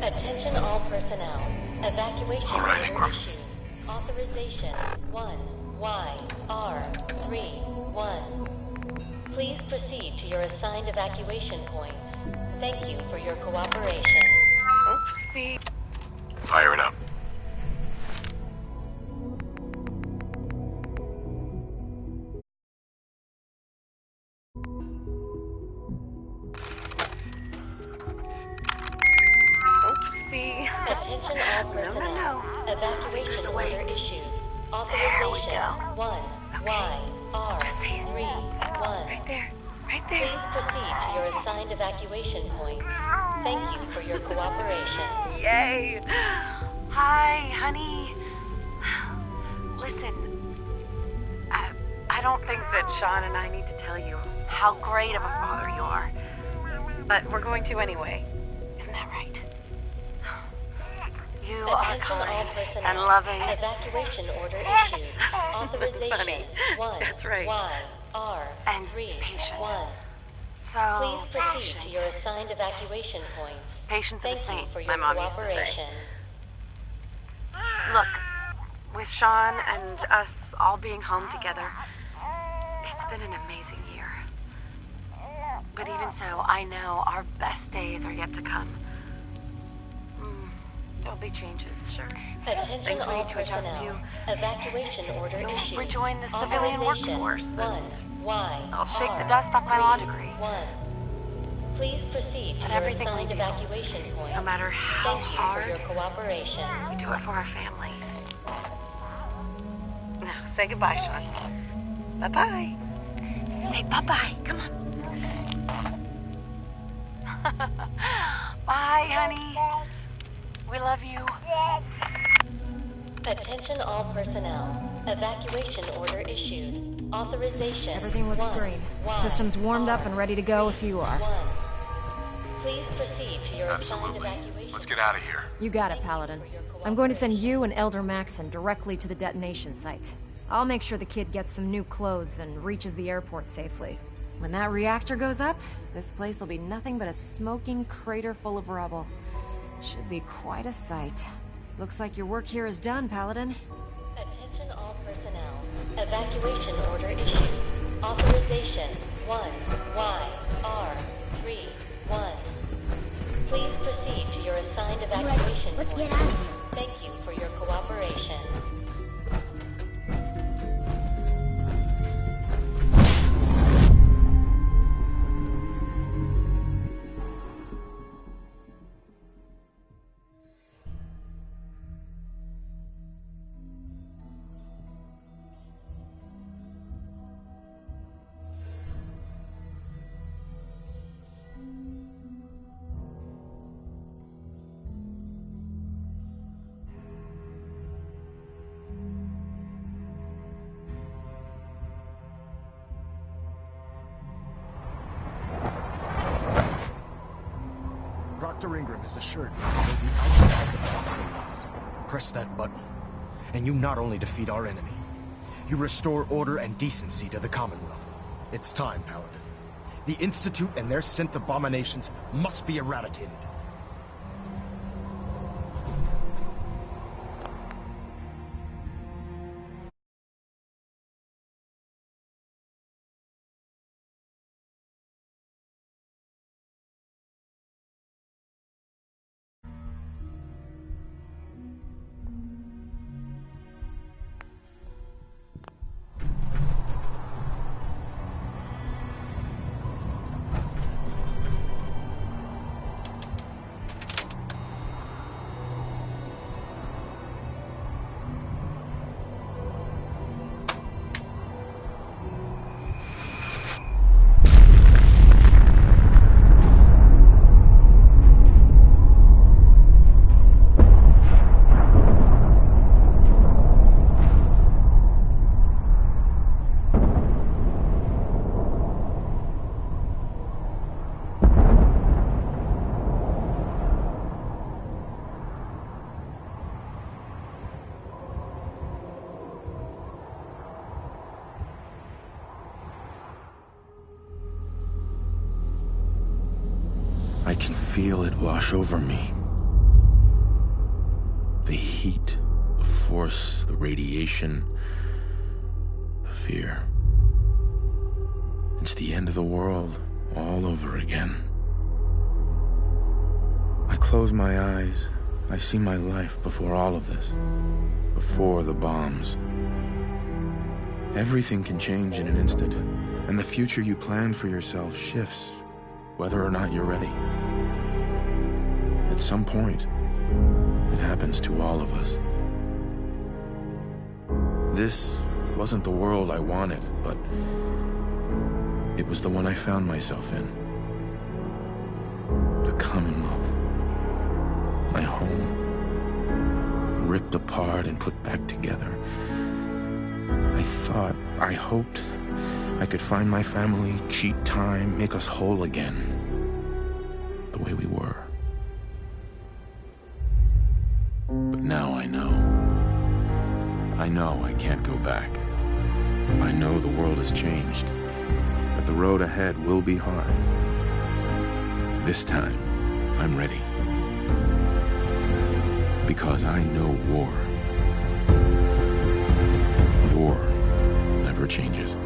Attention all personnel. Evacuation All right, order Ingram. issued. Authorization 1YR31. Please proceed to your assigned evacuation points. Thank you for your cooperation. Oopsie. Fire it up. Oopsie. Attention all personnel. No. Evacuation order issued. Authorization 1YR31. Right there. Please proceed to your assigned evacuation points. Thank you for your cooperation. Yay. Hi, honey. Listen, I don't think that Sean and I need to tell you how great of a father you are. But we're going to anyway. Isn't that right? You are Attention all kind personnel. and loving. Evacuation order issued. Authorization Funny. 1 That's right. YR And 3 patient. 1. So Please proceed patient. to your assigned evacuation points. Patience Thank is a you saint, for your my mom used to say. cooperation. Look, with Sean and us all being home together, it's been an amazing year. But even so, I know our best days are yet to come. There'll be changes, sure. Attention Things we all need to adjust personnel. to. Evacuation order You'll issued. rejoin the civilian Authorization workforce. 1 I'll shake the dust off my law degree. 1. Please proceed to And your everything we assigned do, evacuation point. no matter how Thank you hard, for your cooperation. we do it for our family. Now, say goodbye, Sean. Bye-bye. Say bye-bye. Come on. Bye, honey. We love you. Attention all personnel. Evacuation order issued. Authorization. Everything looks 1 green. System's warmed up and ready to go if you are. 1. Please proceed to your Absolutely. assigned evacuation. Let's get out of here. You got it, Paladin. I'm going to send you and Elder Maxon directly to the detonation site. I'll make sure the kid gets some new clothes and reaches the airport safely. When that reactor goes up, this place will be nothing but a smoking crater full of rubble. Should be quite a sight. Looks like your work here is done, Paladin. Attention all personnel. Evacuation order issued. Authorization 1YR31. Please proceed to your assigned evacuation Let's point. get out of here. Thank you for your cooperation. Dr. Ingram has assured me that he'll be outside the boss radius. Press that button, and you not only defeat our enemy, you restore order and decency to the Commonwealth. It's time, Paladin. The Institute and their synth abominations must be eradicated. I can feel it wash over me. The heat, the force, the radiation, the fear. It's the end of the world all over again. I close my eyes. I see my life before all of this. Before the bombs. Everything can change in an instant, and the future you plan for yourself shifts, whether or not you're ready. At some point, it happens to all of us. This wasn't the world I wanted, but it was the one I found myself in. The Commonwealth. My home. Ripped apart and put back together. I hoped I could find my family, cheat time, make us whole again. The way we were. But now I know. I know I can't go back. I know the world has changed. That the road ahead will be hard. This time, I'm ready. Because I know war. War never changes.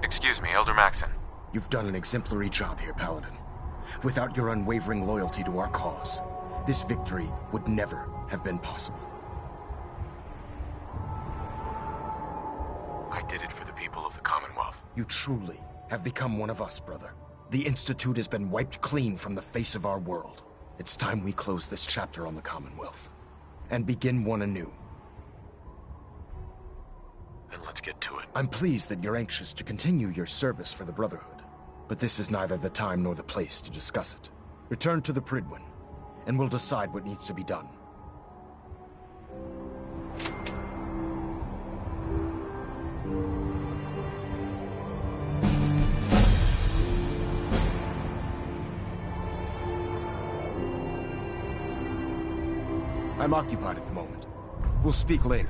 Excuse me, Elder Maxon. You've done an exemplary job here, Paladin. Without your unwavering loyalty to our cause, this victory would never have been possible. I did it for the people of the Commonwealth. You truly have become one of us, brother. The Institute has been wiped clean from the face of our world. It's time we close this chapter on the Commonwealth and begin one anew. Then let's get to it. I'm pleased that you're anxious to continue your service for the Brotherhood, but this is neither the time nor the place to discuss it. Return to the Pridwin, and we'll decide what needs to be done. I'm occupied at the moment. We'll speak later.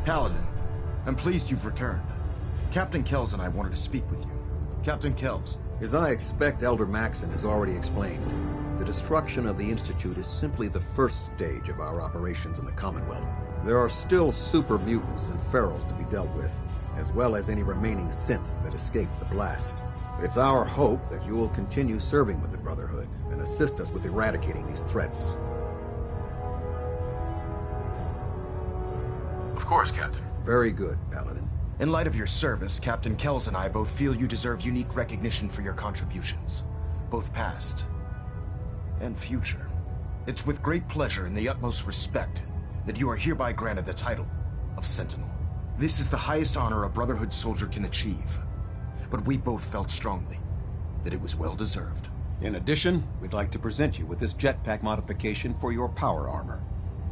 Paladin, I'm pleased you've returned. Captain Kells and I wanted to speak with you. Captain Kells. As I expect Elder Maxon has already explained, the destruction of the Institute is simply the first stage of our operations in the Commonwealth. There are still super mutants and ferals to be dealt with, as well as any remaining synths that escaped the blast. It's our hope that you will continue serving with the Brotherhood and assist us with eradicating these threats. Of course, Captain. Very good, Paladin. In light of your service, Captain Kells and I both feel you deserve unique recognition for your contributions, both past and future. It's with great pleasure and the utmost respect that you are hereby granted the title of Sentinel. This is the highest honor a Brotherhood soldier can achieve, but we both felt strongly that it was well deserved. In addition, we'd like to present you with this jetpack modification for your power armor.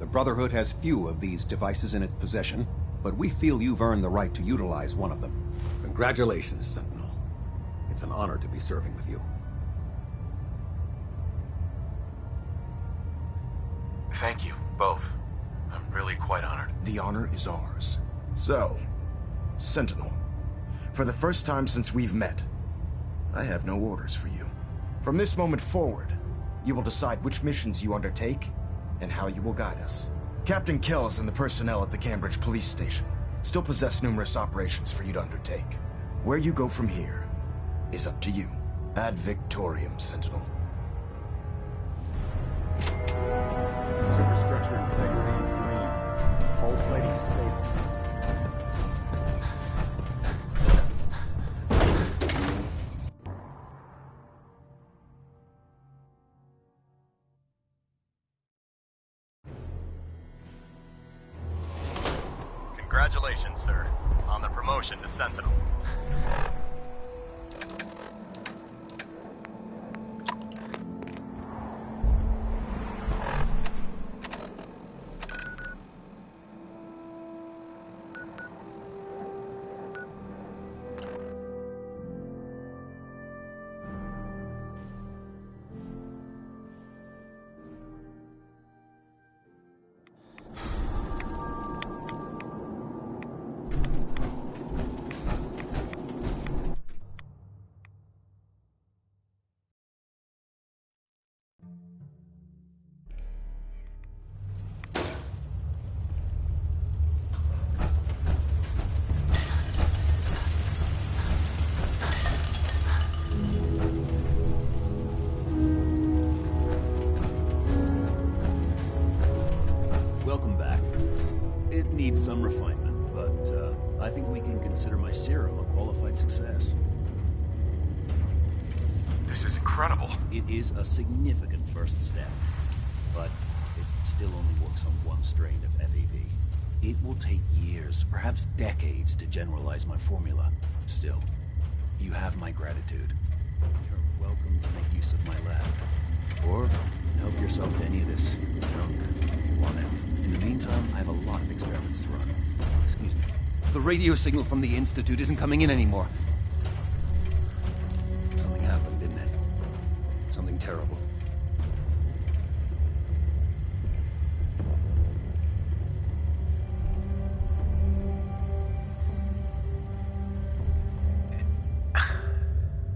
The Brotherhood has few of these devices in its possession, but we feel you've earned the right to utilize one of them. Congratulations, Sentinel. It's an honor to be serving with you. Thank you, both. I'm really quite honored. The honor is ours. So, Sentinel, for the first time since we've met, I have no orders for you. From this moment forward, you will decide which missions you undertake and how you will guide us. Captain Kells and the personnel at the Cambridge police station still possess numerous operations for you to undertake. Where you go from here is up to you. Ad Victorium, Sentinel. Superstructure integrity in green. Hull plating stable. Congratulations, sir, on the promotion to Sentinel. Welcome back. It needs some refinement, but I think we can consider my serum a qualified success. This is incredible. It is a significant first step, but it still only works on one strain of FEV. It will take years, perhaps decades, to generalize my formula. Still, you have my gratitude. You're welcome to make use of my lab. Or help yourself to any of this junk if you want it. In the meantime, I have a lot of experiments to run. Excuse me. The radio signal from the Institute isn't coming in anymore. Something happened, didn't it? Something terrible.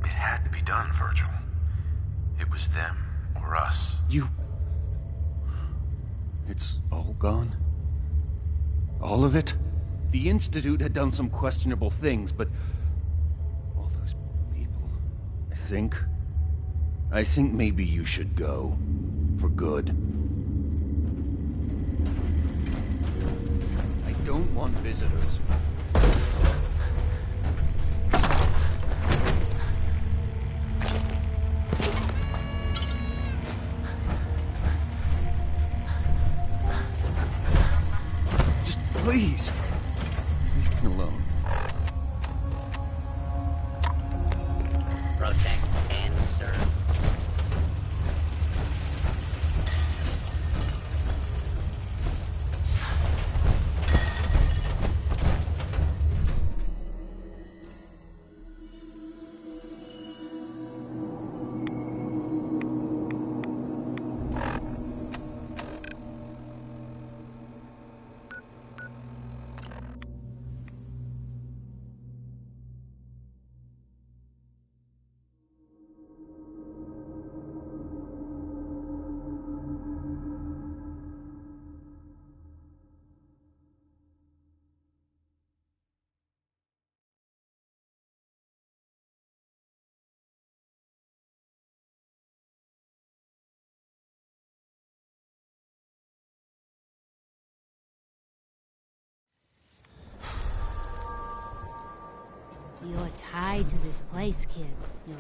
It had to be done, Virgil. It was them or us. It's all gone? All of it? The Institute had done some questionable things, but all those people... I think maybe you should go. For good. I don't want visitors. Please, leave me alone. Protect and serve. You're tied to this place, kid. Your